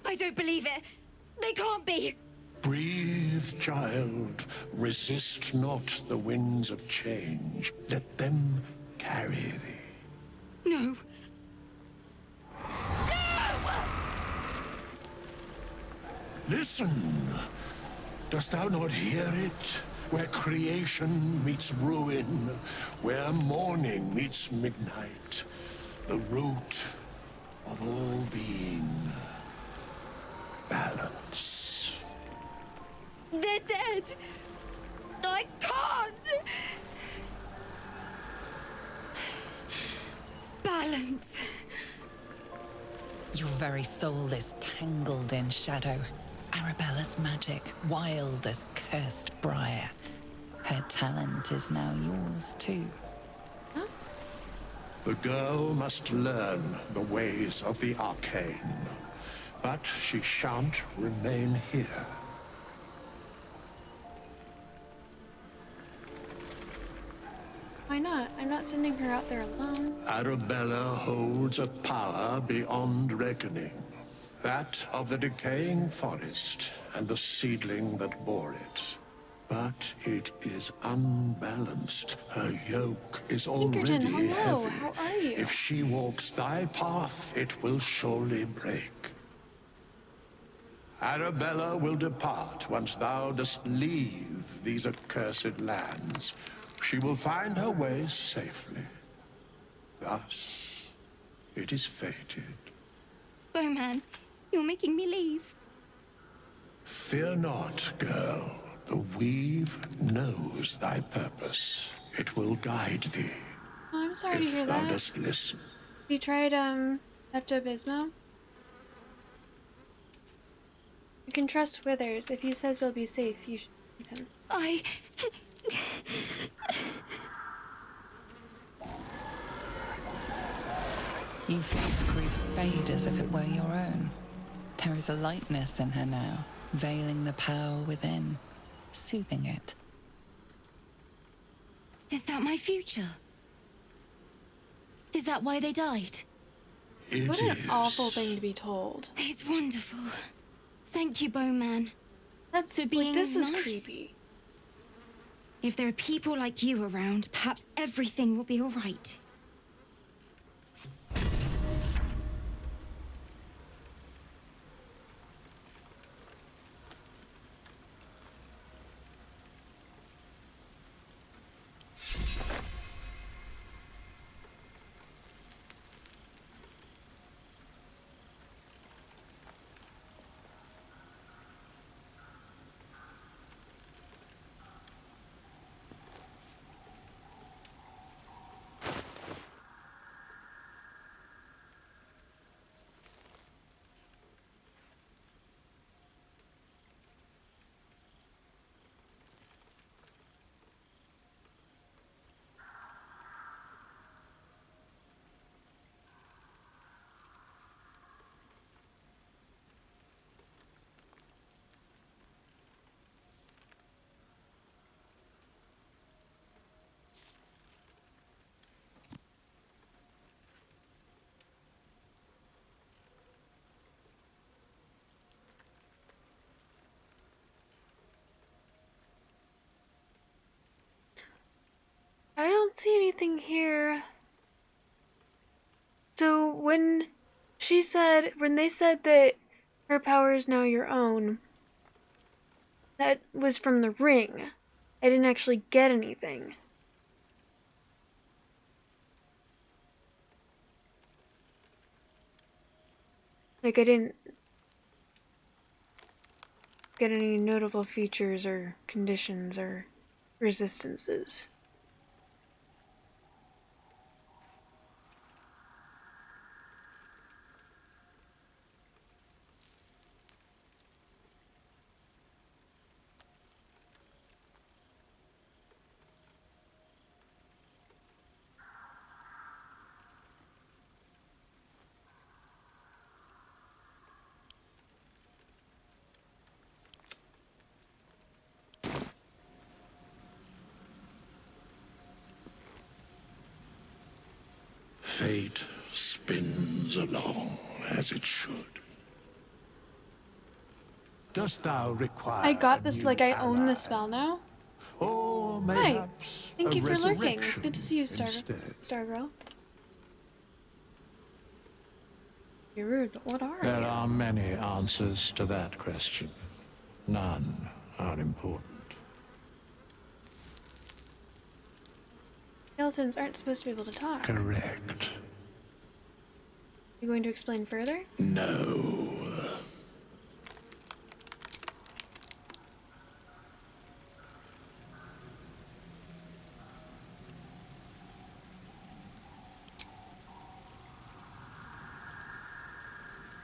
S2: I don't believe it. They can't be.
S15: Breathe, child. Resist not the winds of change. Let them carry thee.
S2: No.
S15: Listen. Dost thou not hear it? Where creation meets ruin, where morning meets midnight, the root of all being. Balance.
S2: They're dead. I can't. Balance.
S5: Your very soul is tangled in shadow. Arabella's magic, wild as cursed briar. Her talent is now yours too.
S15: The girl must learn the ways of the arcane. But she shan't remain here.
S3: Why not? I'm not sending her out there alone.
S15: Arabella holds a power beyond reckoning. That of the decaying forest and the seedling that bore it. But it is unbalanced. Her yoke is already
S3: hello.
S15: heavy.
S3: How are you?
S15: If she walks thy path, it will surely break. Arabella will depart once thou dost leave these accursed lands. She will find her way safely. Thus, it is fated.
S2: Bowman, you're making me leave.
S15: Fear not, girl. The weave knows thy purpose. It will guide thee.
S3: Oh, I'm sorry to hear
S15: if thou
S3: that.
S15: dost listen.
S3: You tried, Pepto-Bismol? You can trust Withers. If he says you'll be safe, you should leave him.
S5: You feel grief fade as if it were your own. There is a lightness in her now, veiling the power within, soothing it.
S2: Is that my future? Is that why they died?
S3: What an awful thing to be told.
S2: It's wonderful. Thank you, Bowman.
S3: That's
S2: for being
S3: like, this is
S2: nice.
S3: creepy.
S2: If there are people like you around, perhaps everything will be all right.
S3: don't see anything here. So when they said that her power is now your own, that was from the ring. I didn't actually get anything. Like, I didn't get any notable features or conditions or resistances.
S15: Fate spins along as it should. Dost thou require
S3: I got this
S15: a
S3: like
S15: new
S3: I own the
S15: ally?
S3: spell now.
S15: Or
S3: Hi.
S15: mayhaps
S3: Thank
S15: a
S3: you for lurking. It's
S15: resurrection
S3: good to see you,
S15: instead?
S3: Stargirl. You're rude, but what are
S15: There
S3: you?
S15: are many answers to that question. None are important.
S3: Skeletons aren't supposed to be able to talk.
S15: Correct.
S3: You going to explain further?
S15: No.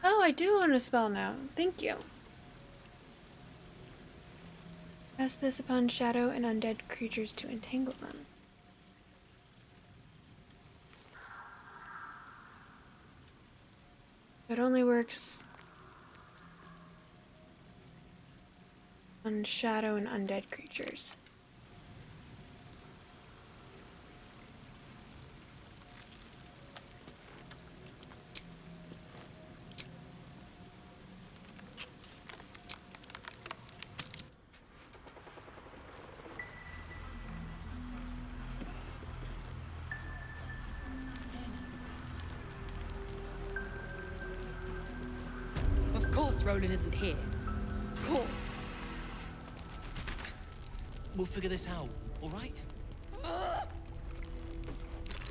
S3: Oh, I do own a spell now. Thank you. Cast this upon shadow and undead creatures to entangle them. It only works on shadow and undead creatures.
S20: Of course Roland isn't here. Of course.
S22: We'll figure this out, all right?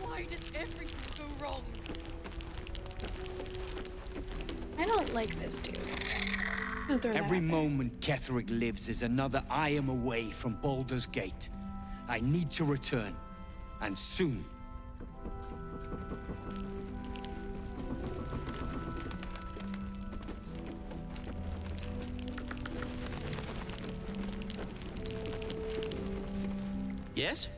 S20: Why does everything go wrong?
S3: I don't like this dude. Don't throw that
S4: Every
S3: out there.
S4: moment Ketherick lives is another I am away from Baldur's Gate. I need to return, and soon.
S22: Yes?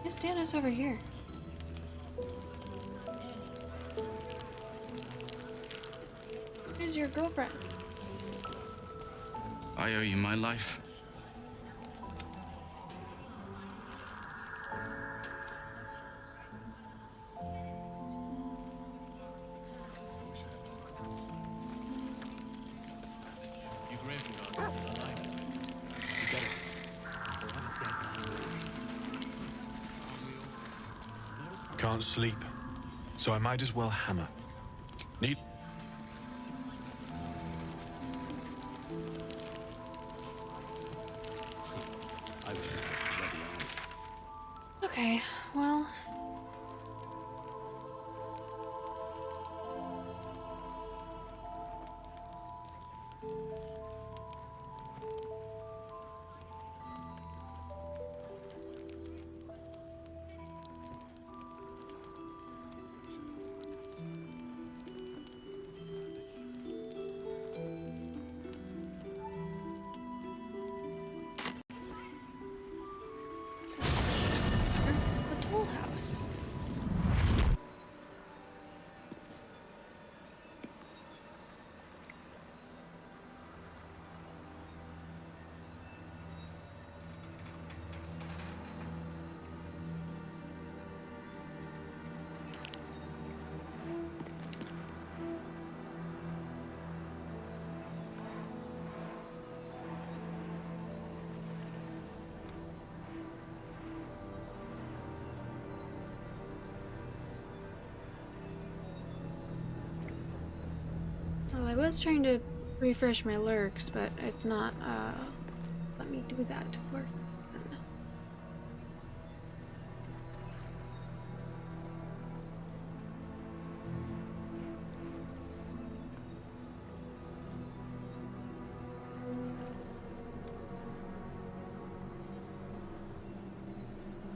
S3: Why's Danis over here? Where's your girlfriend?
S9: I owe you my life.
S22: Your Graveguard's still alive. You get it.
S10: Can't sleep, so I might as well hammer. Need...
S3: Okay, well. was trying to refresh my lurks, but it's not, let me do that for some reason.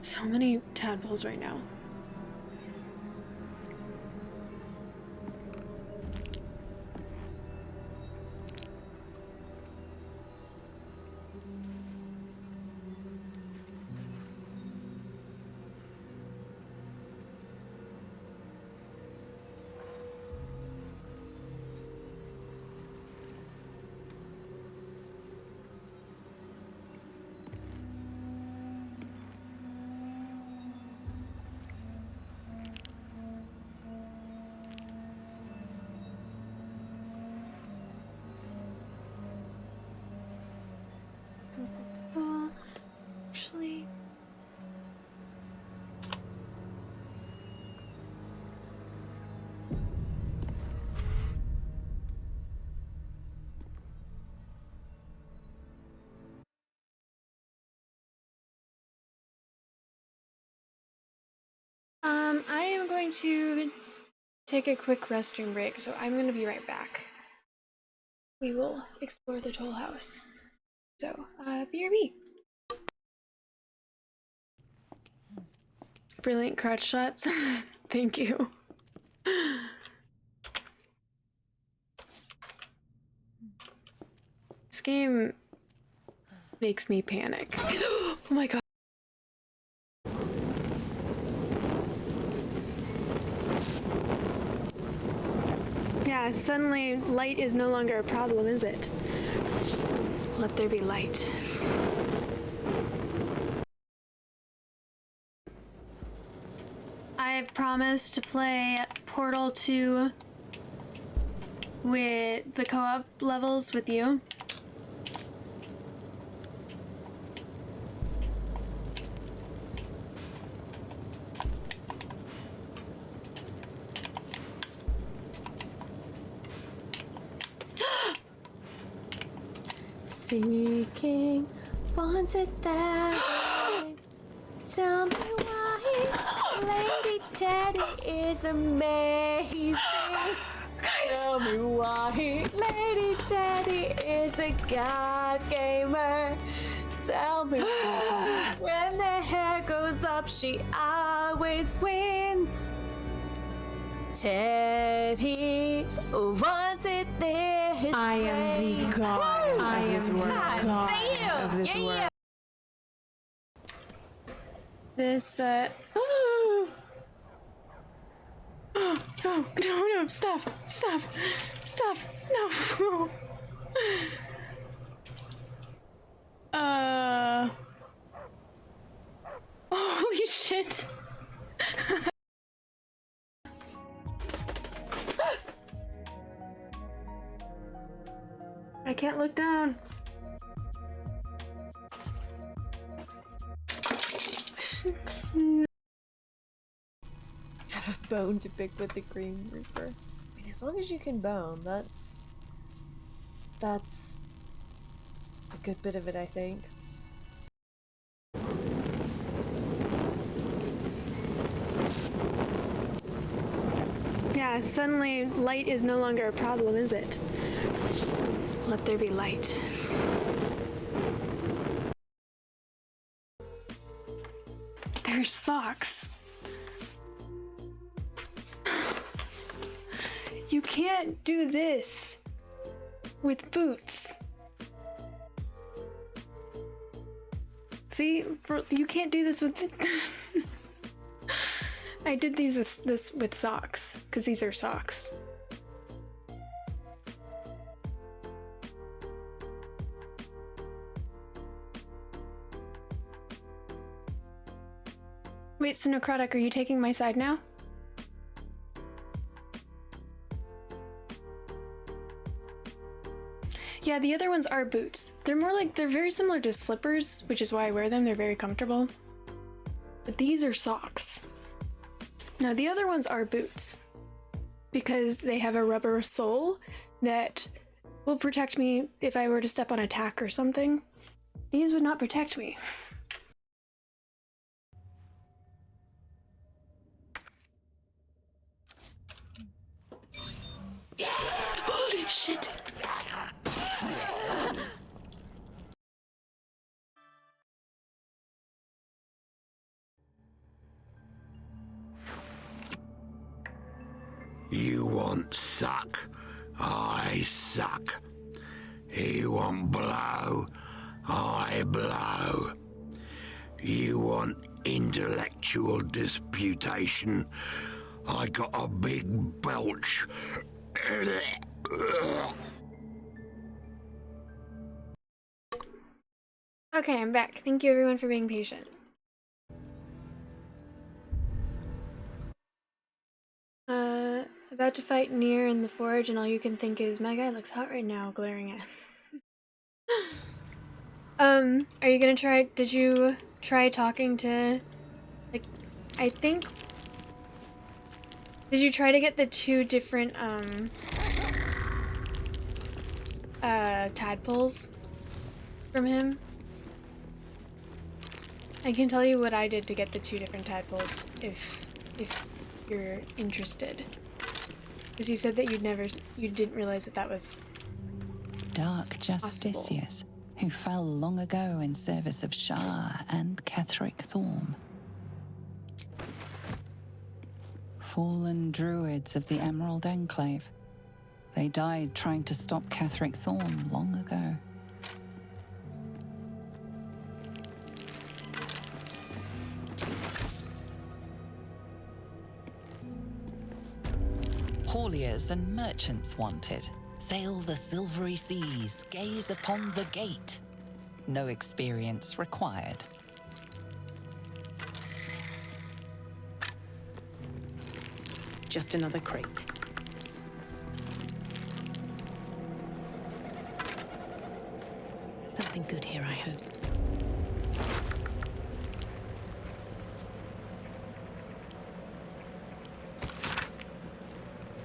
S3: So many tadpoles right now. Actually, I am going to take a quick restroom break, so I'm going to be right back. We will explore the toll house. So, BRB. Brilliant crotch shots. Thank you. This game makes me panic. Oh my god. Yeah, suddenly light is no longer a problem, is it? Let there be light. I've promised to play Portal 2 with the co-op levels with you.
S7: Seeking, wants it that way. Tell me why Lady Daddy is amazing. Tell me why Lady Daddy is a god gamer. Tell me why when the hair goes up she always wins. Teddy wants it this way.
S3: I am the god of this world.
S7: God
S3: of this world. This, no, stop, no. Holy shit. I can't look down.
S7: Have a bone to pick with the Green Reaper. I mean, as long as you can bone, that's a good bit of it, I think.
S3: Yeah, suddenly light is no longer a problem, is it? Let there be light. There's socks. You can't do this with boots. See, you can't do this with. I did these with socks because these are socks. Wait, so Necrotic, are you taking my side now? Yeah, the other ones are boots. They're very similar to slippers, which is why I wear them. They're very comfortable. But these are socks. No, the other ones are boots. Because they have a rubber sole, that will protect me if I were to step on a tack or something. These would not protect me. Holy shit.
S15: You want suck, I suck. You want blow, I blow. You want intellectual disputation, I got a big belch.
S3: Okay, I'm back. Thank you everyone for being patient. About to fight Nier in the forge, and all you can think is, my guy looks hot right now, glaring at. Are you gonna try? Did you try talking to, like, I think. Did you try to get the two different tadpoles from him? I can tell you what I did to get the two different tadpoles if you're interested. Because you said that you didn't realize that was
S5: Dark justiciars who fell long ago in service of Shah and Ketheric Thorm. Fallen druids of the Emerald Enclave. They died trying to stop Ketheric Thorm long ago. Hauliers and merchants wanted. Sail the silvery seas, gaze upon the gate. No experience required.
S1: Just another crate. Something good here, I hope.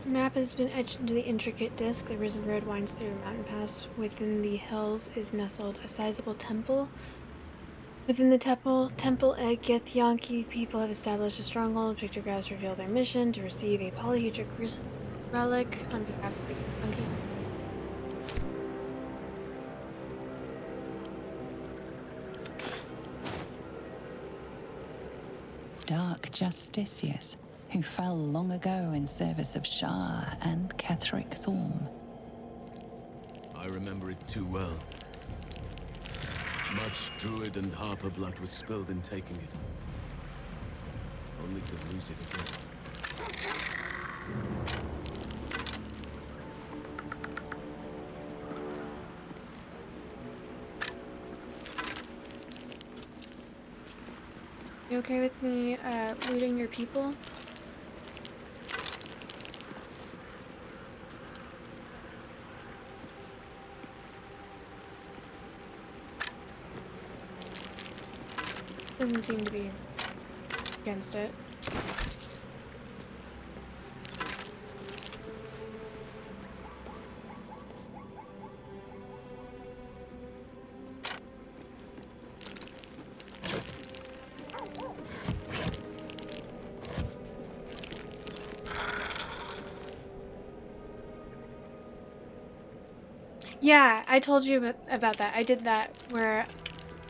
S3: The map has been etched into the intricate disc. The risen road winds through a mountain pass. Within the hills is nestled a sizable temple. Within the temple, Githyanki people have established a stronghold. Pictographs reveal their mission to receive a polyhedric relic on behalf of the Githyanki.
S5: Dark justiciars who fell long ago in service of Shah and Ketheric Thorm.
S9: I remember it too well. Much druid and harper blood was spilled in taking it. Only to lose it again.
S3: You okay with me looting your people? Doesn't seem to be against it. Yeah, I told you about that. I did that where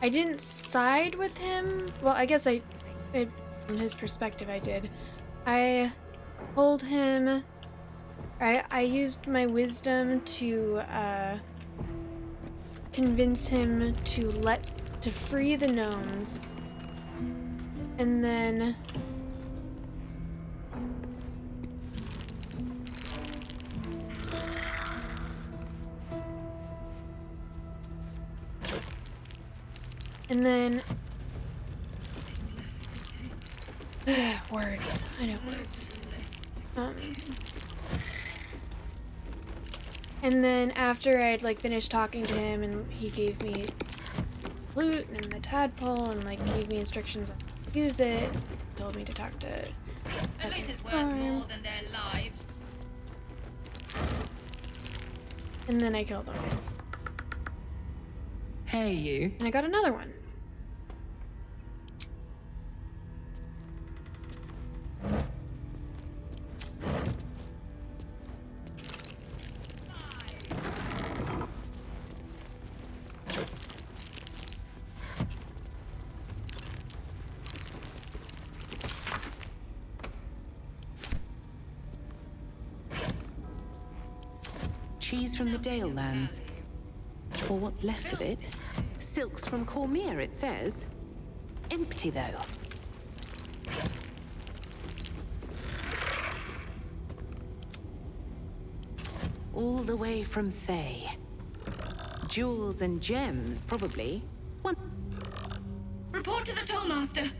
S3: I didn't side with him. Well, I guess from his perspective, I did. I told him, I used my wisdom to convince him to free the gnomes, and then words. I know words. And then after I'd finished talking to him, and he gave me flute and the tadpole, and gave me instructions on how to use it, told me to talk to.
S13: At least it's worth more than their lives.
S3: And then I killed him.
S5: Hey, you.
S3: And I got another one.
S8: Cheese from the Dale lands. Or what's left of it. Silks from Cormier, it says. Empty, though. All the way from Thay. Jewels and gems, probably. One.
S2: Report to the tollmaster.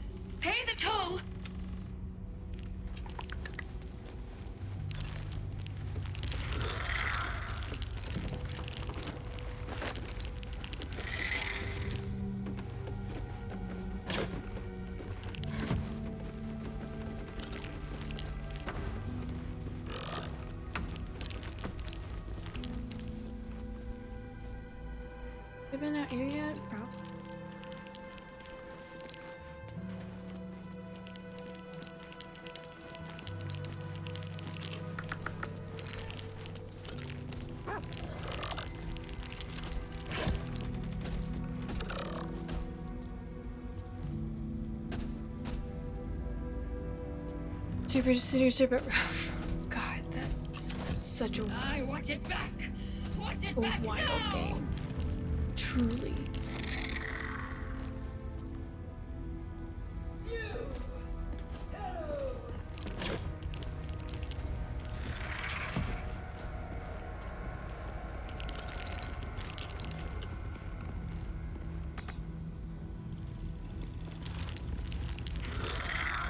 S2: Pay the toll.
S3: Have been out here yet? Probably. Super rough. God, that's such a
S2: I want it back. Want it
S3: a
S2: back
S3: wild
S2: now.
S3: game. Truly.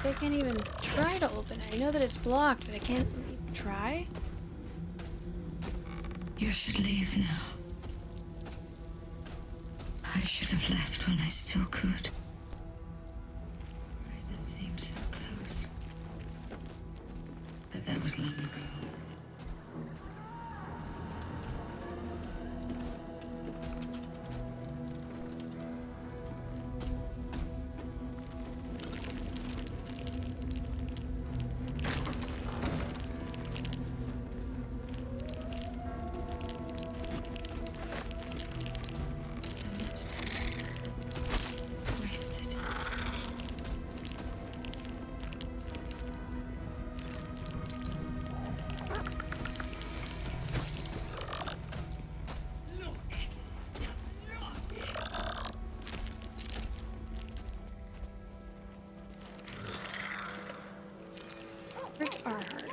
S3: I can't even try to open it. I know that it's blocked, but I can't even try.
S2: You should leave now. I should have left when I still could. Horizon seemed so close. But that was long ago.
S3: Bricks are hard.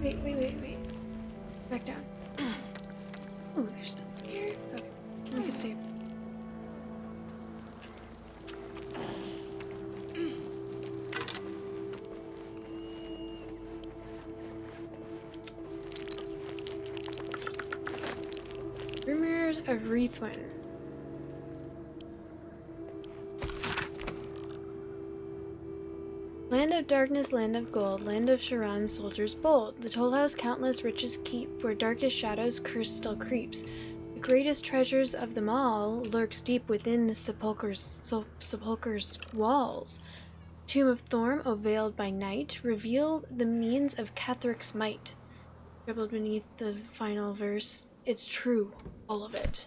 S3: Wait. Back down. Oh, there's stuff here. Okay, we can save. Rumors of Wreathwin. Land of darkness, land of gold, land of Sharon, soldiers bold. The toll house countless riches keep, where darkest shadows curse still creeps. The greatest treasures of them all lurks deep within the sepulchre's walls. Tomb of Thorm, O veiled by night, reveal the means of Catheric's might. Scribbled beneath the final verse, it's true, all of it.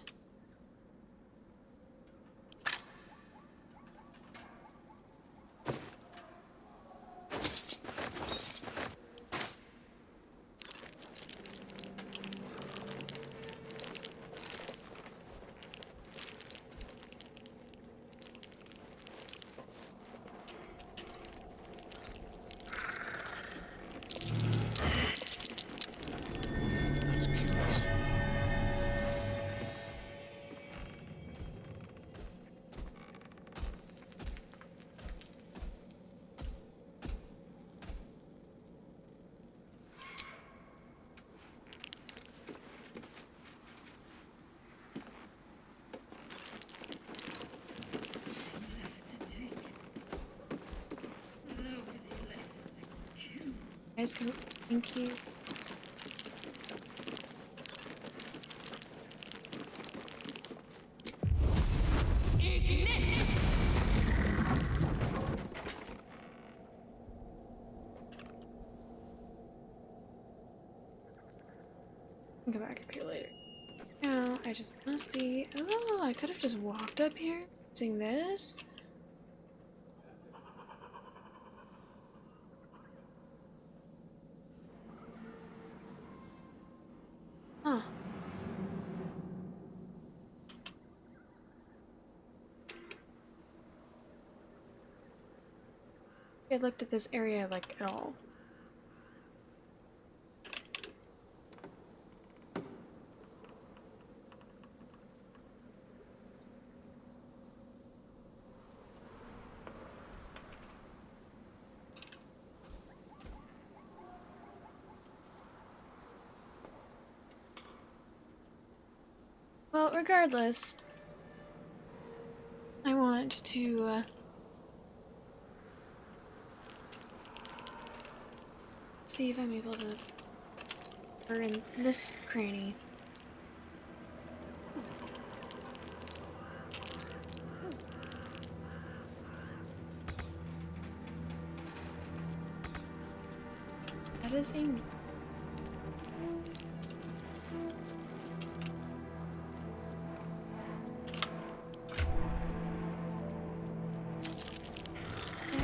S3: Guys, come. Thank you. I'll come back up here later. Now, I just want to see. Oh, I could have just walked up here using this. Huh. I looked at this area like at all. Well, regardless, I want to see if I'm able to burn this cranny. That is a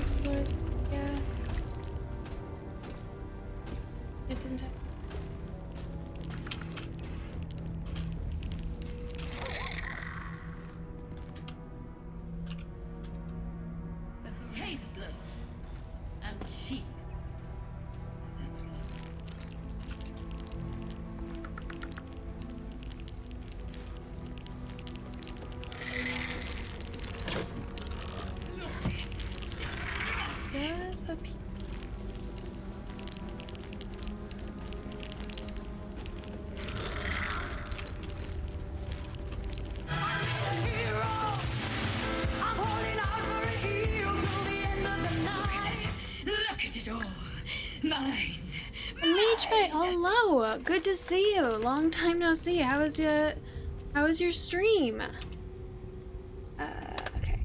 S3: exploit. Yeah, it's in time.
S2: Tasteless and cheap.
S3: Does appear.
S2: Look at it all. Mine.
S3: Mage Fight, hello! Good to see you. Long time no see. How was your stream? Okay.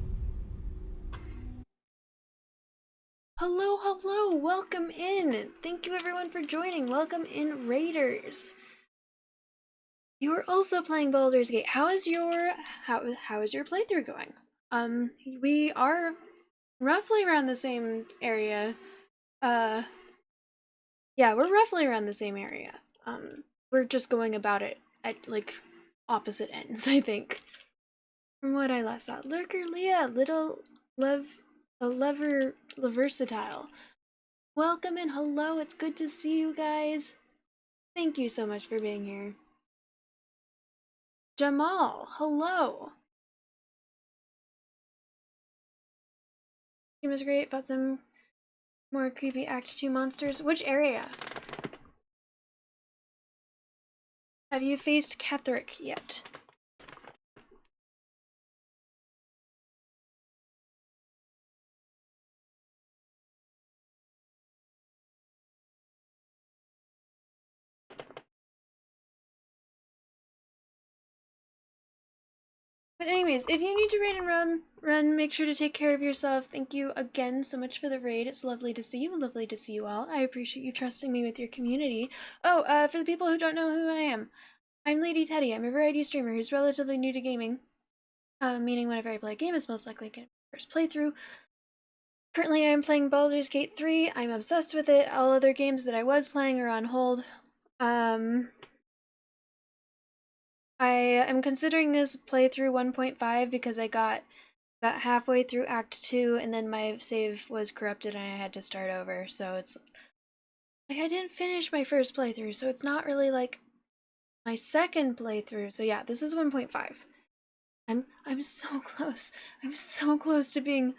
S3: Hello, hello, welcome in. Thank you everyone for joining. Welcome in, Raiders. You are also playing Baldur's Gate. How is your playthrough going? We are roughly around the same area. Yeah, we're roughly around the same area. We're just going about it at like opposite ends, I think. From what I last saw. Lurker Leah, little versatile. Welcome and hello, it's good to see you guys. Thank you so much for being here. Jamal, hello. Stream was great, about some more creepy Act 2 monsters. Which area? Have you faced Catherick yet? But anyways, if you need to raid and run, make sure to take care of yourself. Thank you again so much for the raid. It's lovely to see you. Lovely to see you all. I appreciate you trusting me with your community. Oh, for the people who don't know who I am, I'm Lady Teddy. I'm a variety streamer who's relatively new to gaming. Meaning whenever I play a game, it's most likely going to be my first playthrough. Currently, I'm playing Baldur's Gate 3. I'm obsessed with it. All other games that I was playing are on hold. I am considering this playthrough 1.5 because I got about halfway through Act 2 and then my save was corrupted and I had to start over. So it's like I didn't finish my first playthrough, so it's not really like my second playthrough. So yeah, this is 1.5. I'm so close. I'm so close to being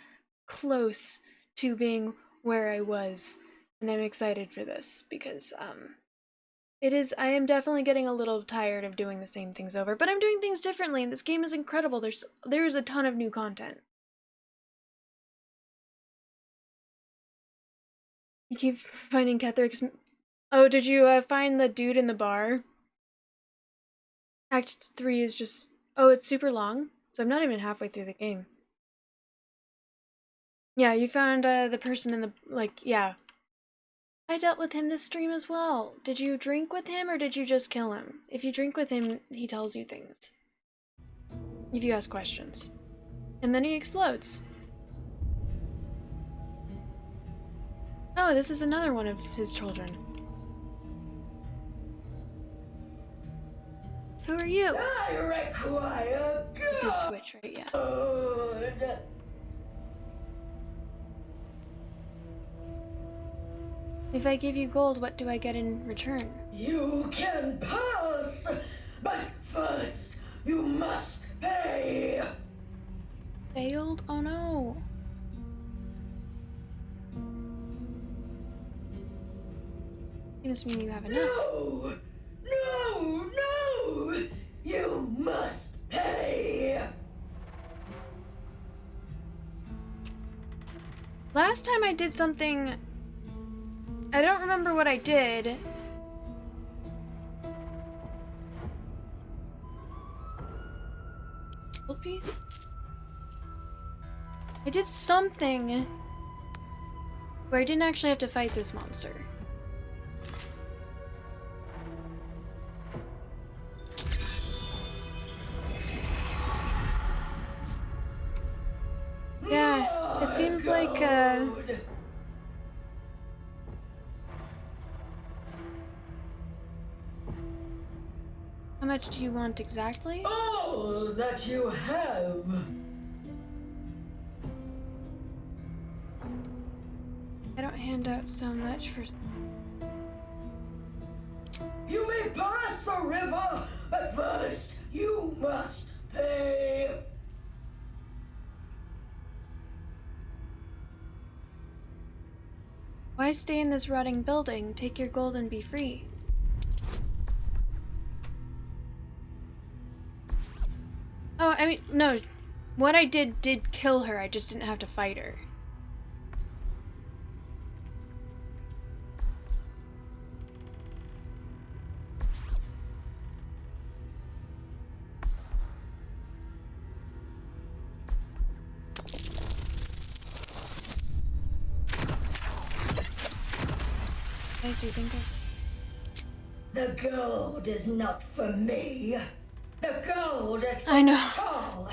S3: where I was. And I'm excited for this because I am definitely getting a little tired of doing the same things over, but I'm doing things differently, and this game is incredible. There is a ton of new content. keep finding Ketheric's... Oh, did you find the dude in the bar? Act 3 is just... Oh, it's super long, so I'm not even halfway through the game. Yeah, you found the person in the... Like, yeah. I dealt with him this stream as well. Did you drink with him or did you just kill him? If you drink with him, he tells you things. If you ask questions. And then he explodes. Oh, this is another one of his children. Who are you?
S13: I require
S3: You did switch, right? Yeah.
S13: good.
S3: If I give you gold, what do I get in return?
S13: You can pass, but first you must pay.
S3: Failed? Oh no. Seems to me you have enough.
S13: No! No! No! You must pay!
S3: Last time I did something... I don't remember what I did. Gold piece? I did something where I didn't actually have to fight this monster. Yeah, it seems like how much do you want exactly?
S13: All that you have.
S3: I don't hand out so much for...
S13: You may pass the river, but first you must pay.
S3: Why stay in this rotting building? Take your gold and be free. Oh, I mean, no. What I did kill her, I just didn't have to fight her. What do you think of?
S13: The gold is not for me. The gold is for
S3: I know.
S13: Paul.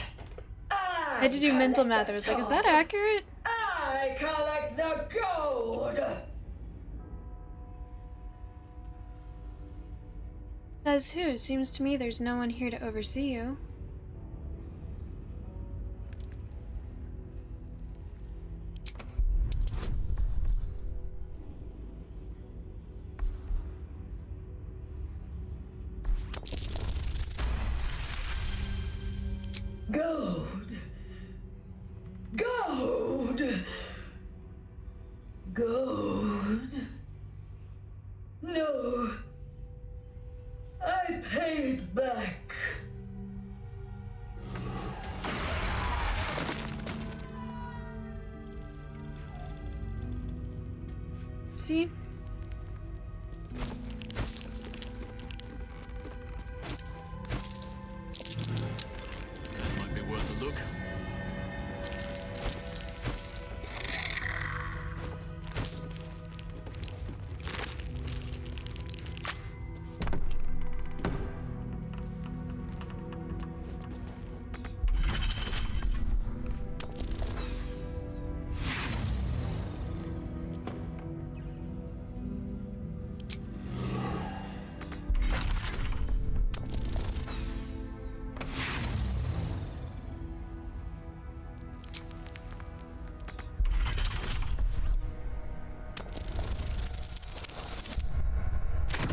S3: I had to do mental math. I was like, is that accurate?
S13: I collect the gold.
S3: Says who? Seems to me there's no one here to oversee you.
S13: Gold. Gold. Gold. No. I paid back.
S3: See?
S9: That might be worth a look.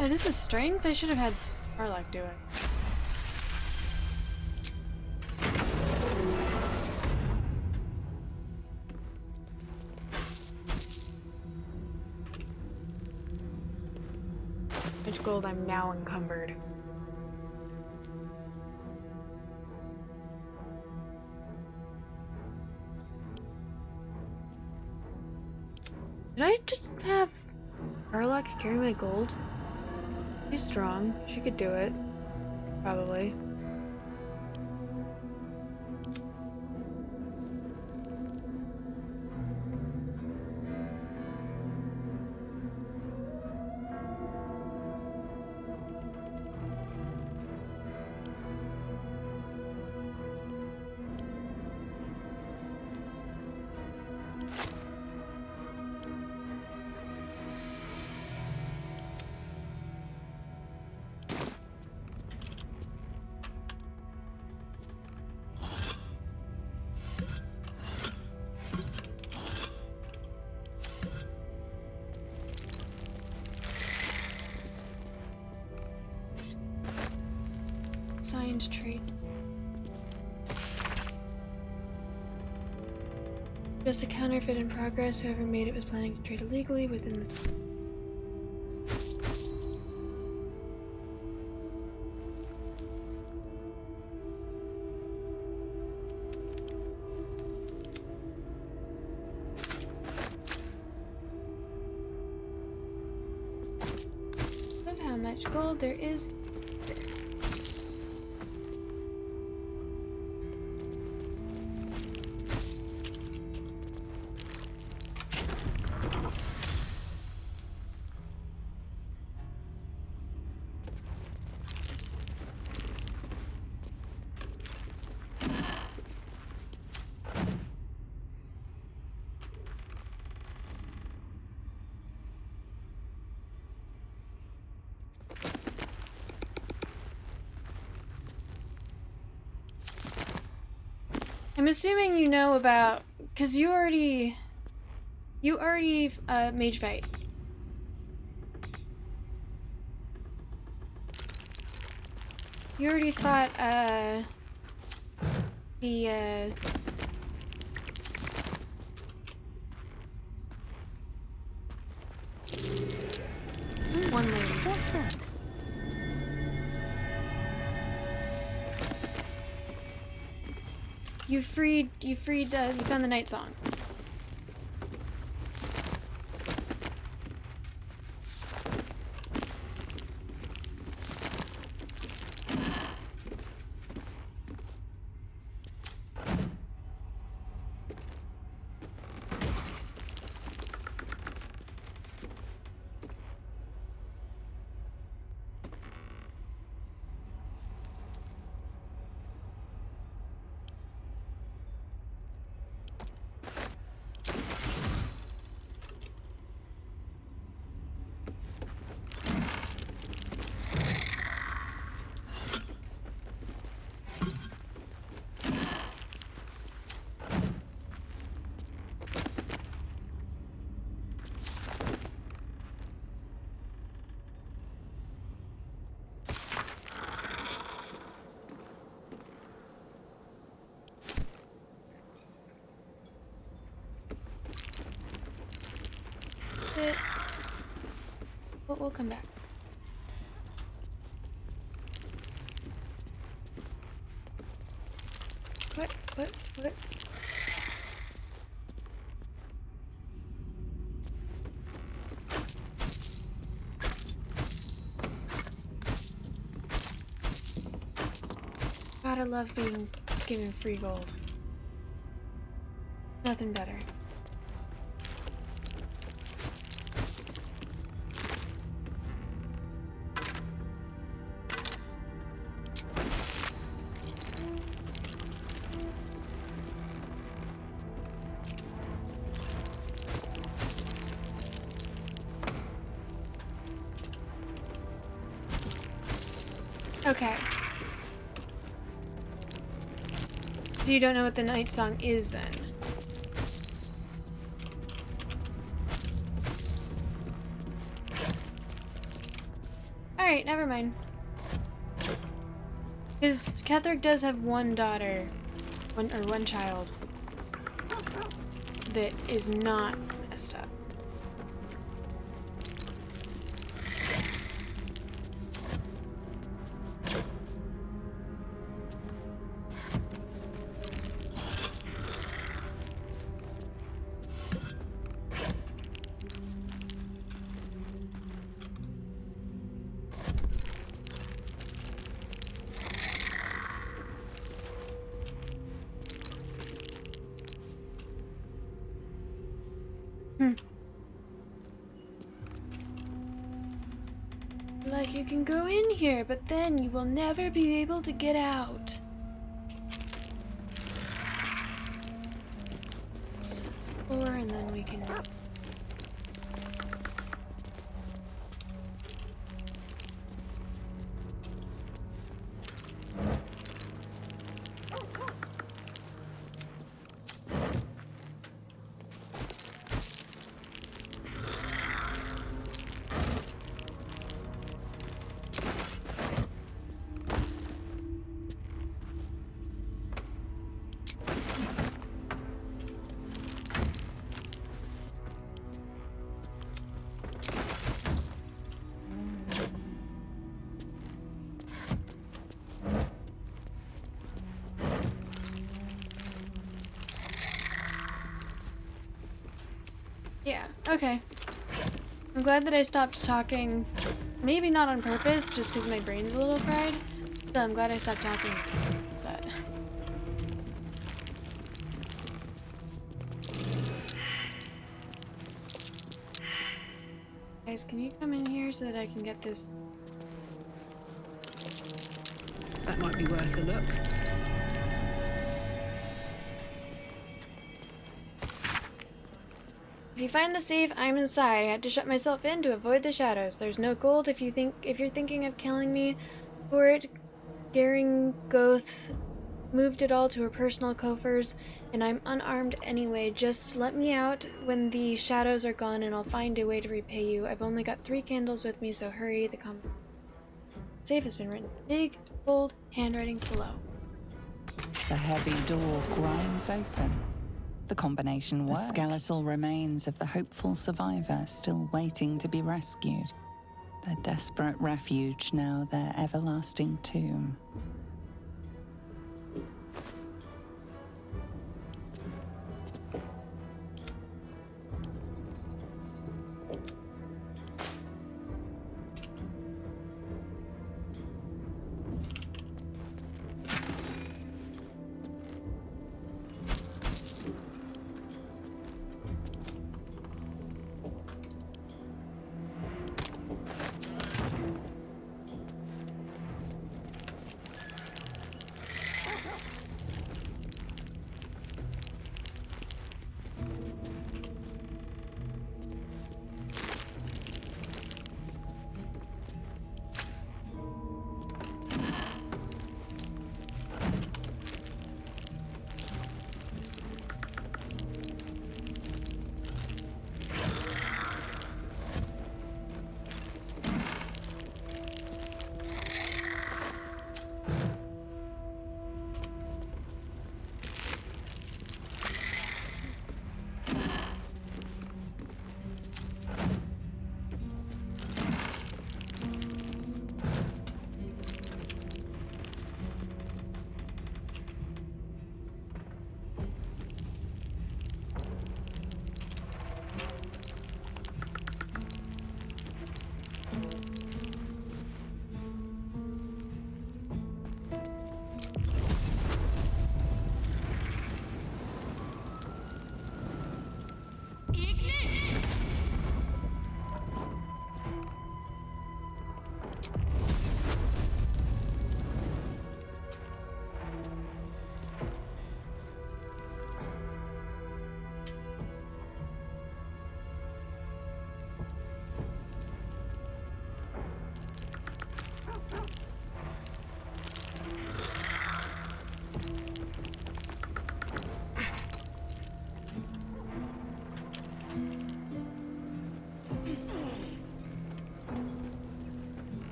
S3: Oh, this is strength? I should have had Harlock do it. Which gold I'm now encumbered. Did I just have Carlock carry my gold? She's strong. She could do it. Probably. Signed trade. Just a counterfeit in progress. Whoever made it was planning to trade illegally within the... Of how much gold there is. I'm assuming you know about, cause you already mage fight. You already fought the one lady. What's that? You found the night song. But we'll come back. What? Gotta love being given free gold. Nothing better. Okay. So you don't know what the night song is then? Alright, never mind. Because Ketherick does have one daughter, one child, that is not messed up. Like you can go in here, but then you will never be able to get out. Or and then we can. Yeah, okay. I'm glad that I stopped talking. Maybe not on purpose, just because my brain's a little fried. But I'm glad I stopped talking. But guys, can you come in here so that I can get this?
S8: That might be worth a look.
S3: If you find the safe, I'm inside. I had to shut myself in to avoid the shadows. There's no gold if you're thinking of killing me for it. Garing Goth moved it all to her personal coffers, and I'm unarmed anyway. Just let me out when the shadows are gone and I'll find a way to repay you. I've only got 3 candles with me, so hurry. The safe has been written big, bold handwriting below.
S5: The heavy door grinds open. The combination worked. The skeletal remains of the hopeful survivor still waiting to be rescued. Their desperate refuge now their everlasting tomb.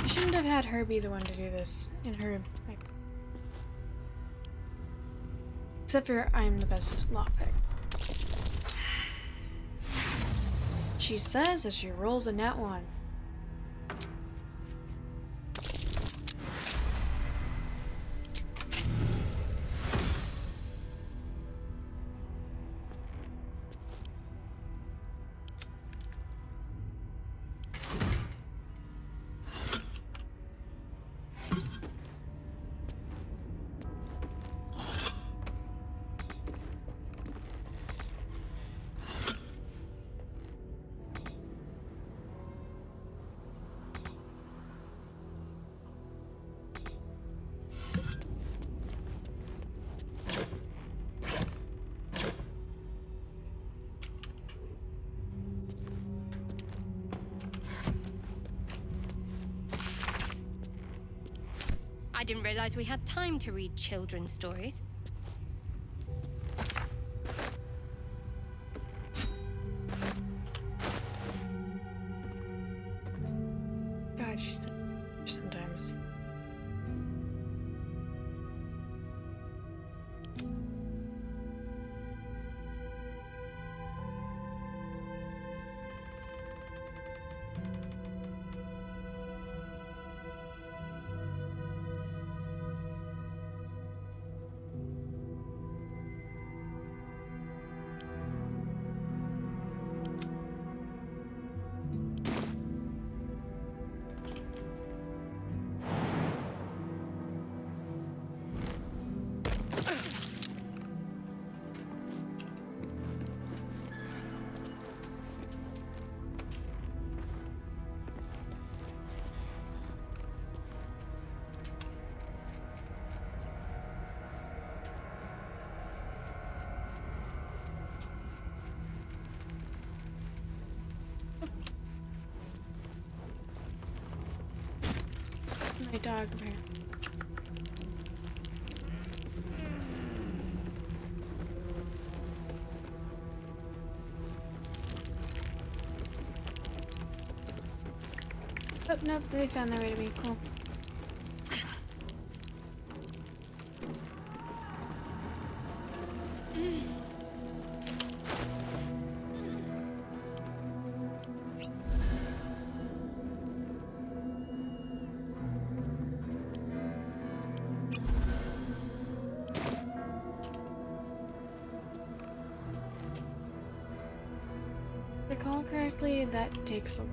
S3: Shouldn't have had her be the one to do this in her. Except for I'm the best lockpick. she says as she rolls a nat 1.
S12: I didn't realize we had time to read children's stories.
S3: God, she's sometimes. My dog, apparently. Oh, nope, they found their way to me. Cool. If I recall correctly, that takes a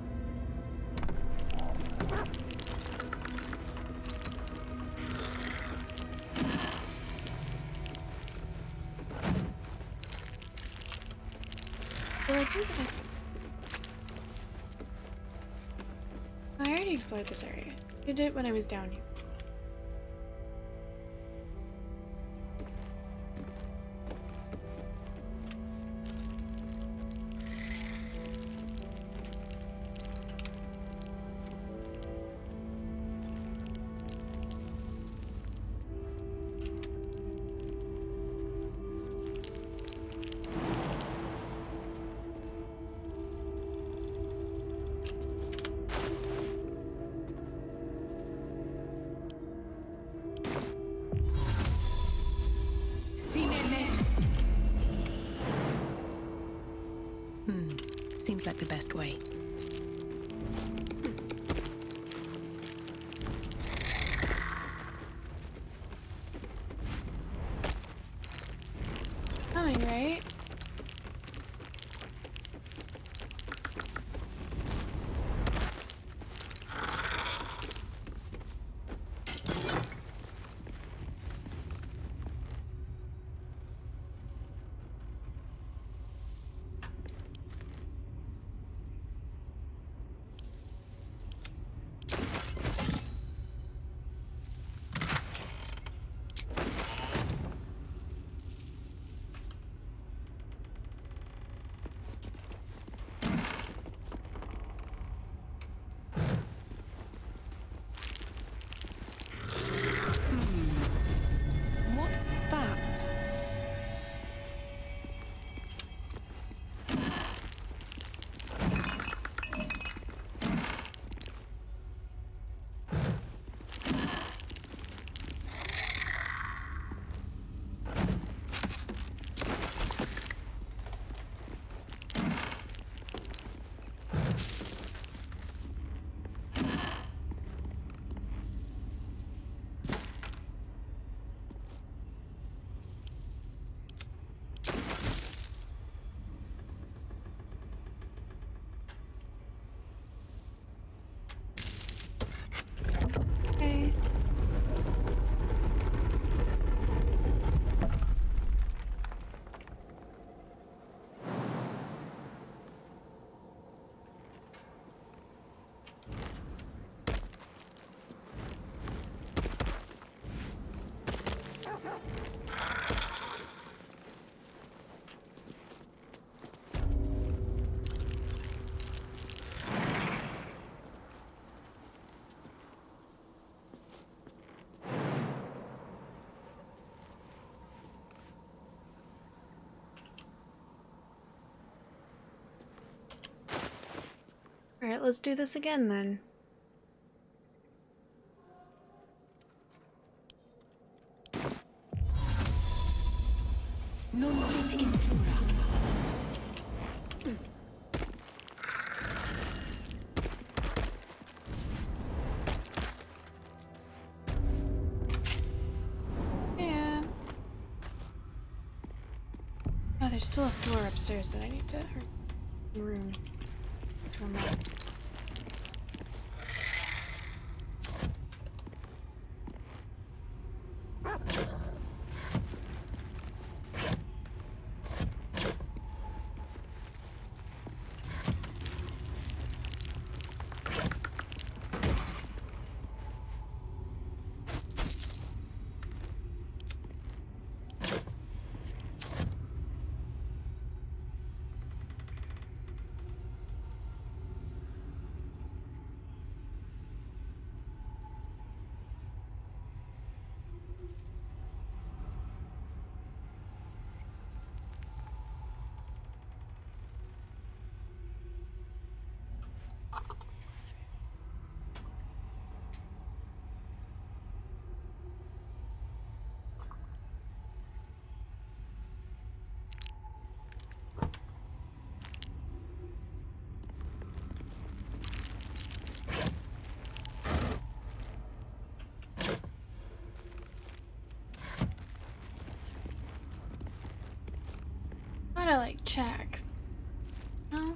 S3: Did I do that? I already explored this area. I did it when I was down here.
S8: Seems like the best way.
S3: Coming, right? Alright, let's do this again then.
S8: Non quid in plura.
S3: Yeah. Oh, there's still a floor upstairs that I need to... or room to unlock. Gotta like check. No?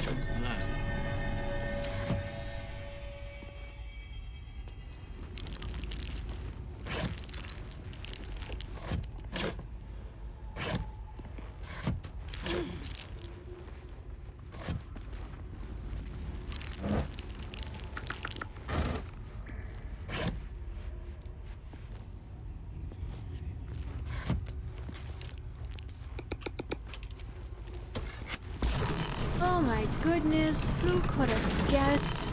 S9: What's that?
S3: Oh my goodness, who could have guessed?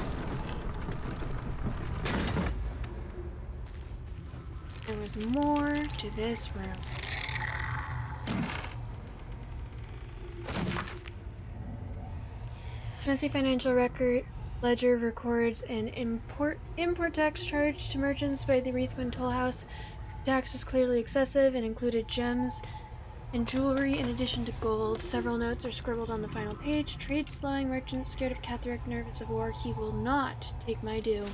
S3: There was more to this room. Messy financial record ledger records an import tax charge to merchants by the Wreathwind Toll House. The tax was clearly excessive and included gems and jewelry in addition to gold. Several notes are scribbled on the final page. Trade slowing, merchants scared of Catherick, nervous of war. He will not take my due.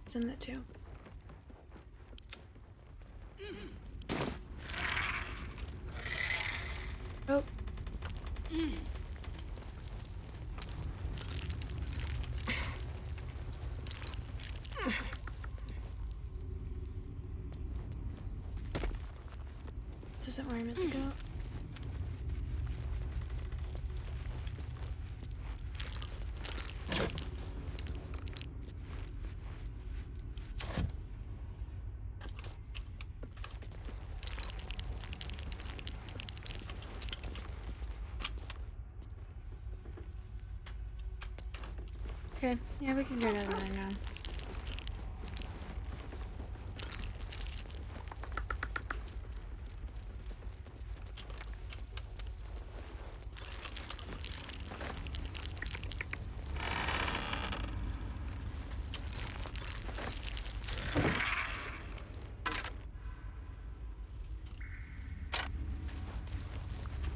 S3: It's in the two. Oh. This isn't where I meant to go. Okay, yeah, we can go down there now.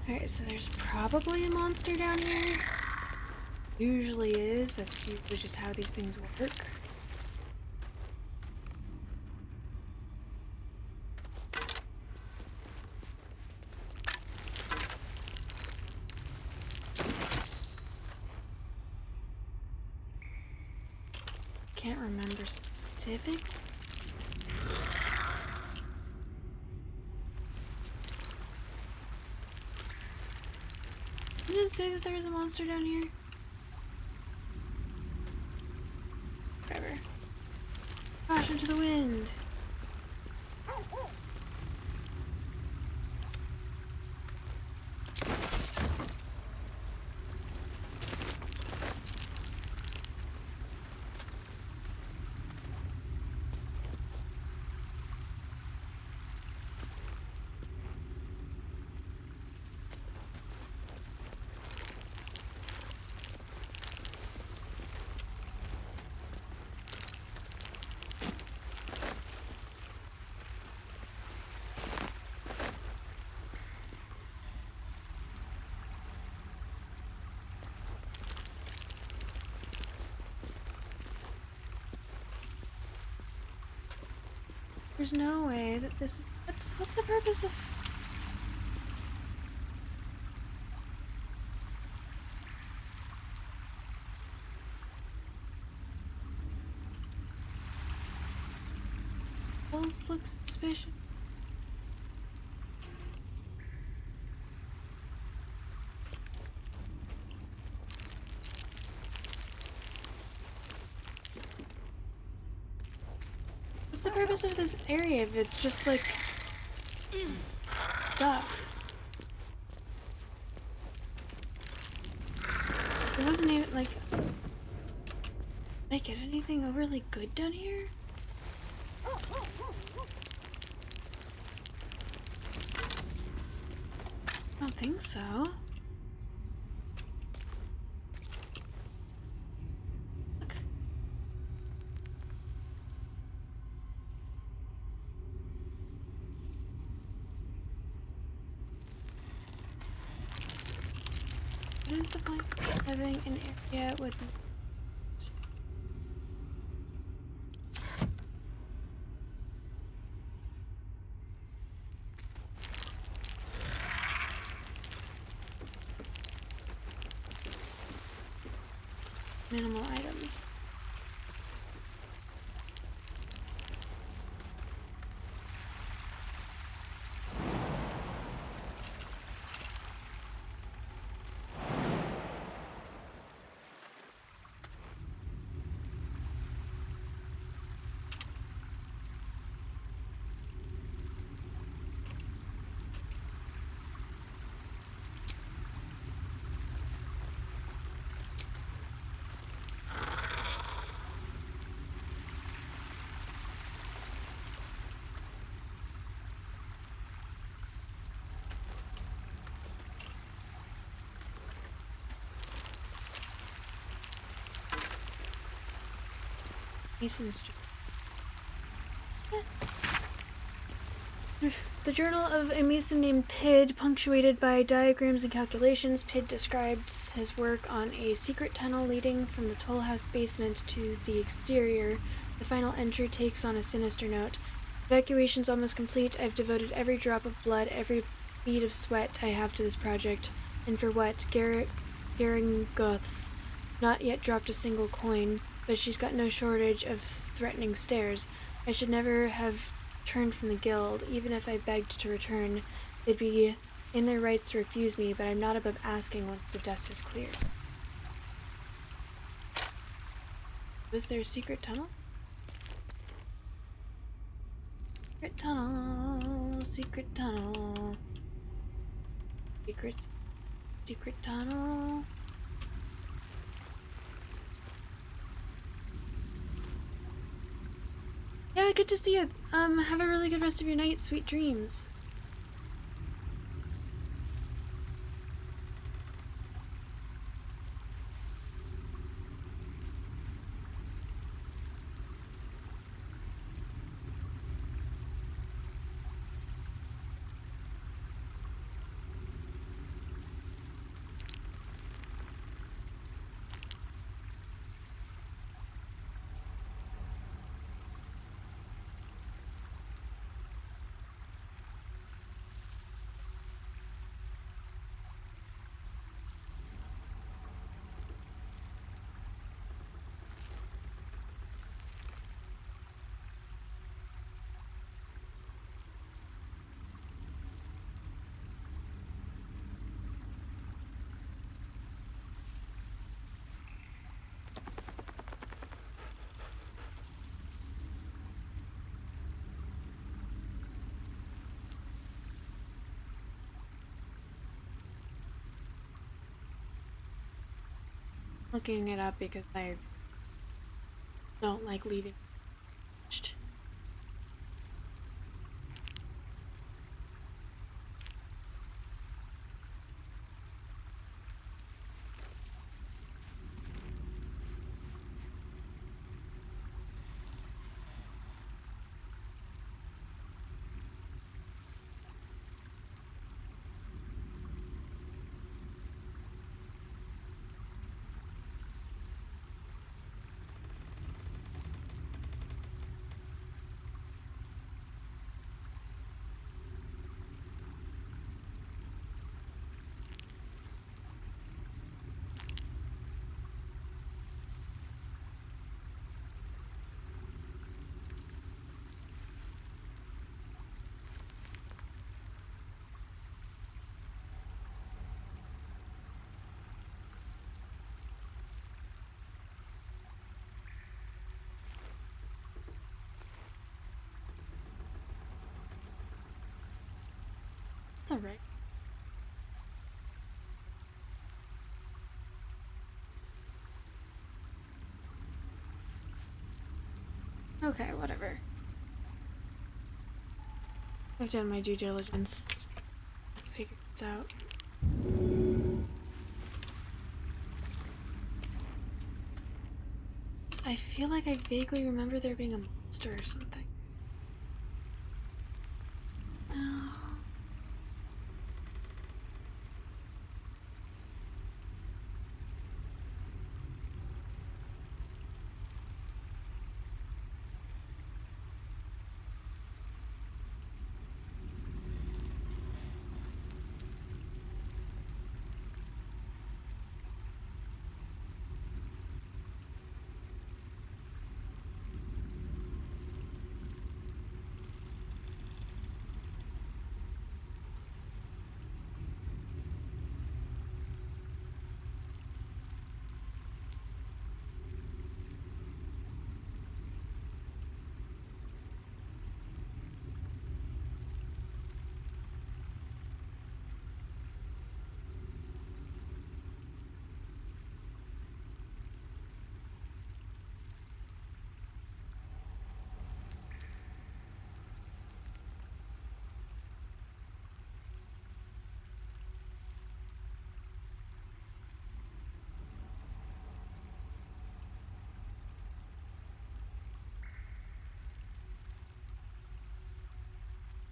S3: Alright, so there's probably a monster down here. usually is. That's usually just how these things work. Can't remember specific. Did it say that there was a monster down here? Whatever. Gosh, into the wind. There's no way that this. What's the purpose of? Those look suspicious. What's the purpose of this area if it's just like stuff? It wasn't even like. Did I get anything overly good down here? I don't think so. Look. What is the point of having an area with minimal items? Mason's The journal of a Mason named Pid, punctuated by diagrams and calculations. Pid describes his work on a secret tunnel leading from the toll house basement to the exterior. The final entry takes on a sinister note. Evacuation's almost complete. I've devoted every drop of blood, every bead of sweat I have to this project. And for what? Goths. Not yet dropped a single coin, but she's got no shortage of threatening stares. I should never have turned from the guild. Even if I begged to return, they'd be in their rights to refuse me, but I'm not above asking once the dust is cleared. Was there a secret tunnel? Secret tunnel, secret tunnel. Secret tunnel. Yeah, good to see you. Have a really good rest of your night. Sweet dreams. looking it up because I don't like leaving. What's the right? Okay, whatever. I've done my due diligence. Figure this out. I feel like I vaguely remember there being a monster or something. No.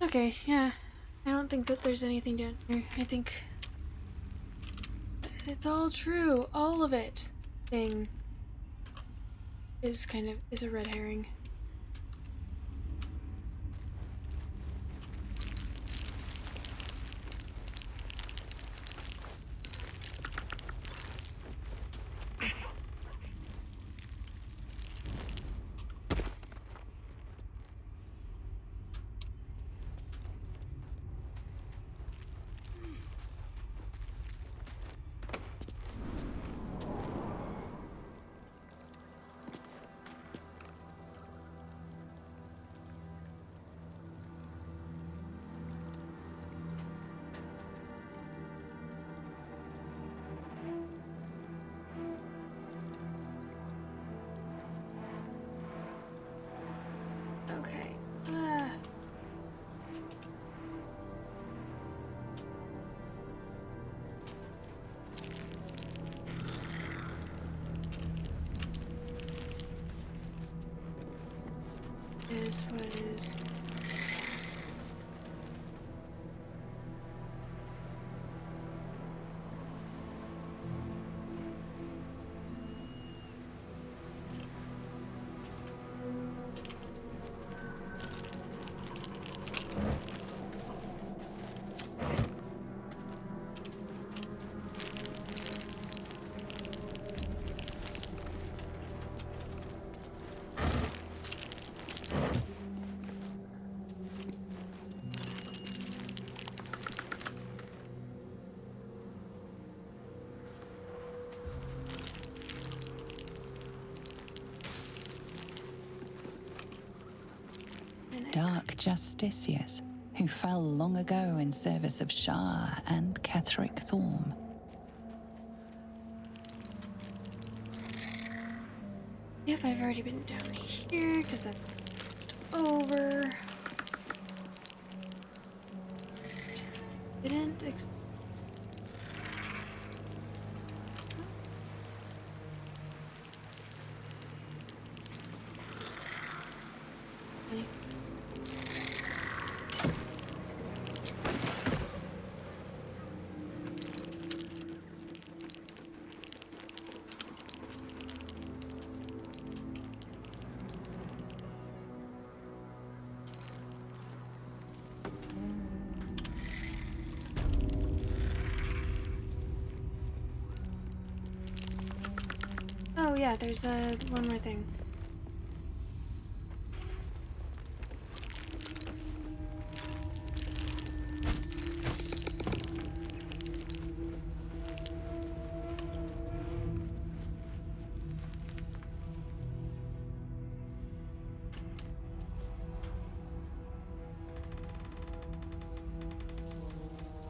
S3: Okay, yeah. I don't think that there's anything down here. I think it's all true. All of it. Thing is a red herring. Okay. This was...
S5: Dark justiciars who fell long ago in service of Shah and Ketheric Thorm.
S3: If I've already been down here, because that's over. Didn't Oh yeah, there's one more thing.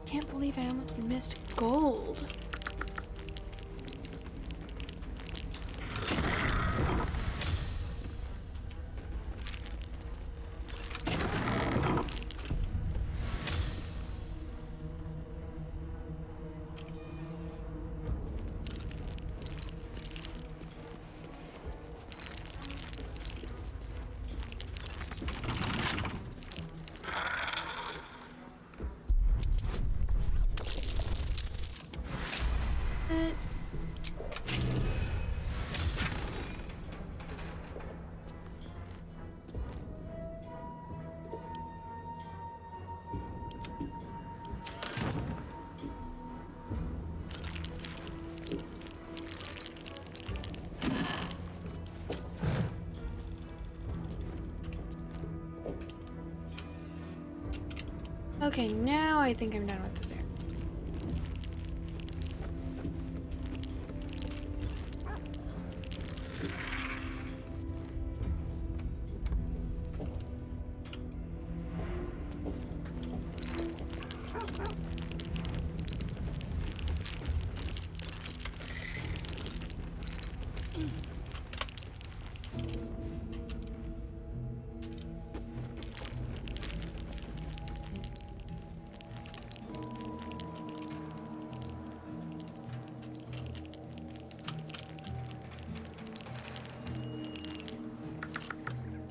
S3: Can't believe I almost missed gold. Okay, now I think I'm done with this area.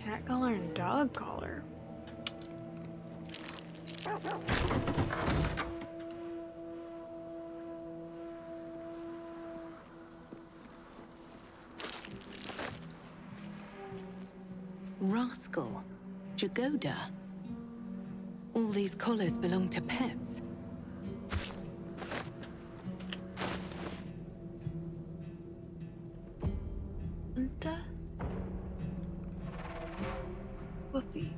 S3: Cat collar and dog collar.
S8: Rascal. Jagoda. All these collars belong to pets.
S3: Unta? Woofy.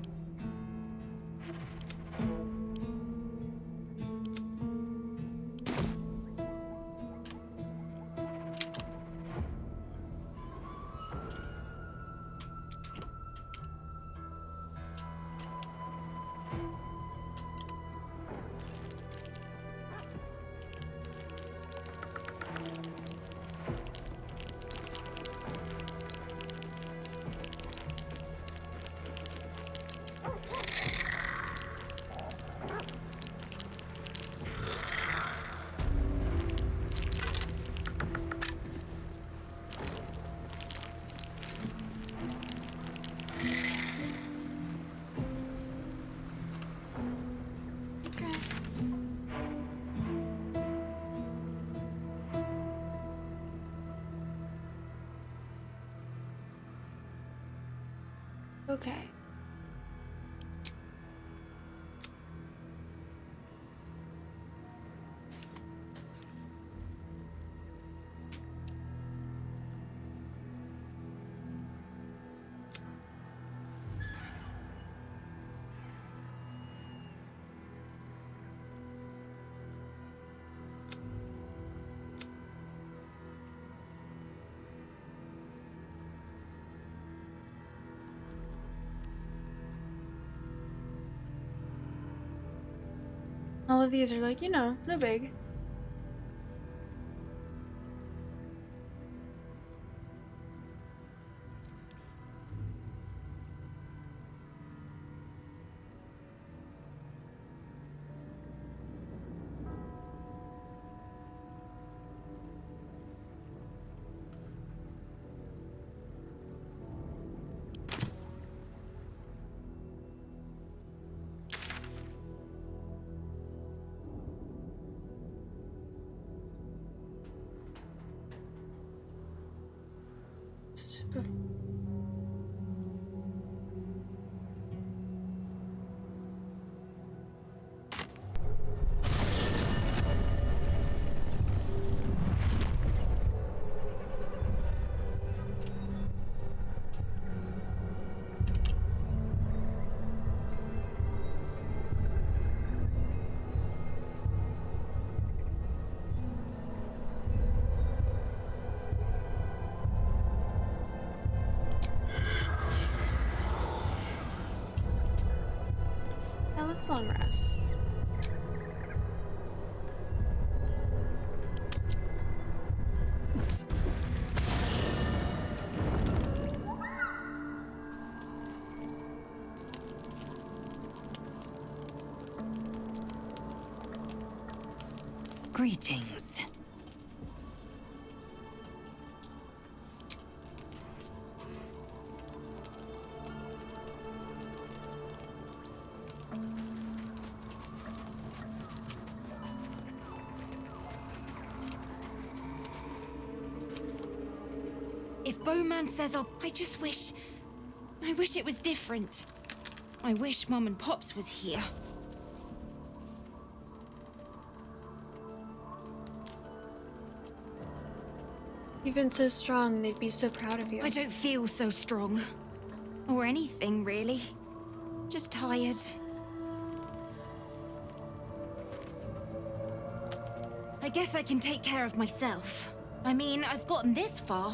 S3: Okay. All of these are like, you know, no big. Now let's long rest.
S2: Greetings.
S11: If Bowman says I just wish... I wish it was different. I wish Mum and Pops was here.
S3: You've been so strong, they'd be so proud of you.
S11: I don't feel so strong. Or anything, really. Just tired. I guess I can take care of myself. I mean, I've gotten this far.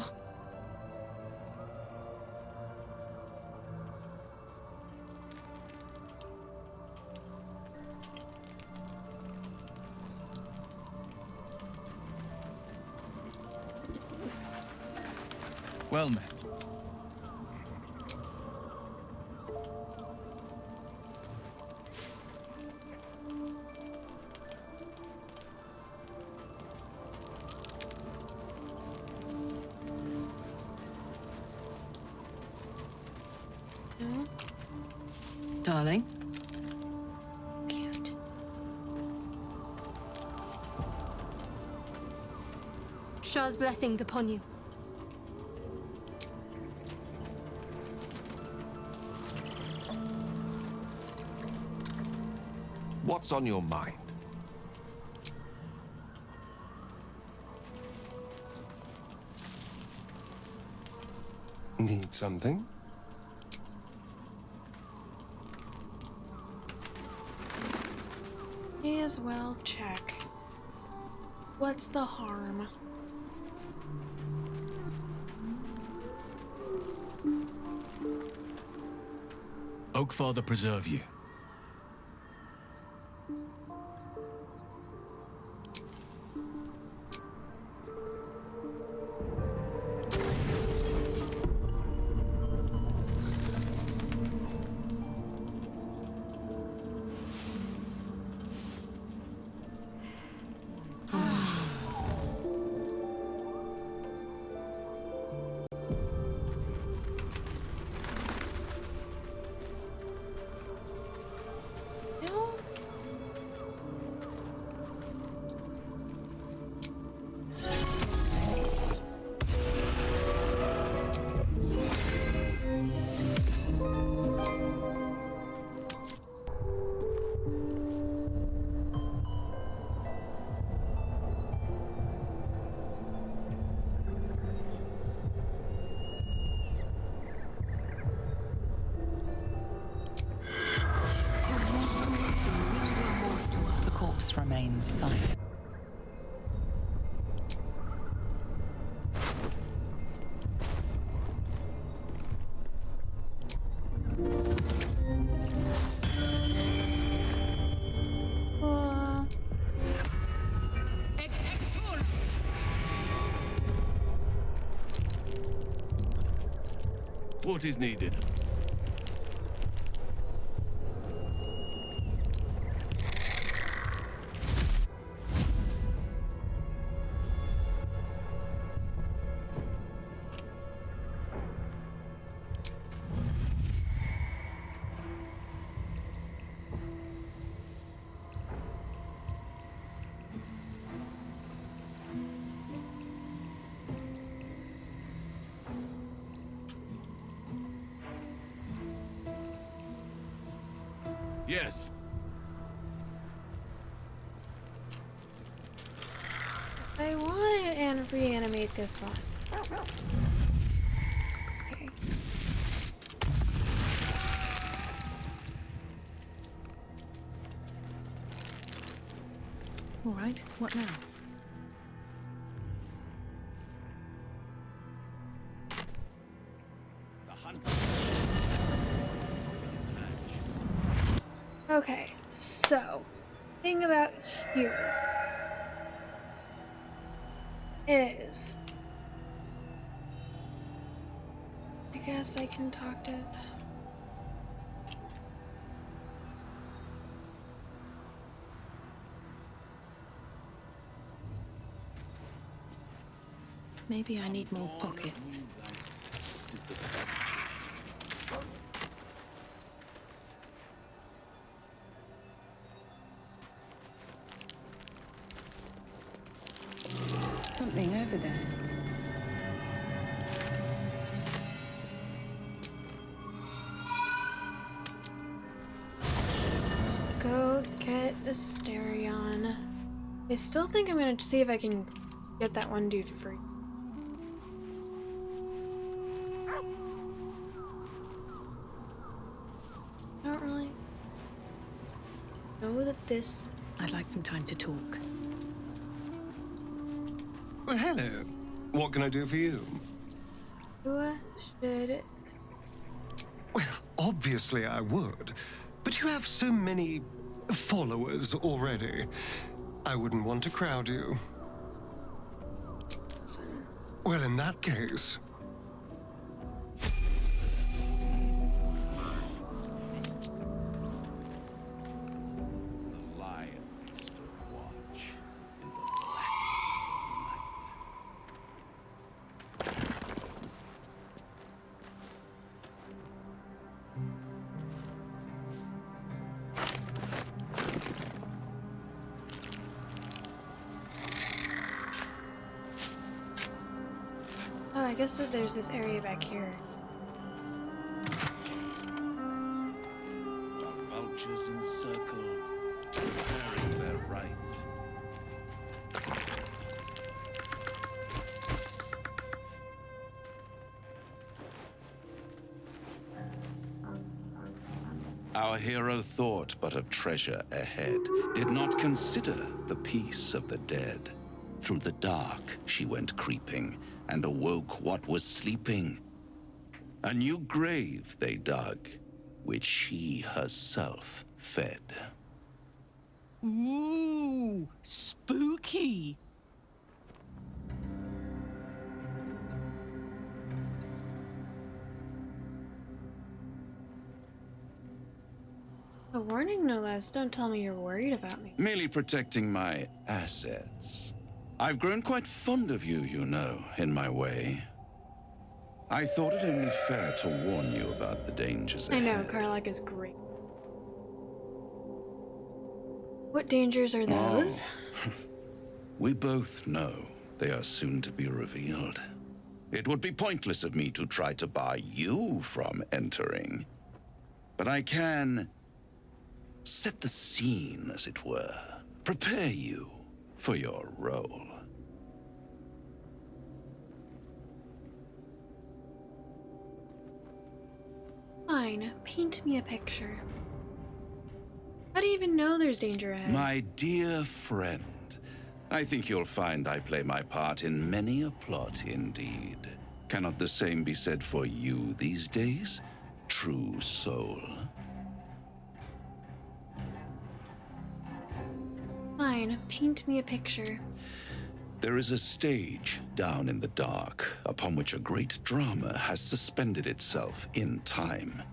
S4: Well met.
S3: No?
S2: Darling?
S11: Cute.
S16: Shah's blessings upon you.
S6: What's on your mind? Need something?
S3: May as well check. What's the harm?
S9: Oakfather preserve you.
S3: No?
S5: The corpse remains silent.
S9: What is needed? Yes.
S3: I want to reanimate this one. Okay.
S8: All right, what now?
S3: Okay, so thing about here is I guess I can talk to
S8: Maybe I need more pockets. Something over there.
S3: go get Asterion. I still think I'm gonna see if I can get that one dude free. I don't really know that this...
S8: I'd like some time to talk.
S6: Well, hello. What can I do for you?
S3: Who should...
S6: Well, obviously I would. But you have so many followers already. I wouldn't want to crowd you. Well, in that case...
S3: Oh, I guess that there's this area back here.
S9: Vultures in circle, preparing their right. Our hero thought but of treasure ahead, did not consider the peace of the dead. Through the dark she went creeping, and awoke what was sleeping. A new grave they dug, which she herself fed.
S14: Ooh, spooky.
S3: A warning, no less. Don't tell me you're worried about me.
S9: Merely protecting my assets. I've grown quite fond of you, you know, in my way. I thought it only fair to warn you about the dangers
S3: I know,
S9: ahead.
S3: Karlach is great. What dangers are those?
S9: Oh. We both know they are soon to be revealed. It would be pointless of me to try to bar you from entering. But I can set the scene, as it were. Prepare you for your role.
S3: Fine, paint me a picture. How do you even know there's danger ahead?
S9: My dear friend, I think you'll find I play my part in many a plot indeed. Cannot the same be said for you these days, true soul?
S3: Fine, paint me a picture.
S9: There is a stage down in the dark upon which a great drama has suspended itself in time.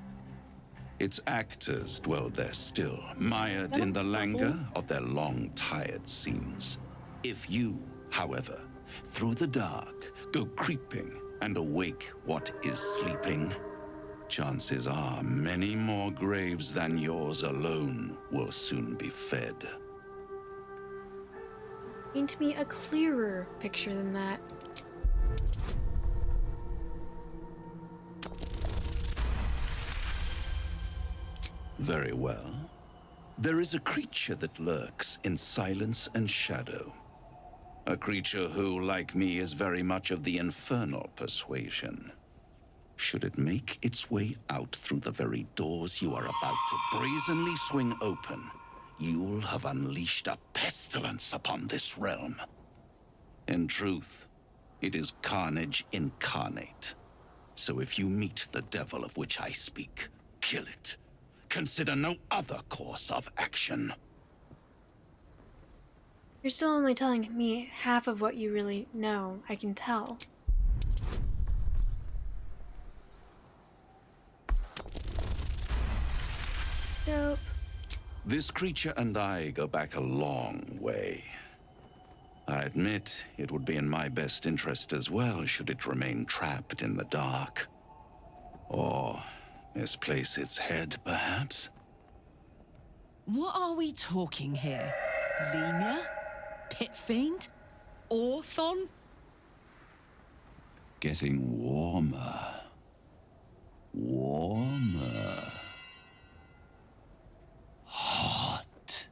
S9: Its actors dwell there still, mired in the languor of their long, tired scenes. If you, however, through the dark, go creeping and awake what is sleeping, chances are many more graves than yours alone will soon be fed.
S3: Paint me a clearer picture than that.
S9: Very well. There is a creature that lurks in silence and shadow. A creature who, like me, is very much of the infernal persuasion. Should it make its way out through the very doors you are about to brazenly swing open, you'll have unleashed a pestilence upon this realm. In truth, it is carnage incarnate. So if you meet the devil of which I speak, kill it. Consider no other course of action.
S3: You're still only telling me half of what you really know, I can tell. Dope.
S9: This creature and I go back a long way. I admit it would be in my best interest as well should it remain trapped in the dark. Or misplace its head, perhaps?
S14: What are we talking here? Lemur? Pit fiend? Orthon?
S9: Getting warmer. Warmer. Hot.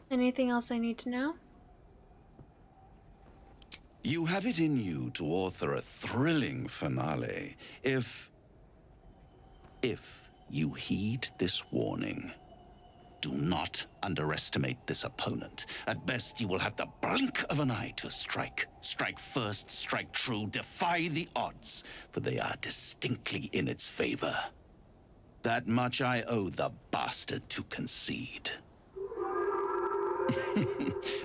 S3: Anything else I need to know?
S9: You have it in you to author a thrilling finale if you heed this warning. Do not underestimate this opponent. At best, you will have the blink of an eye to strike. Strike first, strike true, defy the odds, for they are distinctly in its favor. That much I owe the bastard to concede.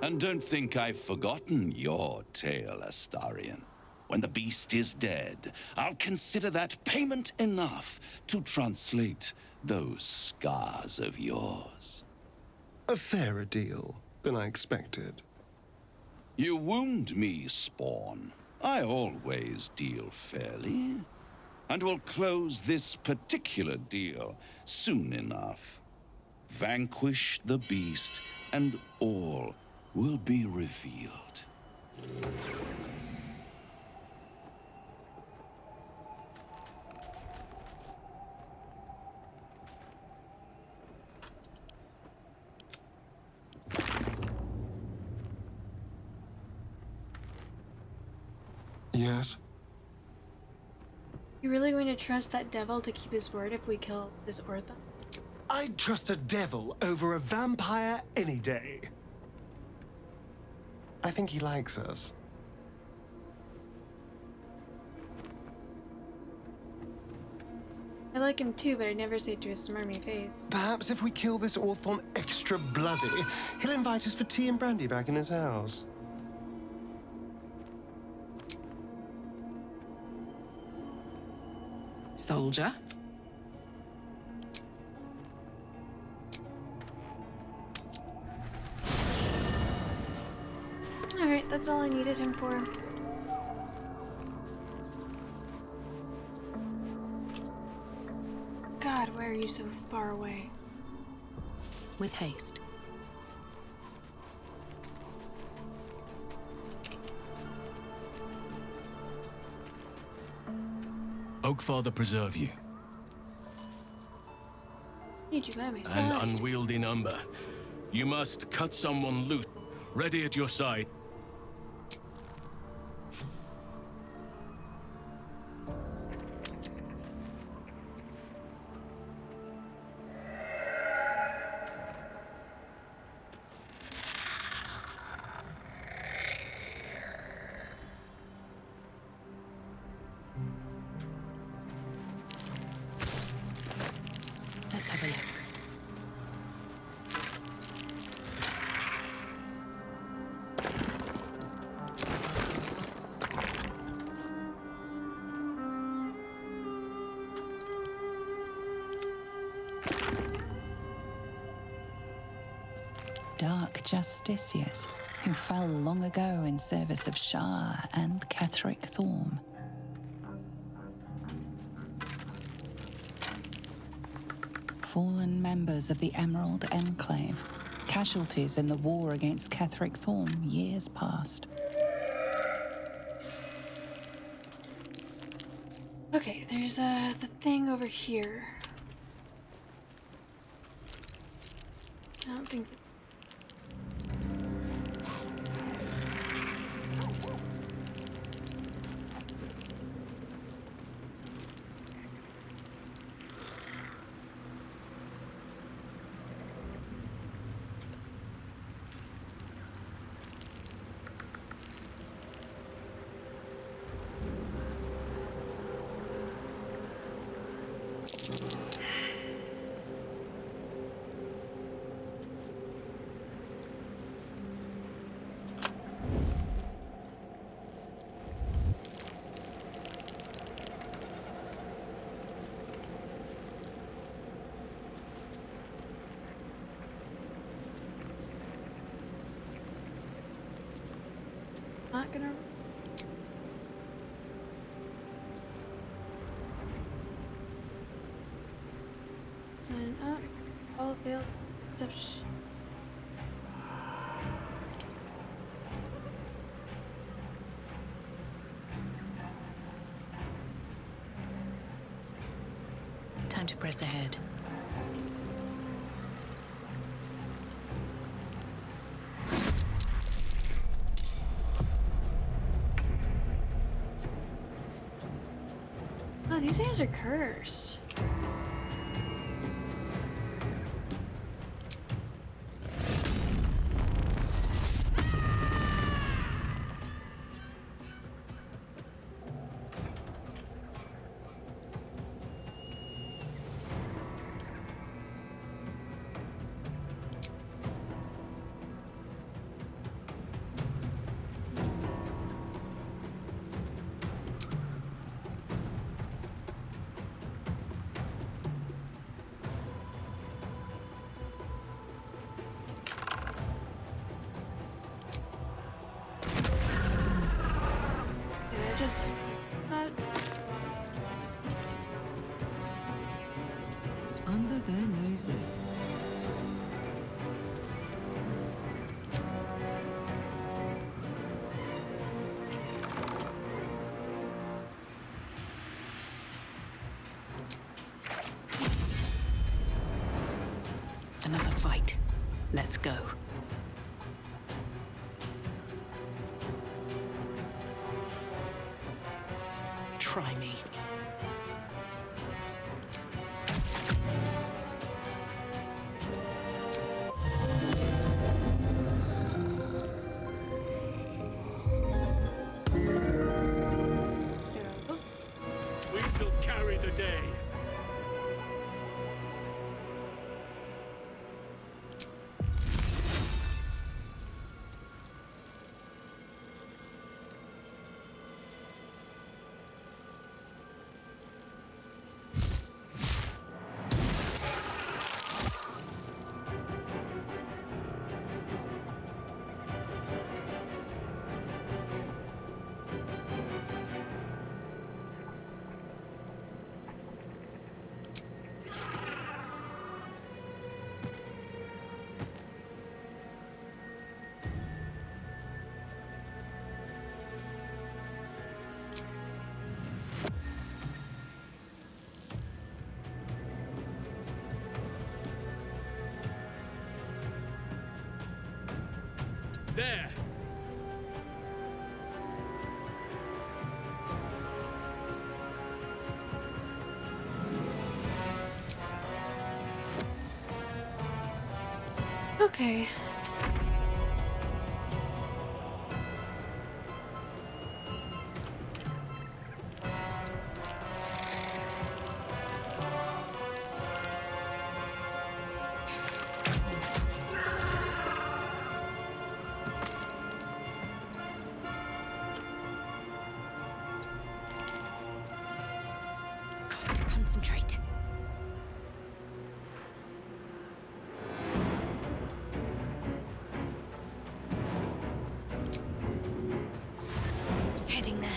S9: And don't think I've forgotten your tale, Astarion. When the beast is dead, I'll consider that payment enough to translate those scars of yours.
S6: A fairer deal than I expected.
S9: You wound me, Spawn. I always deal fairly. And will close this particular deal soon enough. Vanquish the beast, and all will be revealed.
S6: Yes?
S3: You really going to trust that devil to keep his word if we kill this Orthon?
S6: I'd trust a devil over a vampire any day. I think he likes us.
S3: I like him too, but I'd never say it to his smarmy face.
S6: Perhaps if we kill this Orthon extra bloody, he'll invite us for tea and brandy back in his house.
S8: Soldier?
S3: Alright, that's all I needed him for. God, why are you so far away?
S8: With haste.
S17: Oakfather preserve you.
S3: Need you by my
S17: An
S3: side.
S17: unwieldy number. You must cut someone loose. Ready at your side.
S8: Let's have a look.
S5: Dark justiciars who fell long ago in service of Shah and Ketheric Thorm. Fallen members of the Emerald Enclave, Casualties in the war against Ketheric Thorm years past.
S3: Okay, there's the thing over here. I don't think. Not gonna. Sign up. All failed. Except.
S8: Time to press ahead.
S3: Oh, these guys are cursed.
S8: Under their noses. Another fight. Let's go. Try me.
S17: We shall carry the day. There!
S3: Okay.
S11: Got to concentrate. Heading there.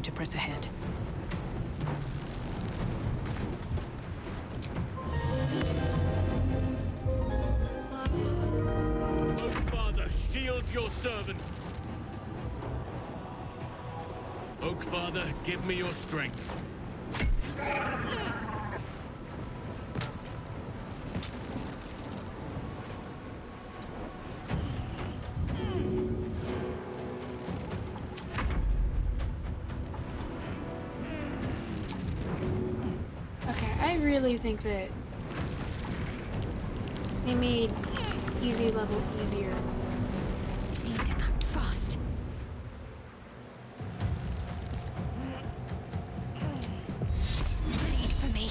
S8: Time to press ahead.
S17: Oh, Father, shield your servant! Oak Father, give me your strength.
S3: Okay, I really think that they made easy level easier.
S11: Need to act fast. Bleed for me.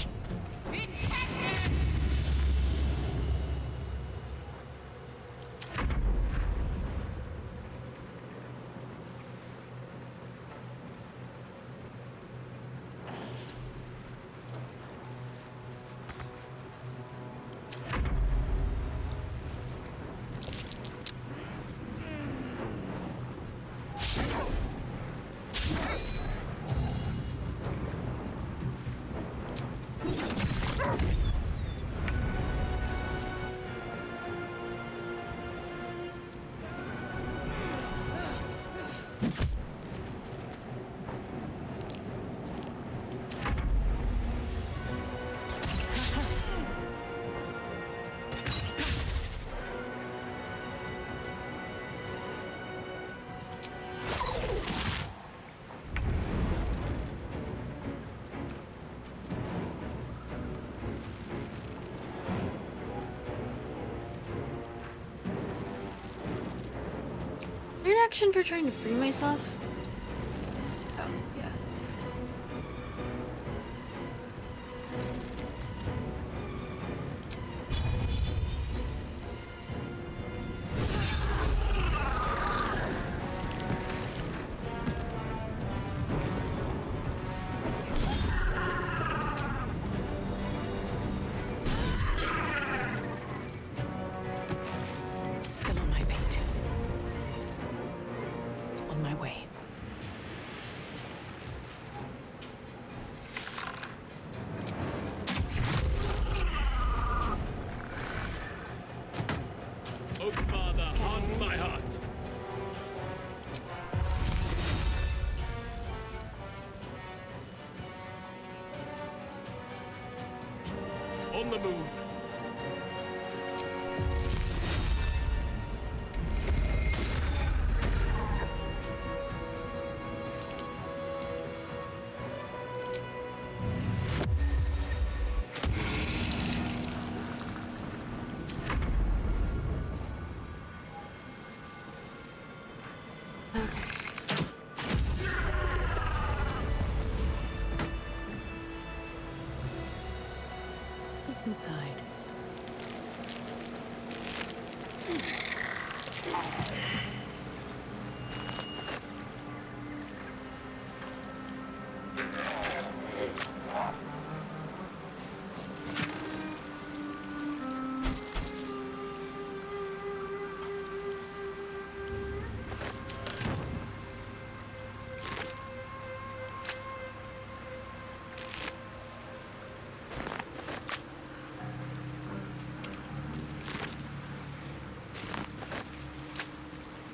S3: Is there an action for trying to free myself? Oh, yeah.
S8: Still on my feet. On my way.
S17: Oak Father, harden my heart. On the move.
S8: What's inside?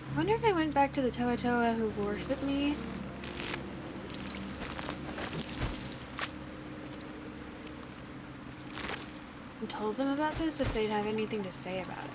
S3: I wonder if I went back to the Toa Toa who worshipped me. And told them about this, if they'd have anything to say about it.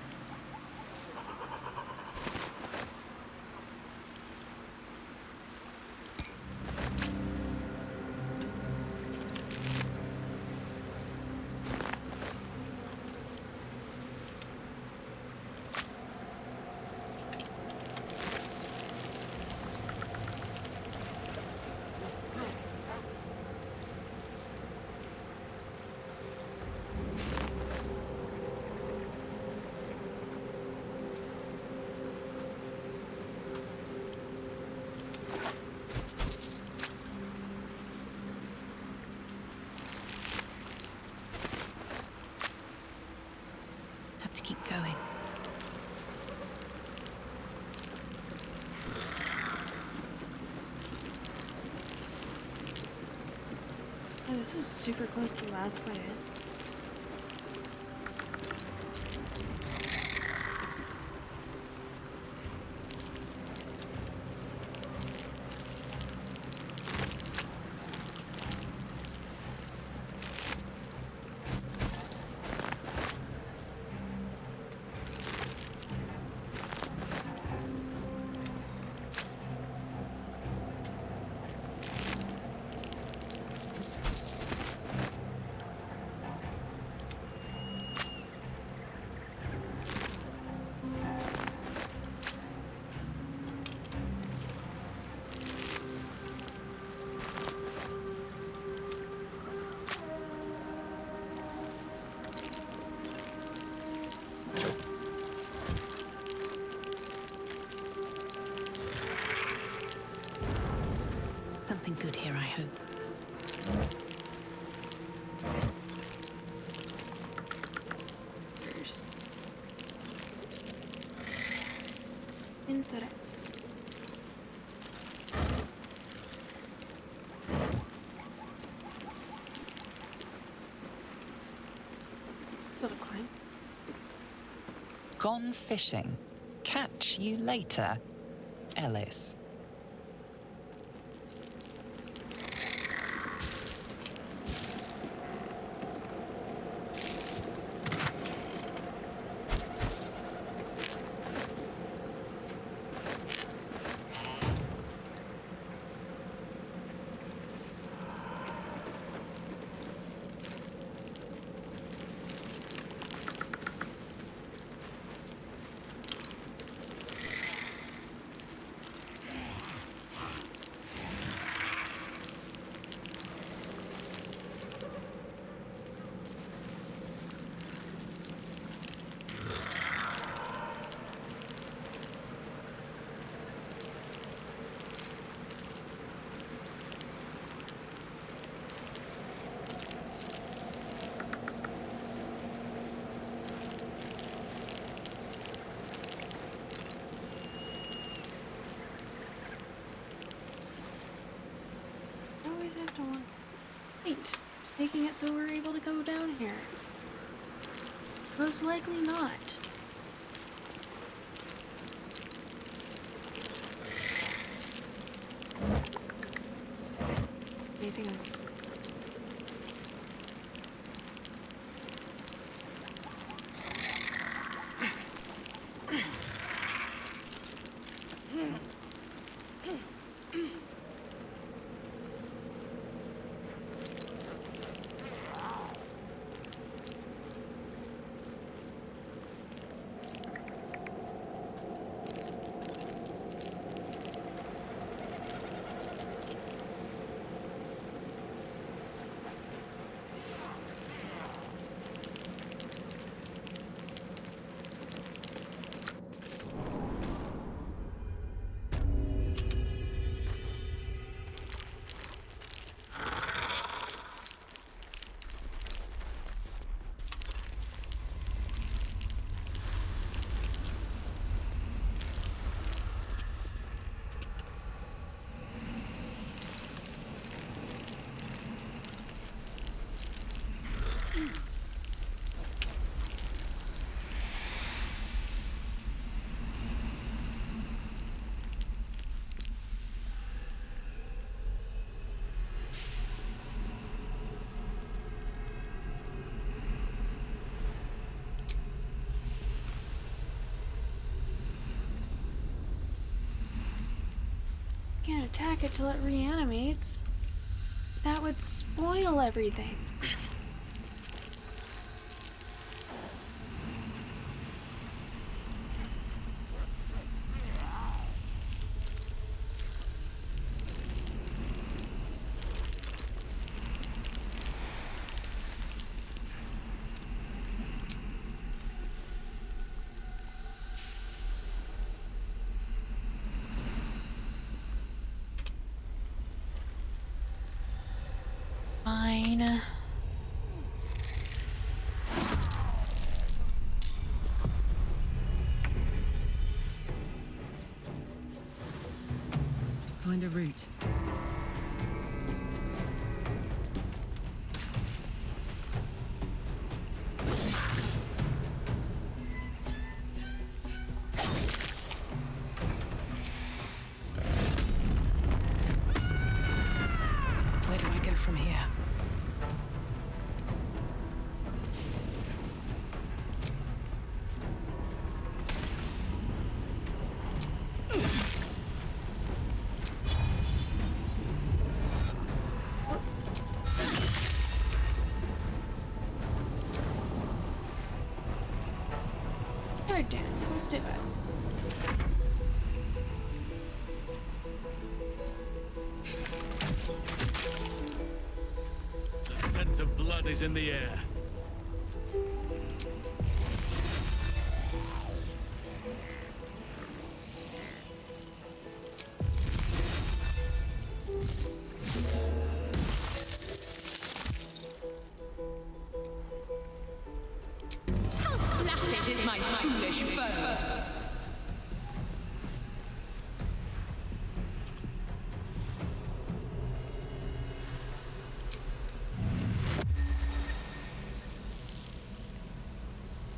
S8: Have to keep going.
S3: This is super close to last night.
S8: Something good here, I hope.
S3: Entrare. Little climb.
S5: Gone fishing. Catch you later, Ellis.
S3: Always have to want point, making it so we're able to go down here. Most likely not. Anything? Can't attack it till it reanimates. That would spoil everything. Fine.
S14: Find a route.
S3: another dance. Let's do it.
S17: The scent of blood is in the air.
S8: Placid is my foolish foe.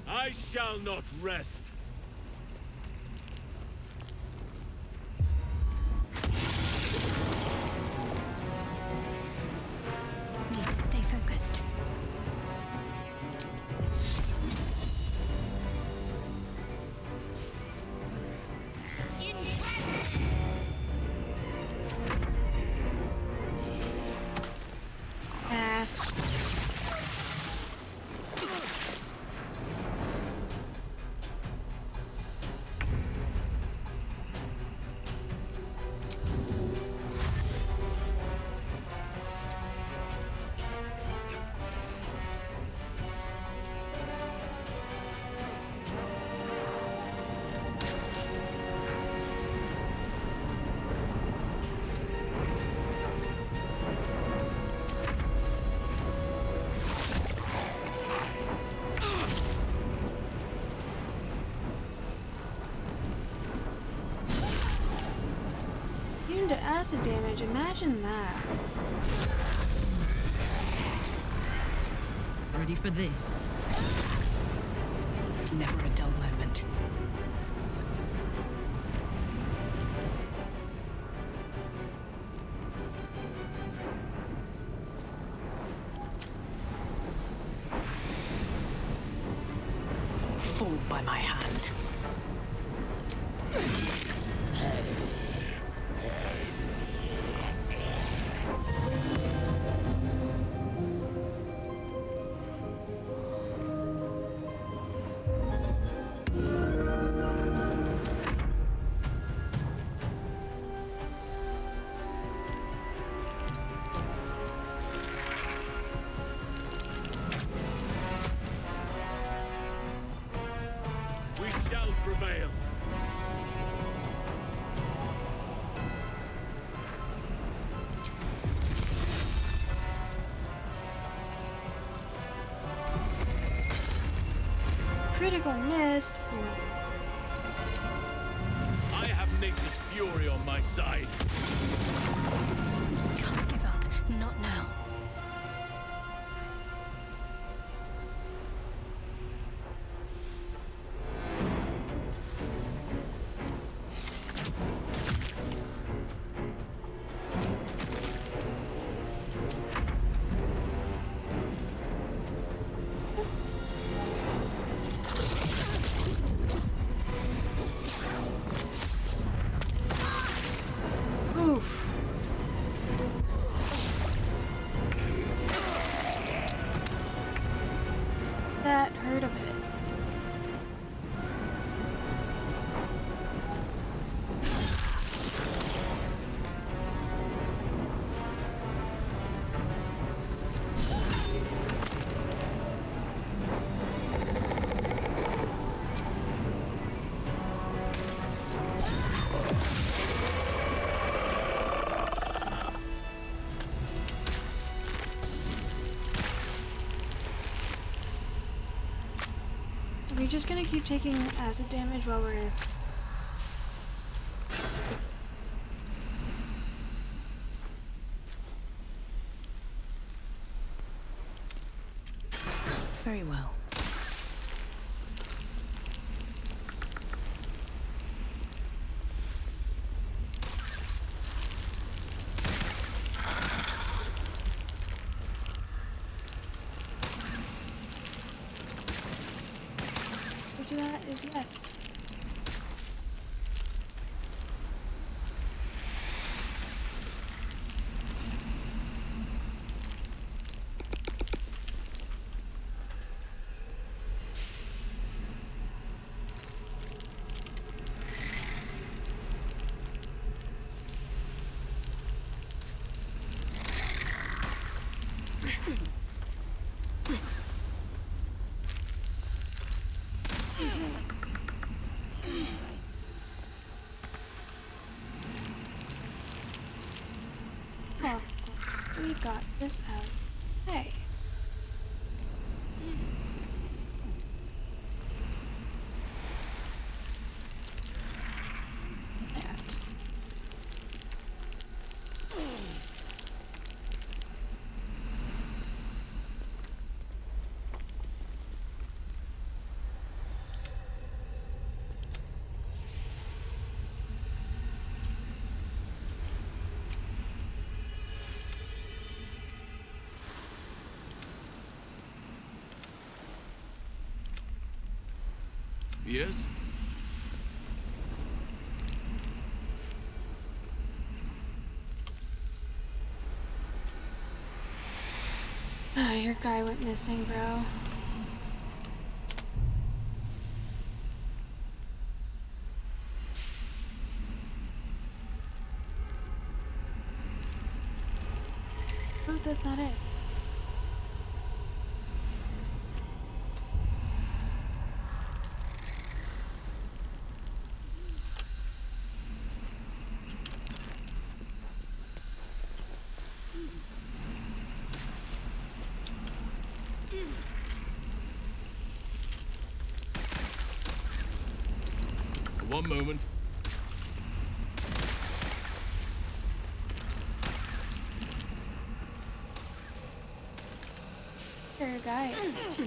S17: I shall not rest.
S12: Need to stay focused.
S3: Immune to acid damage. Imagine that.
S14: Ready for this?
S8: Never a dull moment. Fall by my hand.
S17: We shall prevail.
S3: Critical miss.
S17: I have nature's fury on my side.
S12: Can't give up. Not now.
S3: Oof. That hurt a bit. Are we just gonna keep taking acid damage while we're...
S8: Very well.
S3: To that is yes. got this out. Hey.
S17: Yes?
S3: Ah, your guy went missing, bro. Oh, that's not it.
S17: One moment.
S3: Your guy is.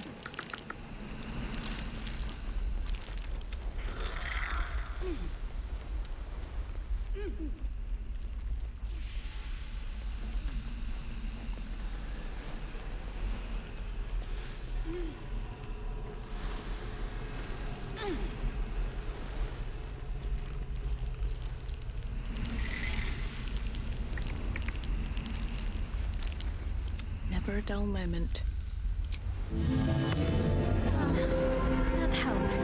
S8: Never a dull moment.
S16: That helped.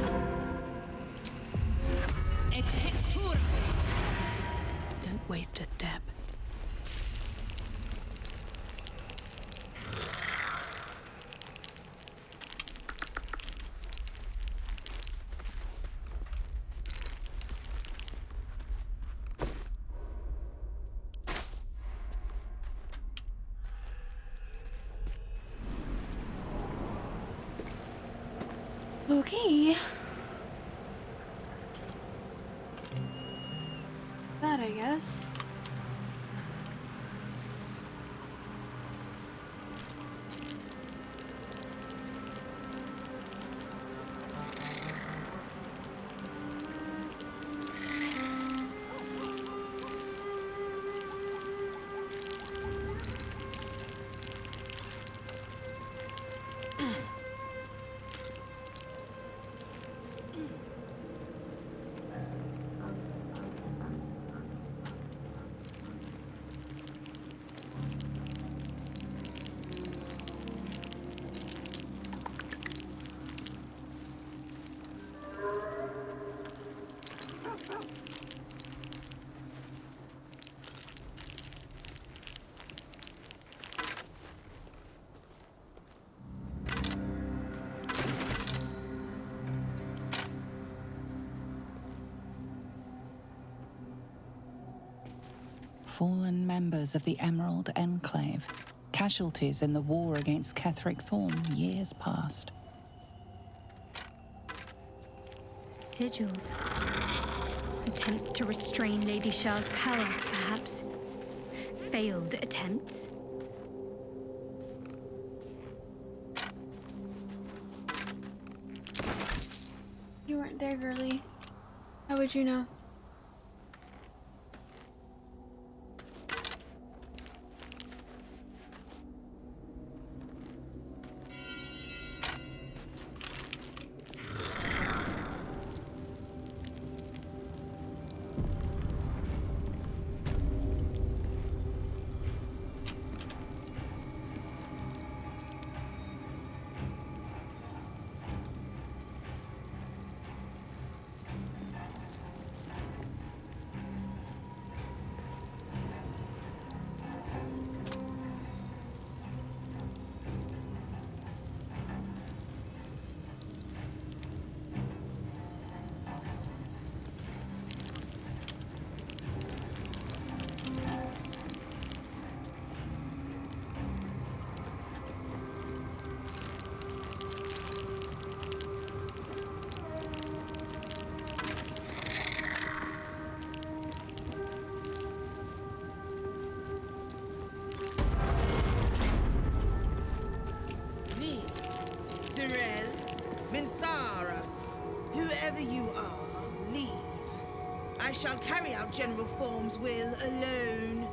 S16: Exhectura!
S8: Don't waste a step.
S3: Okay. That, I guess.
S5: Fallen members of the Emerald Enclave, casualties in the war against Ketheric Thorn years past.
S16: Sigils. Attempts to restrain Lady Shah's power, perhaps. Failed attempts.
S3: You weren't there, girly. How would you know?
S19: Whoever you are, leave. I shall carry out General Form's will alone.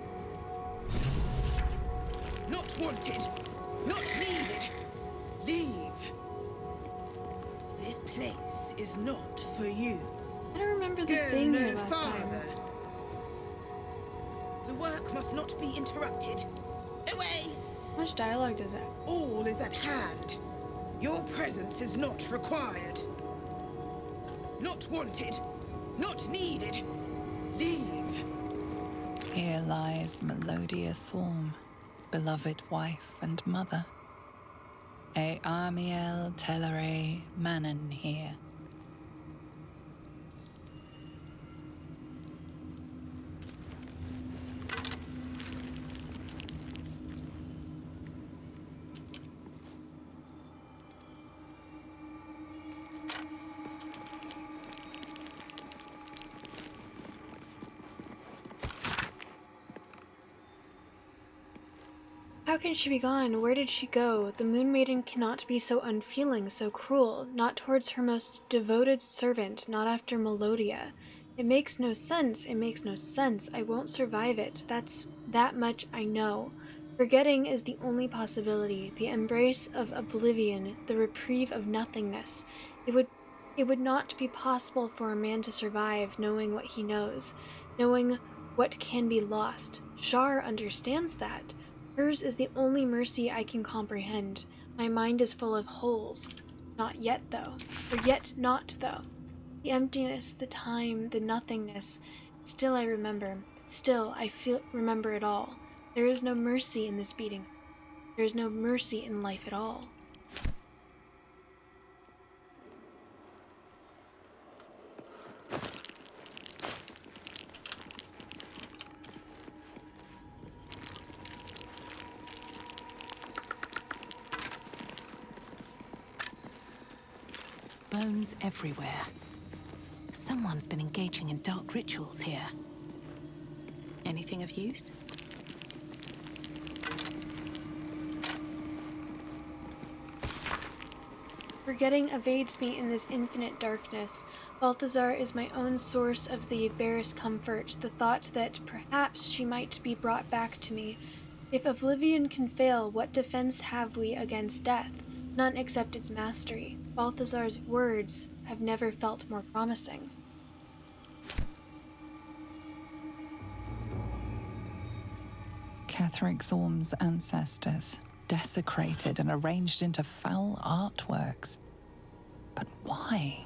S19: Not wanted. Not needed. Leave. This place is not for you.
S3: I don't remember this
S19: Go
S3: being
S19: no
S3: here last
S19: farther.
S3: time.
S19: The work must not be interrupted. Away!
S3: How much dialogue does it?
S19: All is at hand. Your presence is not required. Not wanted. Not needed. Leave.
S5: Here lies Melodia Thorm, beloved wife and mother. E Amiel Telere Manon here.
S3: How can she be gone? Where did she go? The Moon Maiden cannot be so unfeeling, so cruel, not towards her most devoted servant, not after Melodia. It makes no sense, it makes no sense. I won't survive it. That much I know. Forgetting is the only possibility, the embrace of oblivion, the reprieve of nothingness. It would not be possible for a man to survive knowing what he knows, knowing what can be lost. Shar understands that. Hers is the only mercy I can comprehend. My mind is full of holes. Not yet, though. Or yet not, though. The emptiness, the time, the nothingness. Still I remember. Still I remember it all. There is no mercy in this beating. There is no mercy in life at all.
S8: Bones everywhere. Someone's been engaging in dark rituals here. Anything of use?
S3: Forgetting evades me in this infinite darkness. Balthazar is my own source of the barest comfort, the thought that perhaps she might be brought back to me. If oblivion can fail, what defense have we against death? None except its mastery. Balthazar's words have never felt more promising.
S5: Catherick Thorm's ancestors, desecrated and arranged into foul artworks. But why?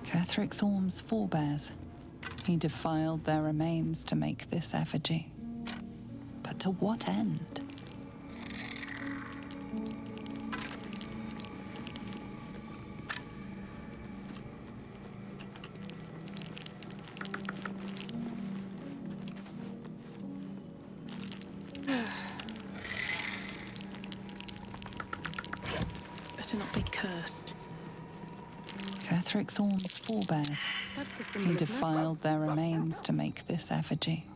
S5: Catherick Thorm's forebears. He defiled their remains to make this effigy. But to what end?
S8: Better not be cursed.
S5: Catherick Thorm's forebears.
S8: That's the symbol
S5: He
S8: of
S5: defiled their remains to make this effigy.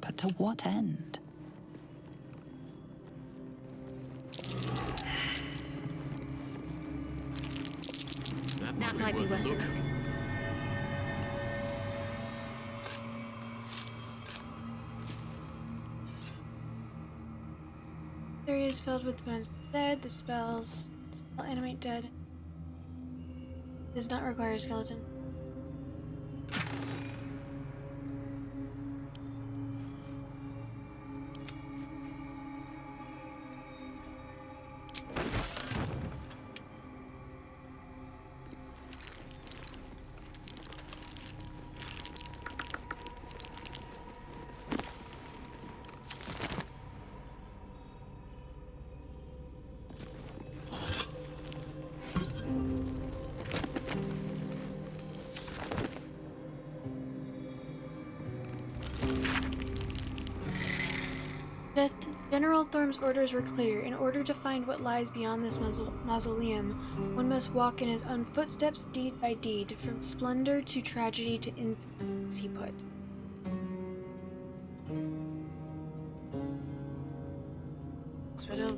S5: But to what end?
S17: That might be worth a look.
S3: Area is filled with bones dead. The spell animate dead. Does not require a skeleton. General Thorm's orders were clear. In order to find what lies beyond this mausoleum, one must walk in his own footsteps, deed by deed, from splendor to tragedy to infamy, as he put. Hospital.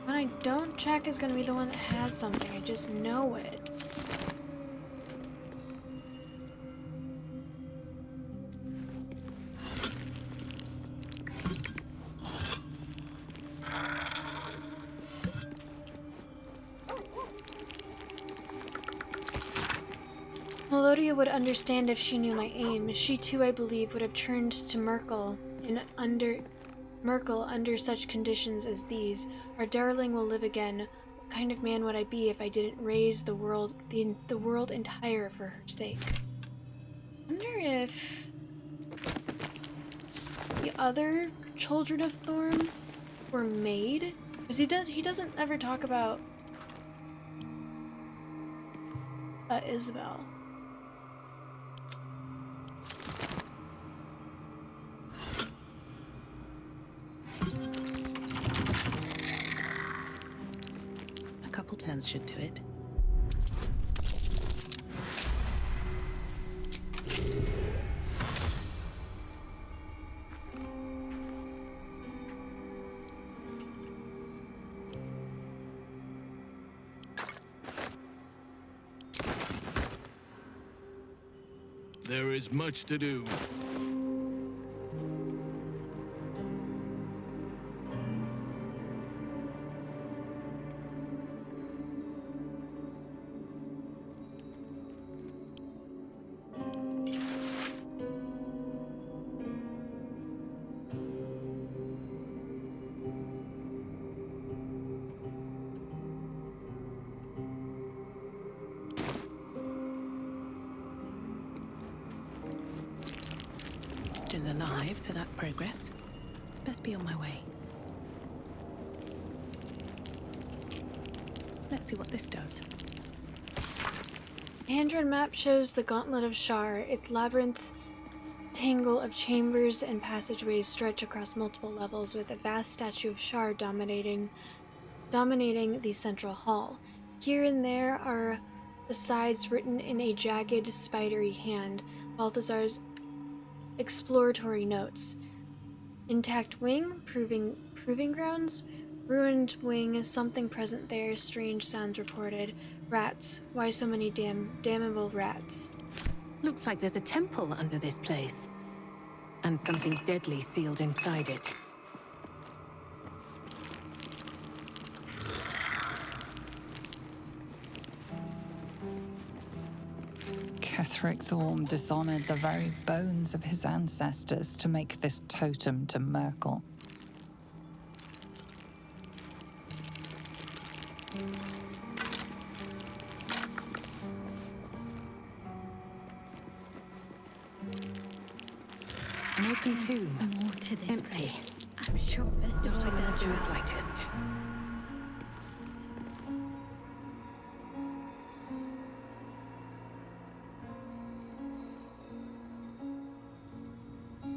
S3: When I don't check is gonna be the one that has something. I just know it. Melodia would understand if she knew my aim. She too, I believe, would have turned to Merkel under such conditions as these. Our darling will live again. What kind of man would I be if I didn't raise the world entire for her sake? I wonder if the other children of Thorm were made? Because he doesn't ever talk about Isabel.
S8: A couple turns should do it.
S17: There is much to do.
S8: Still alive, so that's progress. Best be on my way. Let's see what this does.
S3: A hand-drawn map shows the Gauntlet of Shar. Its labyrinth tangle of chambers and passageways stretch across multiple levels, with a vast statue of Shar dominating the central hall. Here and there are the sides written in a jagged, spidery hand. Balthazar's exploratory notes. Intact wing, proving grounds. Ruined wing, something present there, strange sounds reported. Rats, why so many damnable rats?
S8: Looks like there's a temple under this place. And something deadly sealed inside it.
S5: Ketheric Thorm dishonored the very bones of his ancestors to make this totem to Merkel.
S8: An open tomb.
S16: More to this
S8: Empty.
S16: place. I'm sure there's
S8: Not
S16: like
S8: ominous
S16: that.
S8: in the slightest.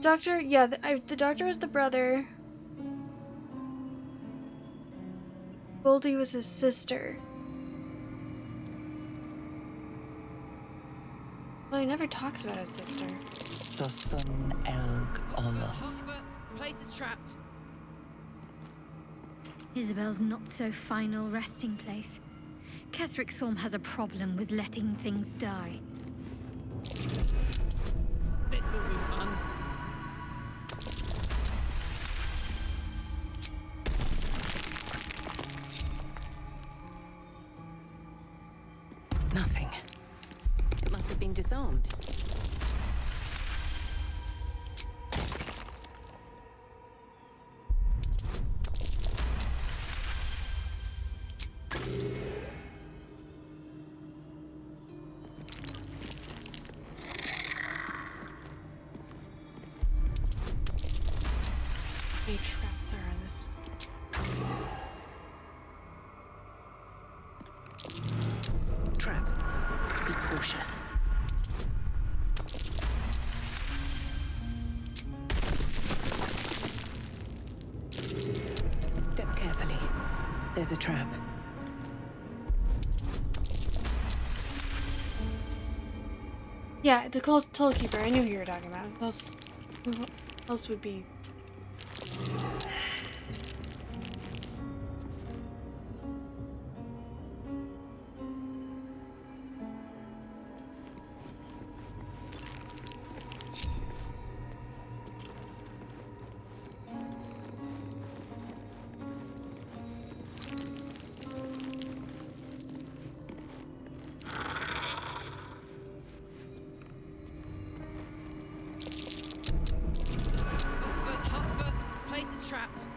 S3: Doctor, yeah, the doctor was the brother. Goldie was his sister. Well, he never talks about his sister.
S5: Susun Elg Olaf.
S14: Place is trapped.
S16: Isabel's not so final resting place. Ketheric Thorm has a problem with letting things die.
S14: This'll be fun.
S8: Nothing. It must have been disarmed.
S3: Any traps there on this?
S8: Trap. Be cautious. Step carefully. There's a trap.
S3: Yeah, it's a toll keeper. I knew who you were talking about. Who else would be?
S14: Hot foot. Place is trapped.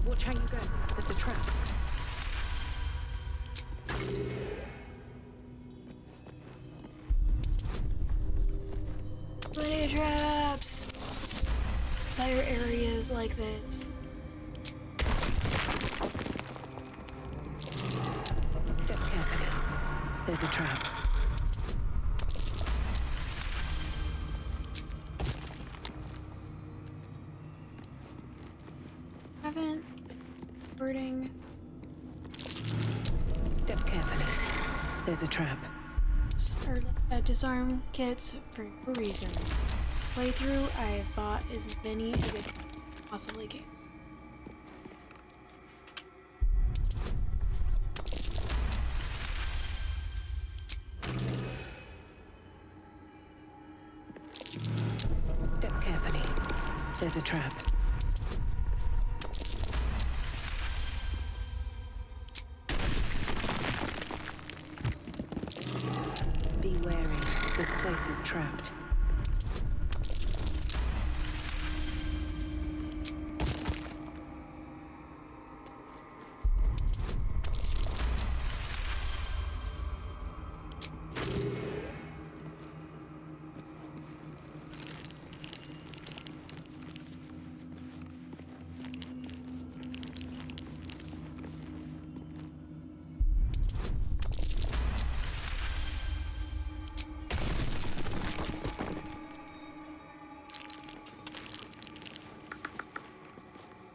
S8: Watch how you go. There's a trap.
S3: Plenty of traps. Fire areas like this.
S8: Step carefully. There's a trap.
S3: Haven't wording.
S8: Step carefully. There's a trap.
S3: Or disarm kits for a reason. This playthrough, I have bought as many as I possibly can.
S8: Step carefully. There's a trap. Be wary. This place is trapped.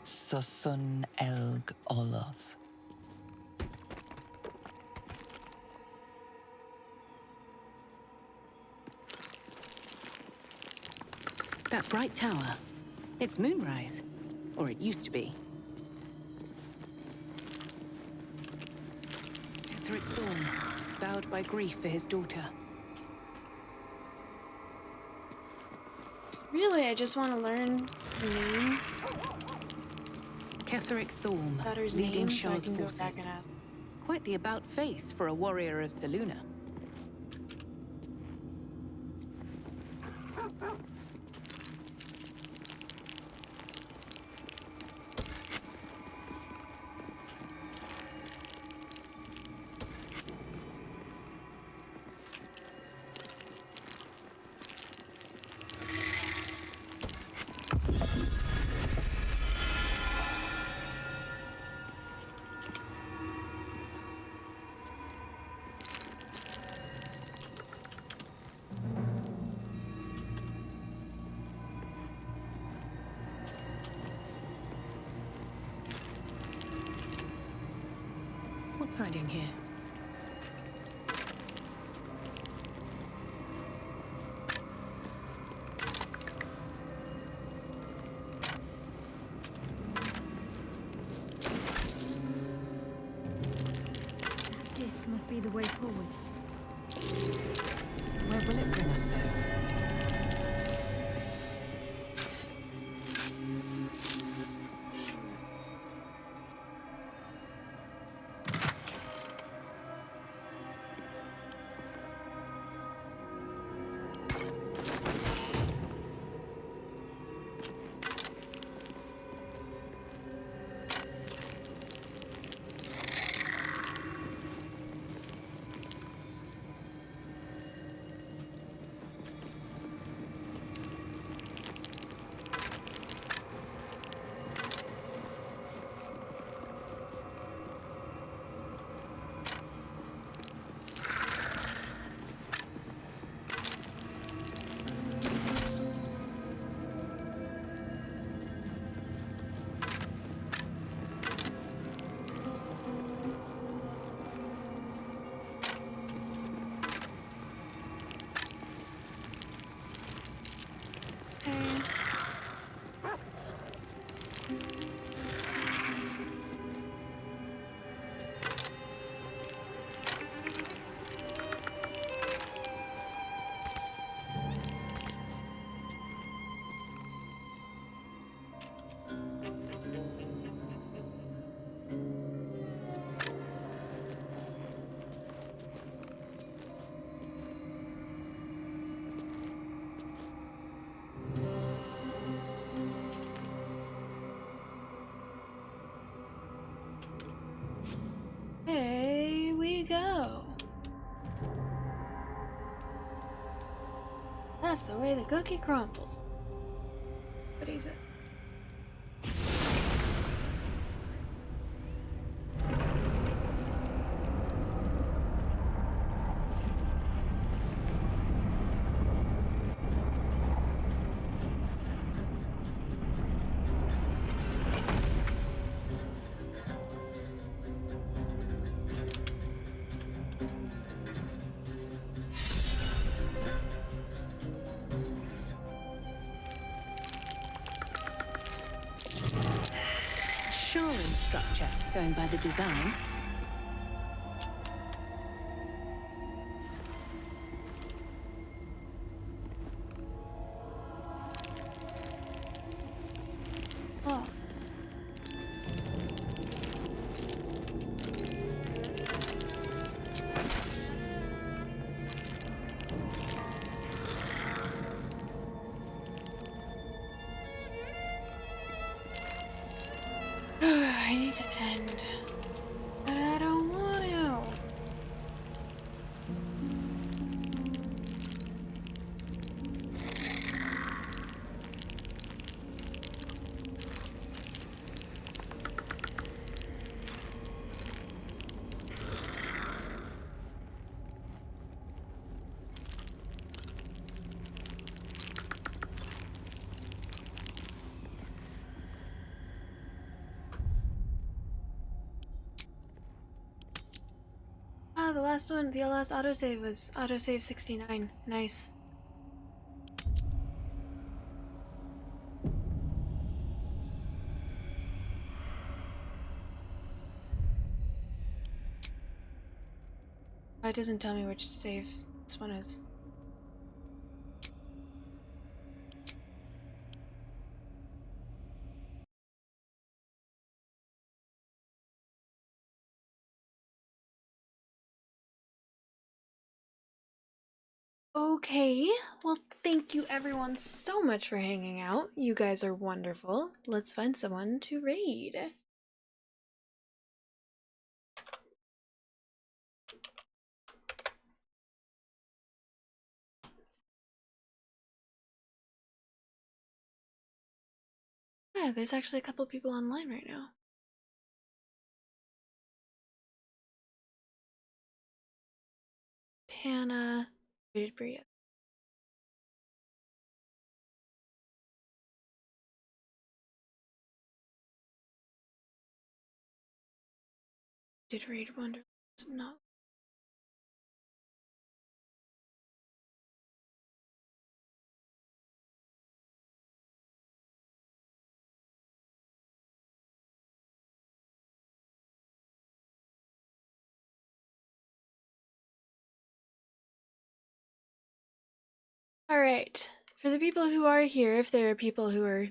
S5: Susun Elg Oloth.
S8: That bright tower. It's Moonrise. Or it used to be. Ketheric Thorn, bowed by grief for his daughter.
S3: Really, I just want to learn the name.
S8: Ketheric Thorn,
S3: Daughter's
S8: leading
S3: name, so I
S8: Shah's
S3: can go
S8: forces.
S3: back and ask.
S8: Quite the about face for a warrior of Selûne. It's hiding here.
S12: That disc must be the way forward.
S8: Where will it bring us then?
S3: Here we go. That's the way the cookie crumbles. What is it?
S8: Sharon structure, going by the design.
S3: Oh. I need to end, but I don't want to. Ah, the last one, the last autosave was autosave 69. Nice. Oh, it doesn't tell me which save this one is. Okay, well, thank you everyone so much for hanging out. You guys are wonderful. Let's find someone to raid. Yeah, there's actually a couple people online right now. Tana, rated Bria. Did read Wonderland. No. Alright, for the people who are here, if there are people who are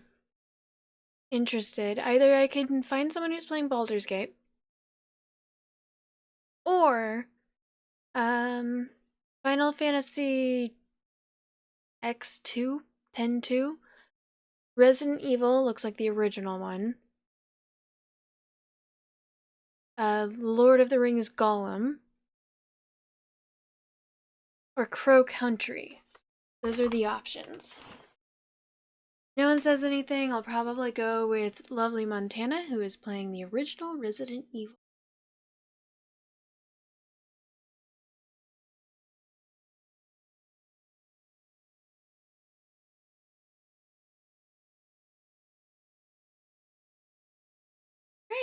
S3: interested, either I can find someone who's playing Baldur's Gate, or, Final Fantasy X2, 10-2, Resident Evil looks like the original one, Lord of the Rings Gollum, or Crow Country. Those are the options. No one says anything, I'll probably go with lovely Montana, who is playing the original Resident Evil.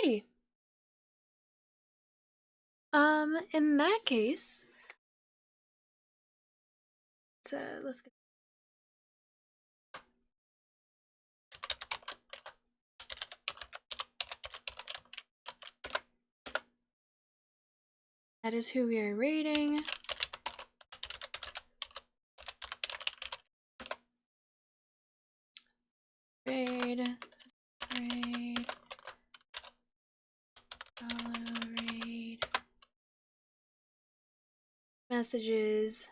S3: Alrighty. In that case, let's get. That is who we are rating. Raid. Follow raid. Messages.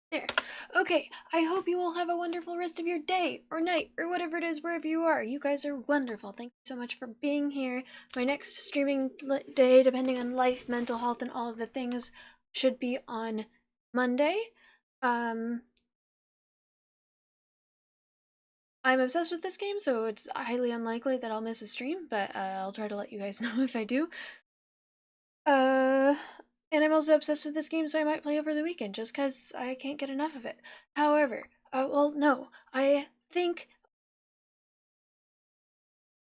S3: There. Okay, I hope you all have a wonderful rest of your day or night or whatever it is wherever you are. You guys are wonderful. Thank you so much for being here. My next streaming day, depending on life, mental health, and all of the things, should be on Monday. I'm obsessed with this game, so it's highly unlikely that I'll miss a stream, but I'll try to let you guys know if I do. And I'm also obsessed with this game, so I might play over the weekend, just because I can't get enough of it. However, well, no, I think...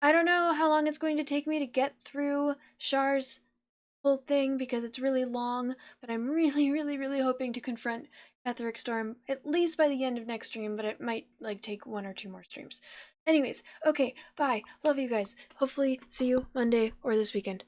S3: I don't know how long it's going to take me to get through Char's whole thing, because it's really long, but I'm really hoping to confront Etheric Storm at least by the end of next stream, but it might, like, take 1 or 2 more streams. Anyways, okay, bye. Love you guys. Hopefully see you Monday or this weekend.